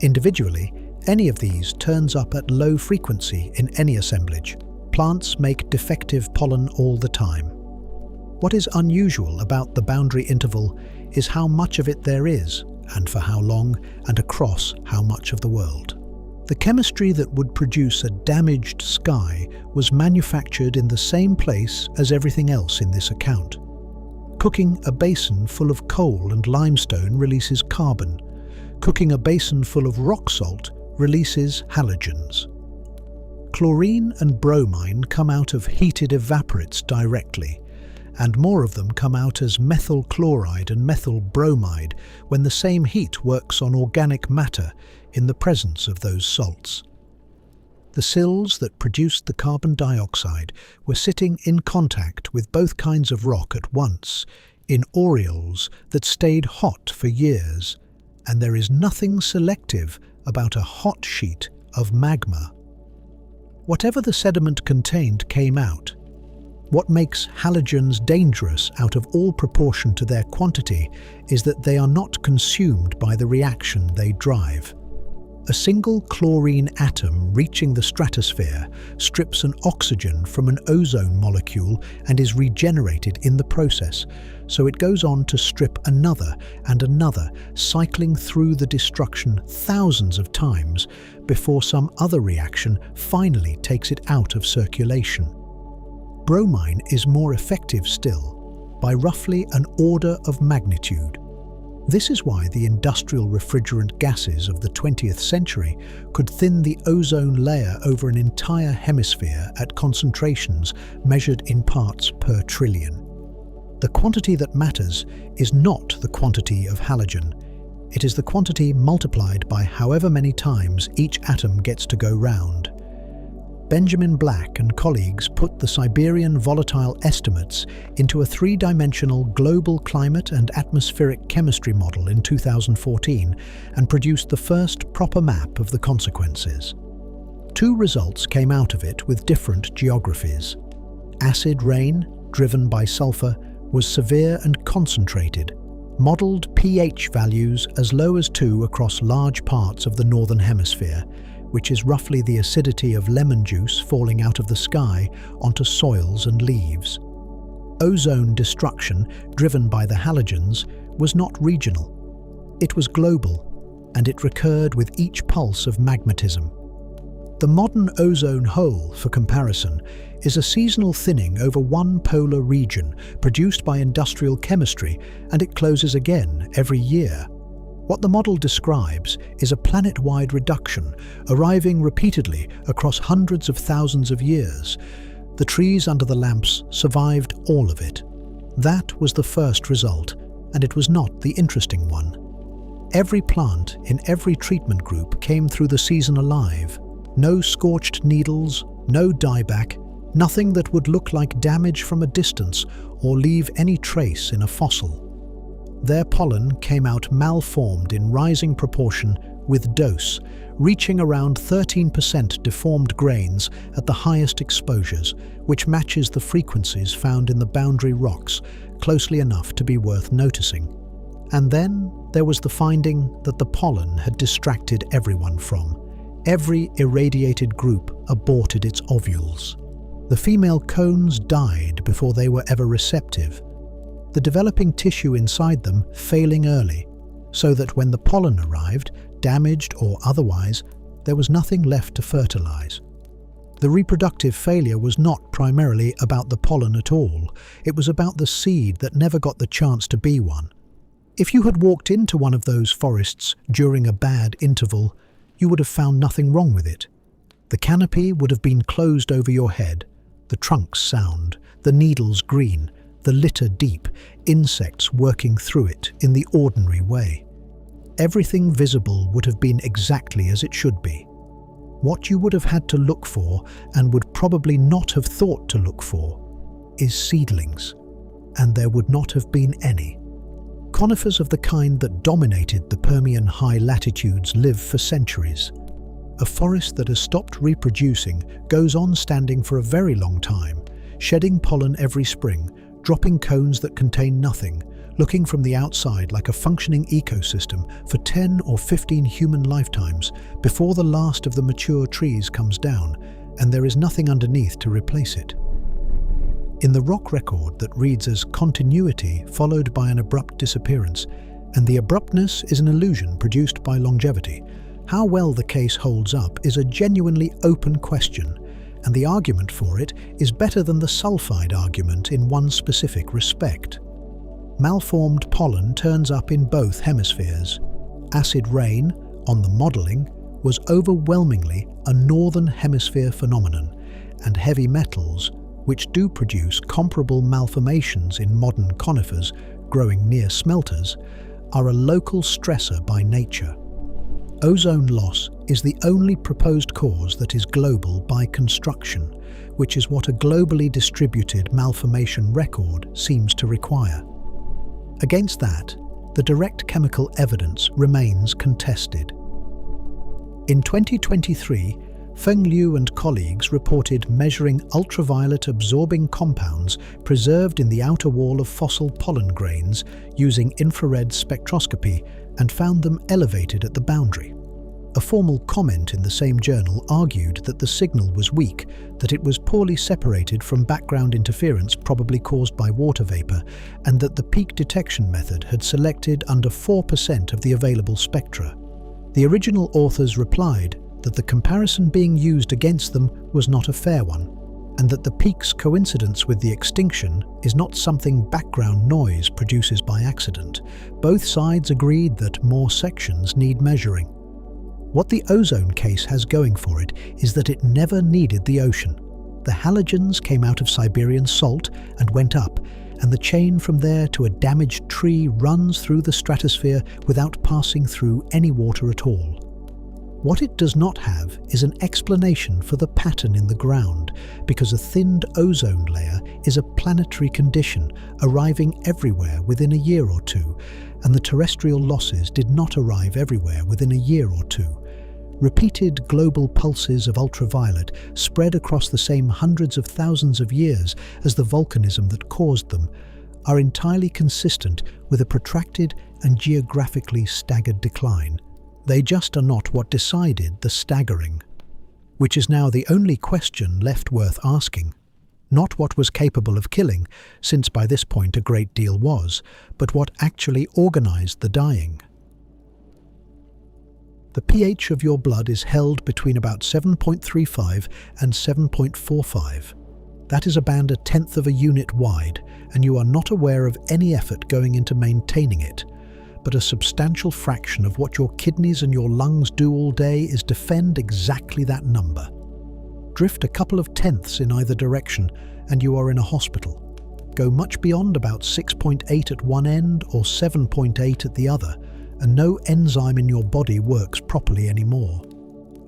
Individually, any of these turns up at low frequency in any assemblage. Plants make defective pollen all the time. What is unusual about the boundary interval is how much of it there is, and for how long, and across how much of the world. The chemistry that would produce a damaged sky was manufactured in the same place as everything else in this account. Cooking a basin full of coal and limestone releases carbon. Cooking a basin full of rock salt releases halogens. Chlorine and bromine come out of heated evaporates directly, and more of them come out as methyl chloride and methyl bromide when the same heat works on organic matter in the presence of those salts. The sills that produced the carbon dioxide were sitting in contact with both kinds of rock at once, in aureoles that stayed hot for years, and there is nothing selective about a hot sheet of magma. Whatever the sediment contained came out. What makes halogens dangerous out of all proportion to their quantity is that they are not consumed by the reaction they drive. A single chlorine atom reaching the stratosphere strips an oxygen from an ozone molecule and is regenerated in the process, so it goes on to strip another and another, cycling through the destruction thousands of times before some other reaction finally takes it out of circulation. Bromine is more effective still, by roughly an order of magnitude. This is why the industrial refrigerant gases of the 20th century could thin the ozone layer over an entire hemisphere at concentrations measured in parts per trillion. The quantity that matters is not the quantity of halogen. It is the quantity multiplied by however many times each atom gets to go round. Benjamin Black and colleagues put the Siberian volatile estimates into a 3-dimensional global climate and atmospheric chemistry model in 2014 and produced the first proper map of the consequences. 2 results came out of it with different geographies. Acid rain, driven by sulfur, was severe and concentrated, modelled pH values as low as 2 across large parts of the northern hemisphere, which is roughly the acidity of lemon juice falling out of the sky onto soils and leaves. Ozone destruction, driven by the halogens, was not regional. It was global, and it recurred with each pulse of magmatism. The modern ozone hole, for comparison, is a seasonal thinning over one polar region produced by industrial chemistry, and it closes again every year. What the model describes is a planet-wide reduction, arriving repeatedly across hundreds of thousands of years. The trees under the lamps survived all of it. That was the first result, and it was not the interesting one. Every plant in every treatment group came through the season alive. No scorched needles, no dieback, nothing that would look like damage from a distance or leave any trace in a fossil. Their pollen came out malformed in rising proportion with dose, reaching around 13% deformed grains at the highest exposures, which matches the frequencies found in the boundary rocks, closely enough to be worth noticing. And then there was the finding that the pollen had distracted everyone from. Every irradiated group aborted its ovules. The female cones died before they were ever receptive, the developing tissue inside them failing early, so that when the pollen arrived, damaged or otherwise, there was nothing left to fertilize. The reproductive failure was not primarily about the pollen at all. It was about the seed that never got the chance to be one. If you had walked into one of those forests during a bad interval, you would have found nothing wrong with it. The canopy would have been closed over your head, the trunks sound, the needles green, the litter deep, insects working through it in the ordinary way. Everything visible would have been exactly as it should be. What you would have had to look for, and would probably not have thought to look for, is seedlings, and there would not have been any. Conifers of the kind that dominated the Permian high latitudes live for centuries. A forest that has stopped reproducing goes on standing for a very long time, shedding pollen every spring, dropping cones that contain nothing, looking from the outside like a functioning ecosystem for 10 or 15 human lifetimes before the last of the mature trees comes down and there is nothing underneath to replace it. In the rock record that reads as continuity followed by an abrupt disappearance, and the abruptness is an illusion produced by longevity, how well the case holds up is a genuinely open question, and the argument for it is better than the sulfide argument in one specific respect. Malformed pollen turns up in both hemispheres. Acid rain, on the modelling, was overwhelmingly a northern hemisphere phenomenon, and heavy metals, which do produce comparable malformations in modern conifers growing near smelters, are a local stressor by nature. Ozone loss is the only proposed cause that is global by construction, which is what a globally distributed malformation record seems to require. Against that, the direct chemical evidence remains contested. In 2023, Feng Liu and colleagues reported measuring ultraviolet absorbing compounds preserved in the outer wall of fossil pollen grains using infrared spectroscopy and found them elevated at the boundary. A formal comment in the same journal argued that the signal was weak, that it was poorly separated from background interference probably caused by water vapor, and that the peak detection method had selected under 4% of the available spectra. The original authors replied that the comparison being used against them was not a fair one, and that the peak's coincidence with the extinction is not something background noise produces by accident. Both sides agreed that more sections need measuring. What the ozone case has going for it is that it never needed the ocean. The halogens came out of Siberian salt and went up, and the chain from there to a damaged tree runs through the stratosphere without passing through any water at all. What it does not have is an explanation for the pattern in the ground, because a thinned ozone layer is a planetary condition arriving everywhere within a year or two, and the terrestrial losses did not arrive everywhere within a year or two. Repeated global pulses of ultraviolet spread across the same hundreds of thousands of years as the volcanism that caused them are entirely consistent with a protracted and geographically staggered decline. They just are not what decided the staggering, which is now the only question left worth asking. Not what was capable of killing, since by this point a great deal was, but what actually organized the dying. The pH of your blood is held between about 7.35 and 7.45. That is a band 1/10 of a unit wide, and you are not aware of any effort going into maintaining it. But a substantial fraction of what your kidneys and your lungs do all day is defend exactly that number. Drift a couple of tenths in either direction, and you are in a hospital. Go much beyond about 6.8 at one end or 7.8 at the other, and no enzyme in your body works properly anymore.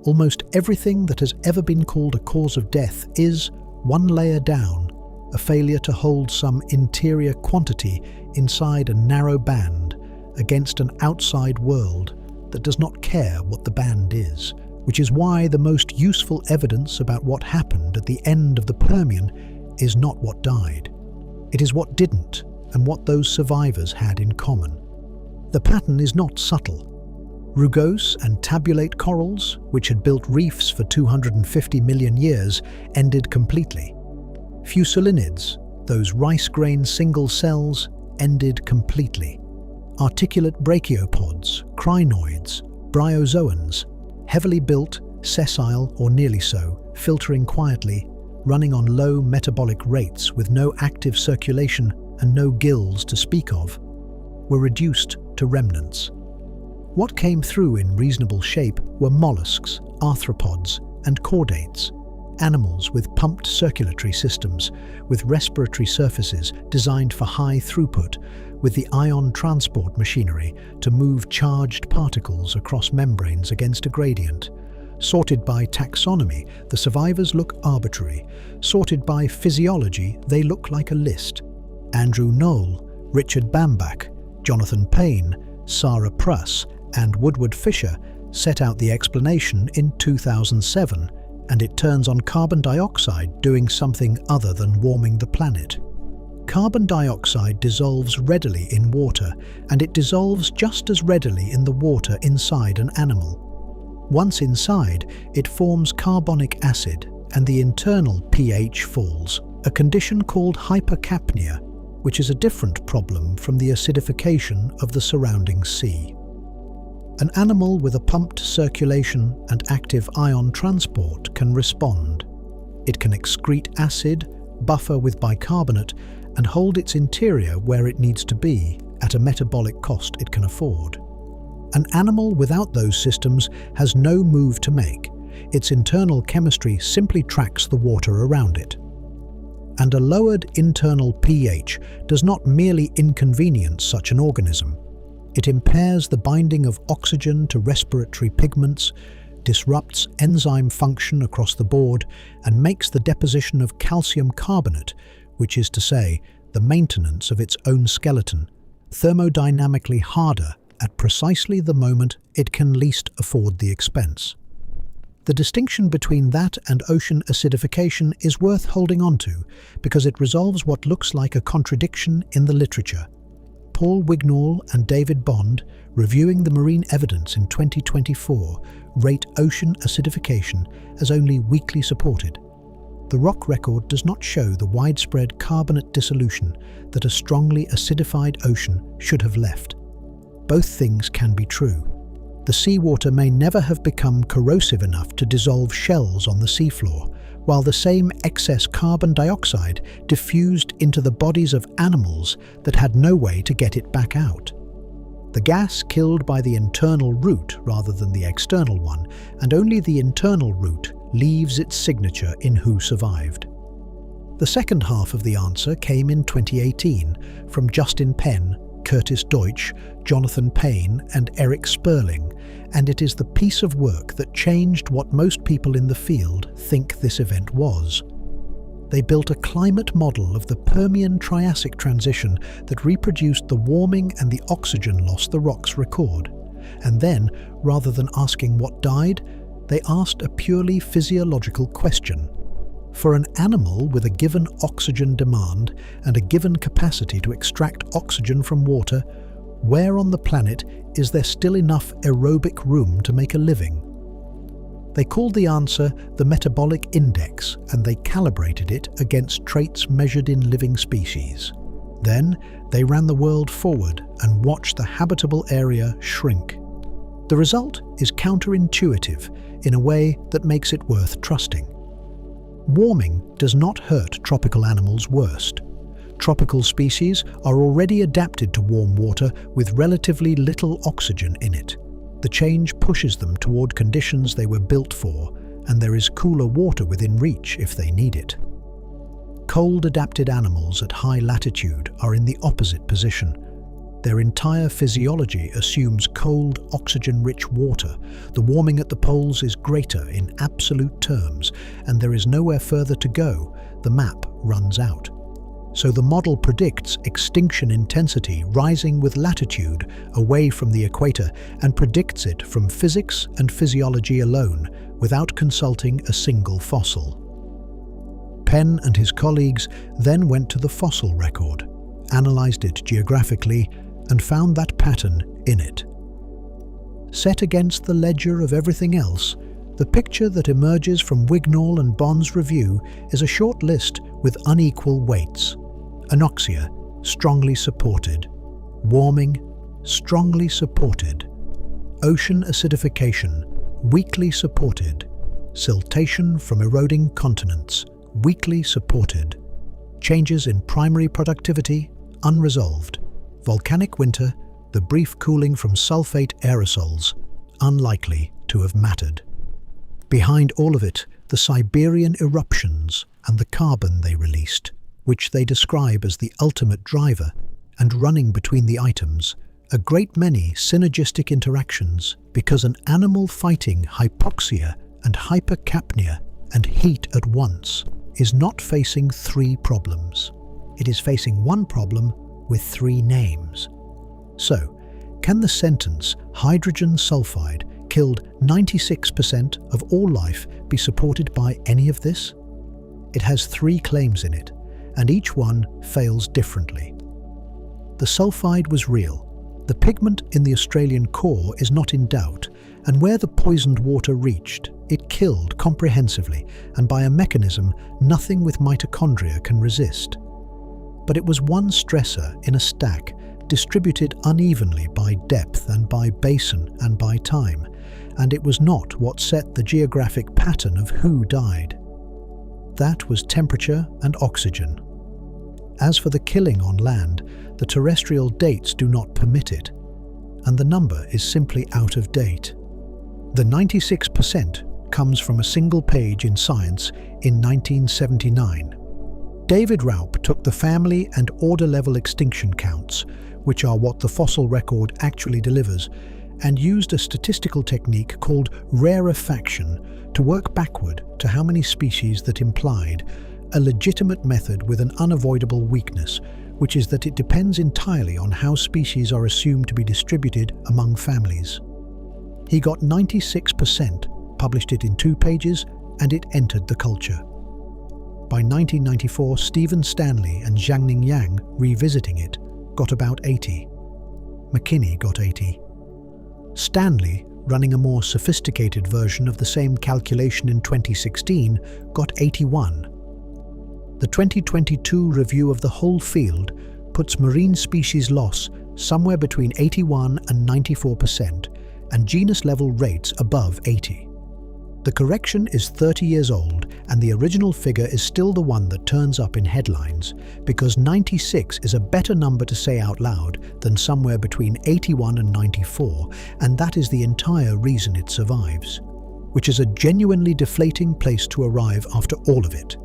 Almost everything that has ever been called a cause of death is, one layer down, a failure to hold some interior quantity inside a narrow band against an outside world that does not care what the band is, which is why the most useful evidence about what happened at the end of the Permian is not what died. It is what didn't and what those survivors had in common. The pattern is not subtle. Rugose and tabulate corals, which had built reefs for 250 million years, ended completely. Fusulinids, those rice grain single cells, ended completely. Articulate brachiopods, crinoids, bryozoans, heavily built sessile or nearly so, filtering quietly, running on low metabolic rates with no active circulation and no gills to speak of, were reduced to remnants. What came through in reasonable shape were mollusks, arthropods, and chordates, animals with pumped circulatory systems, with respiratory surfaces designed for high throughput, with the ion transport machinery to move charged particles across membranes against a gradient. Sorted by taxonomy, the survivors look arbitrary. Sorted by physiology, they look like a list. Andrew Knoll, Richard Bambach, Jonathan Payne, Sarah Pruss, and Woodward Fisher set out the explanation in 2007, and it turns on carbon dioxide doing something other than warming the planet. Carbon dioxide dissolves readily in water, and it dissolves just as readily in the water inside an animal. Once inside, it forms carbonic acid, and the internal pH falls, a condition called hypercapnia, which is a different problem from the acidification of the surrounding sea. An animal with a pumped circulation and active ion transport can respond. It can excrete acid, buffer with bicarbonate, and hold its interior where it needs to be at a metabolic cost it can afford. An animal without those systems has no move to make. Its internal chemistry simply tracks the water around it. And a lowered internal pH does not merely inconvenience such an organism. It impairs the binding of oxygen to respiratory pigments, disrupts enzyme function across the board, and makes the deposition of calcium carbonate, which is to say, the maintenance of its own skeleton, thermodynamically harder at precisely the moment it can least afford the expense. The distinction between that and ocean acidification is worth holding on to because it resolves what looks like a contradiction in the literature. Paul Wignall and David Bond, reviewing the marine evidence in 2024, rate ocean acidification as only weakly supported. The rock record does not show the widespread carbonate dissolution that a strongly acidified ocean should have left. Both things can be true. The seawater may never have become corrosive enough to dissolve shells on the seafloor, while the same excess carbon dioxide diffused into the bodies of animals that had no way to get it back out. The gas killed by the internal route rather than the external one, and only the internal route leaves its signature in who survived. The second half of the answer came in 2018 from Justin Penn, Curtis Deutsch, Jonathan Payne, and Eric Sperling, and it is the piece of work that changed what most people in the field think this event was. They built a climate model of the Permian-Triassic transition that reproduced the warming and the oxygen loss the rocks record. And then, rather than asking what died, they asked a purely physiological question. For an animal with a given oxygen demand and a given capacity to extract oxygen from water, where on the planet is there still enough aerobic room to make a living? They called the answer the metabolic index, and they calibrated it against traits measured in living species. Then they ran the world forward and watched the habitable area shrink. The result is counterintuitive in a way that makes it worth trusting. Warming does not hurt tropical animals worst. Tropical species are already adapted to warm water with relatively little oxygen in it. The change pushes them toward conditions they were built for, and there is cooler water within reach if they need it. Cold-adapted animals at high latitude are in the opposite position. Their entire physiology assumes cold, oxygen-rich water. The warming at the poles is greater in absolute terms, and there is nowhere further to go. The map runs out. So the model predicts extinction intensity rising with latitude away from the equator and predicts it from physics and physiology alone, without consulting a single fossil. Penn and his colleagues then went to the fossil record, analyzed it geographically, and found that pattern in it. Set against the ledger of everything else, the picture that emerges from Wignall and Bond's review is a short list with unequal weights. Anoxia, strongly supported. Warming, strongly supported. Ocean acidification, weakly supported. siltation from eroding continents, weakly supported. Changes in primary productivity, unresolved. Volcanic winter, the brief cooling from sulfate aerosols, unlikely to have mattered. Behind all of it, the Siberian eruptions and the carbon they released, which they describe as the ultimate driver, and running between the items, a great many synergistic interactions, because an animal fighting hypoxia and hypercapnia and heat at once is not facing three problems. It is facing one problem with three names. So, can the sentence hydrogen sulfide killed 96% of all life be supported by any of this? It has three claims in it, and each one fails differently. The sulfide was real. The pigment in the Australian core is not in doubt, and where the poisoned water reached, it killed comprehensively and by a mechanism nothing with mitochondria can resist. But it was one stressor in a stack, distributed unevenly by depth and by basin and by time, and it was not what set the geographic pattern of who died. That was temperature and oxygen. As for the killing on land, the terrestrial dates do not permit it, and the number is simply out of date. The 96% comes from a single page in Science in 1979. David Raup took the family and order-level extinction counts, which are what the fossil record actually delivers, and used a statistical technique called rarefaction to work backward to how many species that implied a legitimate method with an unavoidable weakness, which is that it depends entirely on how species are assumed to be distributed among families. He got 96%, published it in 2 pages, and it entered the culture. By 1994, Stephen Stanley and Jiangning Yang, revisiting it, got about 80. McKinney got 80. Stanley, running a more sophisticated version of the same calculation in 2016, got 81. The 2022 review of the whole field puts marine species loss somewhere between 81 and 94%, and genus-level rates above 80. The correction is 30 years old, and the original figure is still the one that turns up in headlines, because 96 is a better number to say out loud than somewhere between 81 and 94, and that is the entire reason it survives, which is a genuinely deflating place to arrive after all of it.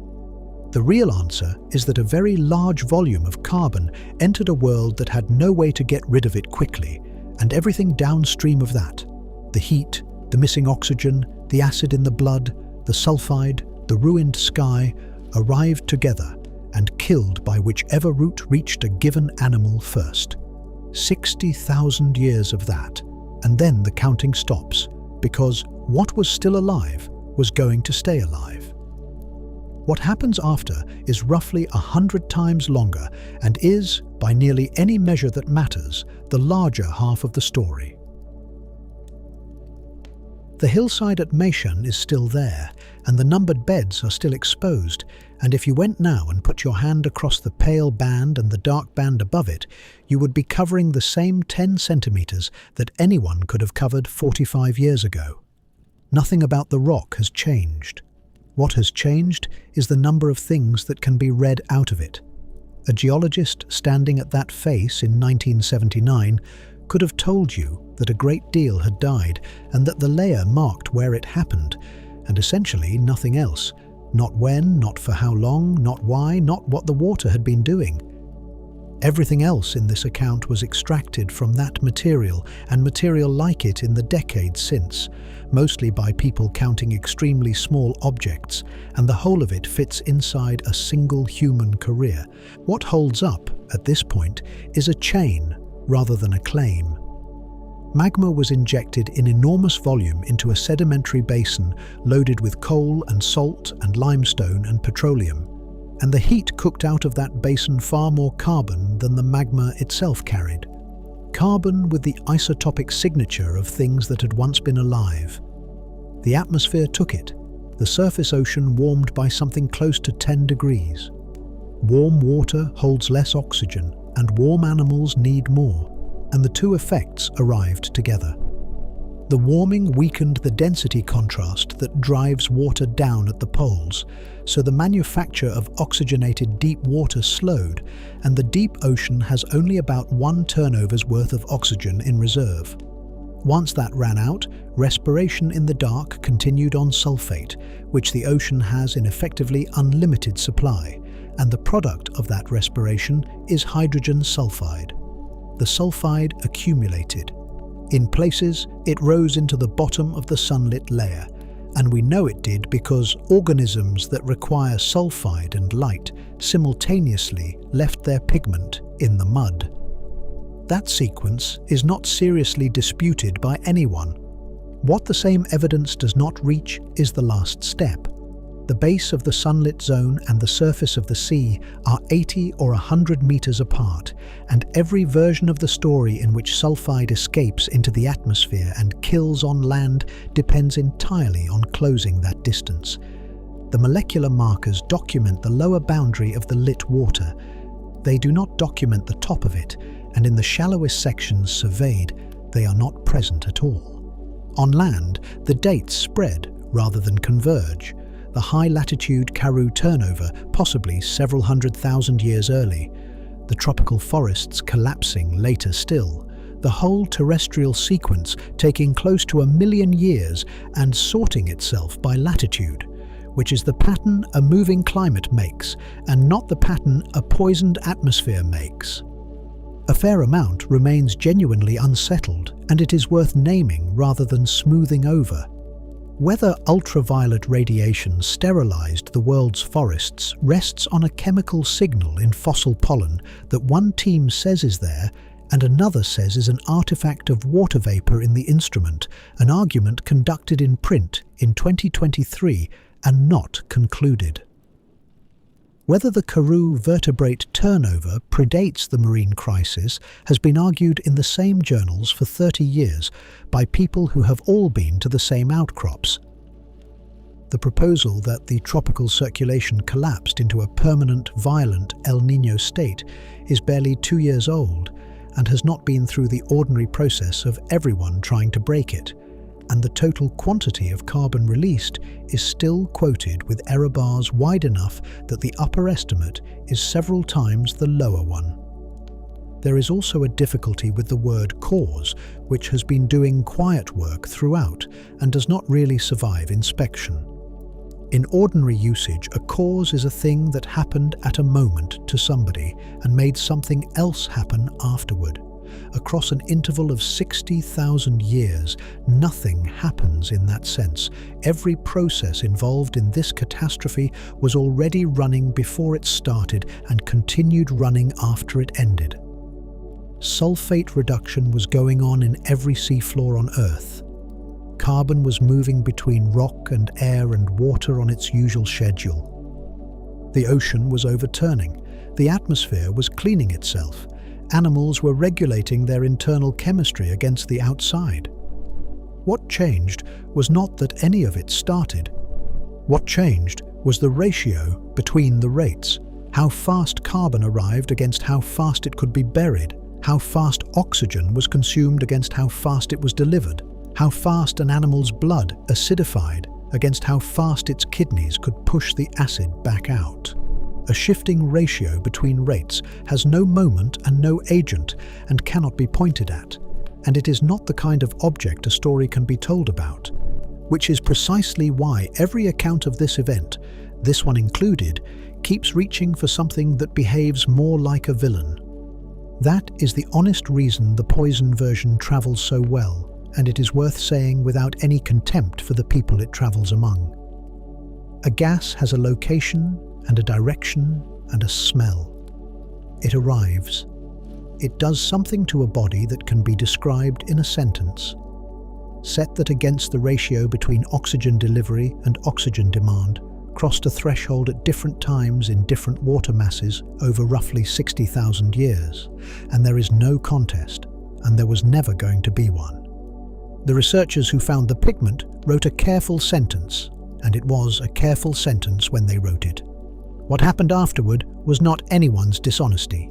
The real answer is that a very large volume of carbon entered a world that had no way to get rid of it quickly, and everything downstream of that, the heat, the missing oxygen, the acid in the blood, the sulfide, the ruined sky, arrived together and killed by whichever route reached a given animal first. 60,000 years of that, and then the counting stops, because what was still alive was going to stay alive. What happens after is roughly 100 times longer and is, by nearly any measure that matters, the larger half of the story. The hillside at Meishan is still there, and the numbered beds are still exposed, and if you went now and put your hand across the pale band and the dark band above it, you would be covering the same 10 centimeters that anyone could have covered 45 years ago. Nothing about the rock has changed. What has changed is the number of things that can be read out of it. A geologist standing at that face in 1979 could have told you that a great deal had died and that the layer marked where it happened, and essentially nothing else. Not when, not for how long, not why, not what the water had been doing. Everything else in this account was extracted from that material and material like it in the decades since, mostly by people counting extremely small objects, and the whole of it fits inside a single human career. What holds up, at this point, is a chain rather than a claim. Magma was injected in enormous volume into a sedimentary basin loaded with coal and salt and limestone and petroleum, and the heat cooked out of that basin far more carbon than the magma itself carried. Carbon with the isotopic signature of things that had once been alive. The atmosphere took it, the surface ocean warmed by something close to 10 degrees. Warm water holds less oxygen, and warm animals need more, and the two effects arrived together. The warming weakened the density contrast that drives water down at the poles, so the manufacture of oxygenated deep water slowed, and the deep ocean has only about 1 turnover's worth of oxygen in reserve. Once that ran out, respiration in the dark continued on sulfate, which the ocean has in effectively unlimited supply, and the product of that respiration is hydrogen sulfide. The sulfide accumulated. In places, it rose into the bottom of the sunlit layer, and we know it did because organisms that require sulfide and light simultaneously left their pigment in the mud. That sequence is not seriously disputed by anyone. What the same evidence does not reach is the last step. The base of the sunlit zone and the surface of the sea are 80 or 100 meters apart, and every version of the story in which sulfide escapes into the atmosphere and kills on land depends entirely on closing that distance. The molecular markers document the lower boundary of the lit water. They do not document the top of it, and in the shallowest sections surveyed, they are not present at all. On land, the dates spread rather than converge. The high-latitude Karoo turnover, possibly several 100,000 years early, the tropical forests collapsing later still, the whole terrestrial sequence taking close to 1 million years and sorting itself by latitude, which is the pattern a moving climate makes, and not the pattern a poisoned atmosphere makes. A fair amount remains genuinely unsettled, and it is worth naming rather than smoothing over. Whether ultraviolet radiation sterilized the world's forests rests on a chemical signal in fossil pollen that one team says is there and another says is an artifact of water vapor in the instrument, an argument conducted in print in 2023 and not concluded. Whether the Karoo vertebrate turnover predates the marine crisis has been argued in the same journals for 30 years by people who have all been to the same outcrops. The proposal that the tropical circulation collapsed into a permanent, violent El Niño state is barely 2 years old and has not been through the ordinary process of everyone trying to break it, and the total quantity of carbon released is still quoted with error bars wide enough that the upper estimate is several times the lower one. There is also a difficulty with the word cause, which has been doing quiet work throughout and does not really survive inspection. In ordinary usage, a cause is a thing that happened at a moment to somebody and made something else happen afterward. Across an interval of 60,000 years, nothing happens in that sense. Every process involved in this catastrophe was already running before it started and continued running after it ended. Sulfate reduction was going on in every seafloor on Earth. Carbon was moving between rock and air and water on its usual schedule. The ocean was overturning. The atmosphere was cleaning itself. Animals were regulating their internal chemistry against the outside. What changed was not that any of it started. What changed was the ratio between the rates, how fast carbon arrived against how fast it could be buried, how fast oxygen was consumed against how fast it was delivered, how fast an animal's blood acidified against how fast its kidneys could push the acid back out. A shifting ratio between rates has no moment and no agent and cannot be pointed at, and it is not the kind of object a story can be told about, which is precisely why every account of this event, this one included, keeps reaching for something that behaves more like a villain. That is the honest reason the poison version travels so well, and it is worth saying without any contempt for the people it travels among. A gas has a location and a direction and a smell. It arrives. It does something to a body that can be described in a sentence. Set that against the ratio between oxygen delivery and oxygen demand, crossed a threshold at different times in different water masses over roughly 60,000 years, and there is no contest, and there was never going to be one. The researchers who found the pigment wrote a careful sentence, and it was a careful sentence when they wrote it. What happened afterward was not anyone's dishonesty.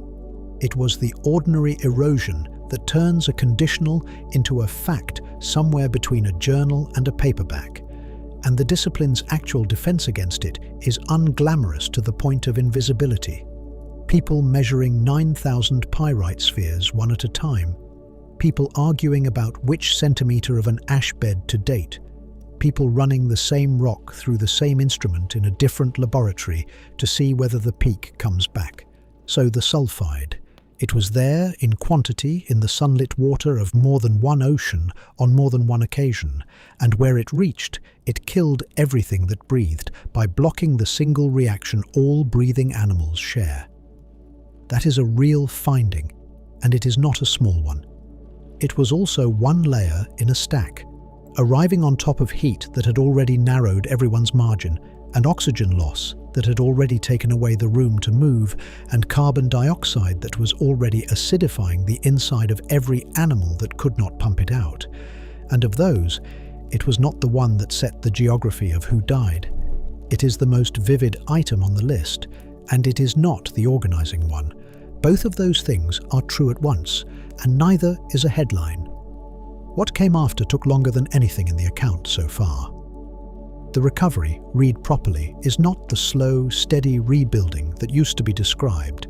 It was the ordinary erosion that turns a conditional into a fact somewhere between a journal and a paperback, and the discipline's actual defense against it is unglamorous to the point of invisibility. People measuring 9,000 pyrite spheres one at a time. People arguing about which centimetre of an ash bed to date. People running the same rock through the same instrument in a different laboratory to see whether the peak comes back. So the sulfide. It was there in quantity in the sunlit water of more than one ocean on more than one occasion, and where it reached, it killed everything that breathed by blocking the single reaction all breathing animals share. That is a real finding, and it is not a small one. It was also one layer in a stack, arriving on top of heat that had already narrowed everyone's margin, and oxygen loss that had already taken away the room to move, and carbon dioxide that was already acidifying the inside of every animal that could not pump it out. And of those, it was not the one that set the geography of who died. It is the most vivid item on the list, and it is not the organizing one. Both of those things are true at once, and neither is a headline. What came after took longer than anything in the account so far. The recovery, read properly, is not the slow, steady rebuilding that used to be described.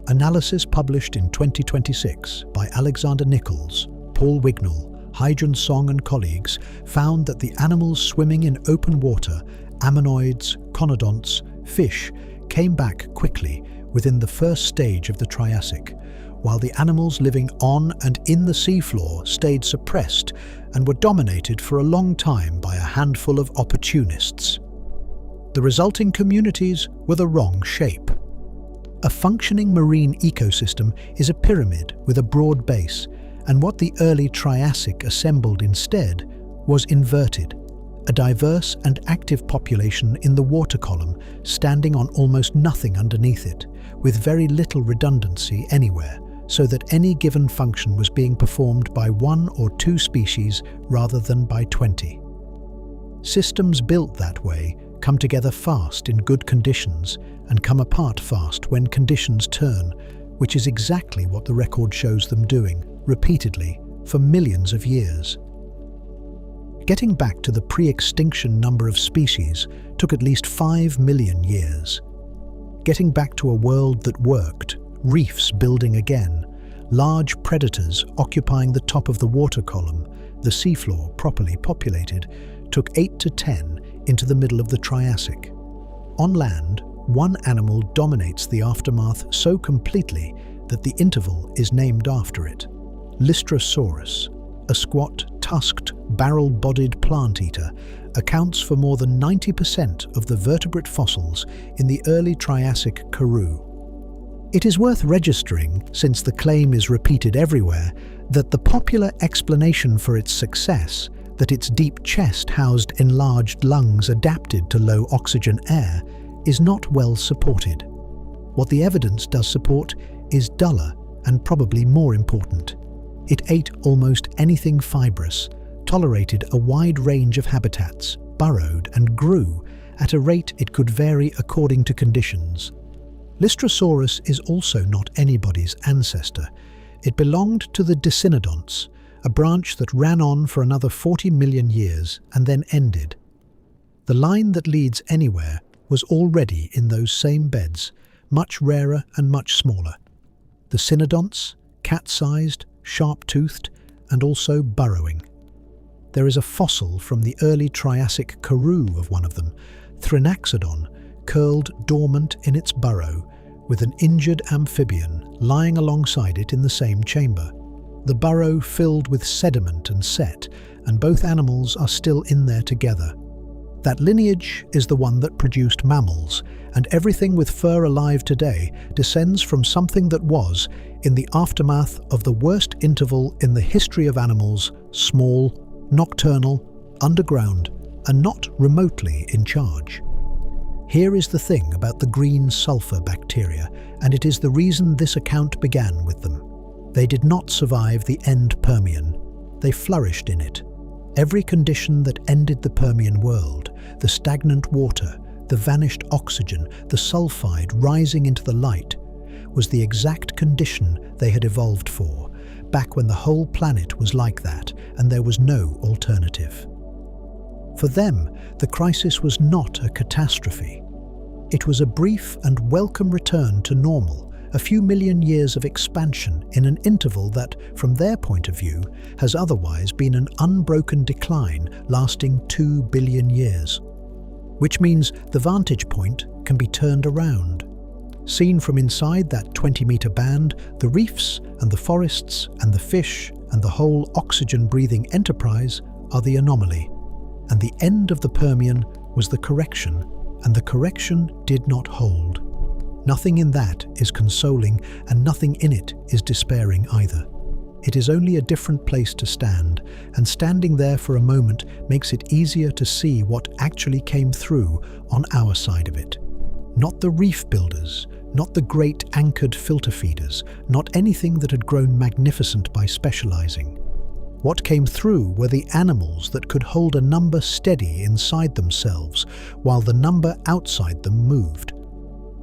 Analysis published in 2026 by Alexander Nichols, Paul Wignall, Heidrun Song and colleagues found that the animals swimming in open water, ammonoids, conodonts, fish, came back quickly within the first stage of the Triassic, while the animals living on and in the seafloor stayed suppressed and were dominated for a long time by a handful of opportunists. The resulting communities were the wrong shape. A functioning marine ecosystem is a pyramid with a broad base, and what the early Triassic assembled instead was inverted, a diverse and active population in the water column standing on almost nothing underneath it, with very little redundancy anywhere, so that any given function was being performed by one or two species rather than by 20. Systems built that way come together fast in good conditions and come apart fast when conditions turn, which is exactly what the record shows them doing, repeatedly, for millions of years. Getting back to the pre-extinction number of species took at least 5 million years. Getting back to a world that worked, reefs building again, large predators occupying the top of the water column, the seafloor properly populated, took 8 to 10 into the middle of the Triassic. On land, one animal dominates the aftermath so completely that the interval is named after it. Lystrosaurus, a squat, tusked, barrel-bodied plant-eater, accounts for more than 90% of the vertebrate fossils in the early Triassic Karoo. It is worth registering, since the claim is repeated everywhere, that the popular explanation for its success, that its deep chest housed enlarged lungs adapted to low oxygen air, is not well supported. What the evidence does support is duller and probably more important. It ate almost anything fibrous, tolerated a wide range of habitats, burrowed and grew at a rate it could vary according to conditions. Lystrosaurus is also not anybody's ancestor. It belonged to the Dicynodonts, a branch that ran on for another 40 million years and then ended. The line that leads anywhere was already in those same beds, much rarer and much smaller. The cynodonts, cat-sized, sharp-toothed, and also burrowing. There is a fossil from the early Triassic Karoo of one of them, Thrinaxodon, curled dormant in its burrow, with an injured amphibian lying alongside it in the same chamber. The burrow filled with sediment and set, and both animals are still in there together. That lineage is the one that produced mammals, and everything with fur alive today descends from something that was, in the aftermath of the worst interval in the history of animals, small, nocturnal, underground, and not remotely in charge. Here is the thing about the green sulfur bacteria, and it is the reason this account began with them. They did not survive the end-Permian. They flourished in it. Every condition that ended the Permian world, the stagnant water, the vanished oxygen, the sulfide rising into the light, was the exact condition they had evolved for, back when the whole planet was like that and there was no alternative. For them, the crisis was not a catastrophe. It was a brief and welcome return to normal, a few million years of expansion in an interval that, from their point of view, has otherwise been an unbroken decline lasting 2 billion years. Which means the vantage point can be turned around. Seen from inside that 20-meter band, the reefs and the forests and the fish and the whole oxygen-breathing enterprise are the anomaly. And the end of the Permian was the correction, and the correction did not hold. Nothing in that is consoling, and nothing in it is despairing either. It is only a different place to stand, and standing there for a moment makes it easier to see what actually came through on our side of it. Not the reef builders, not the great anchored filter feeders, not anything that had grown magnificent by specializing. What came through were the animals that could hold a number steady inside themselves while the number outside them moved.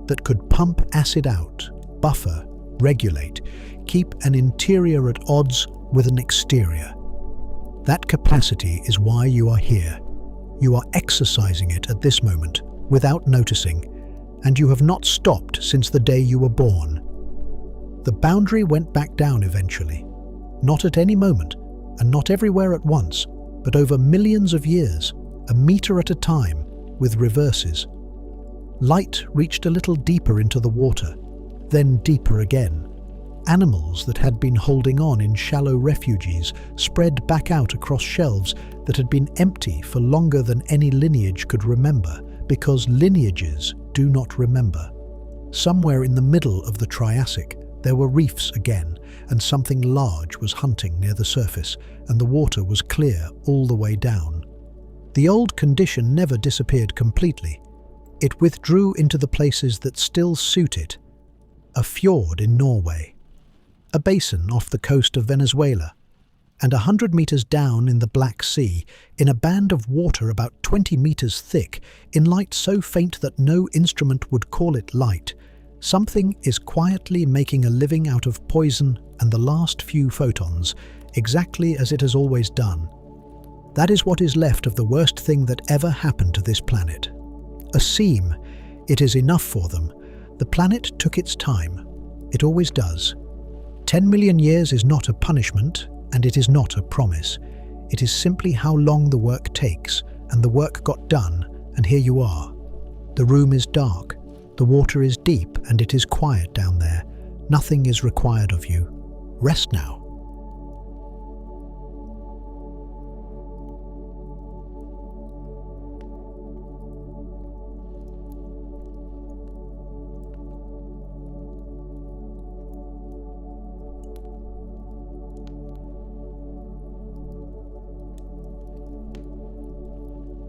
That could pump acid out, buffer, regulate, keep an interior at odds with an exterior. That capacity is why you are here. You are exercising it at this moment, without noticing, and you have not stopped since the day you were born. The boundary went back down eventually, not at any moment, and not everywhere at once, but over millions of years, a meter at a time, with reverses. Light reached a little deeper into the water, then deeper again. Animals that had been holding on in shallow refuges spread back out across shelves that had been empty for longer than any lineage could remember, because lineages do not remember. Somewhere in the middle of the Triassic, there were reefs again, and something large was hunting near the surface, and the water was clear all the way down. The old condition never disappeared completely. It withdrew into the places that still suit it. A fjord in Norway, a basin off the coast of Venezuela, and 100 meters down in the Black Sea, in a band of water about 20 meters thick, in light so faint that no instrument would call it light, something is quietly making a living out of poison and the last few photons, exactly as it has always done. That is what is left of the worst thing that ever happened to this planet. A seam. It is enough for them. The planet took its time. It always does. 10 million years is not a punishment, and it is not a promise. It is simply how long the work takes, and the work got done, and here you are. The room is dark. The water is deep, and it is quiet down there. Nothing is required of you. Rest now.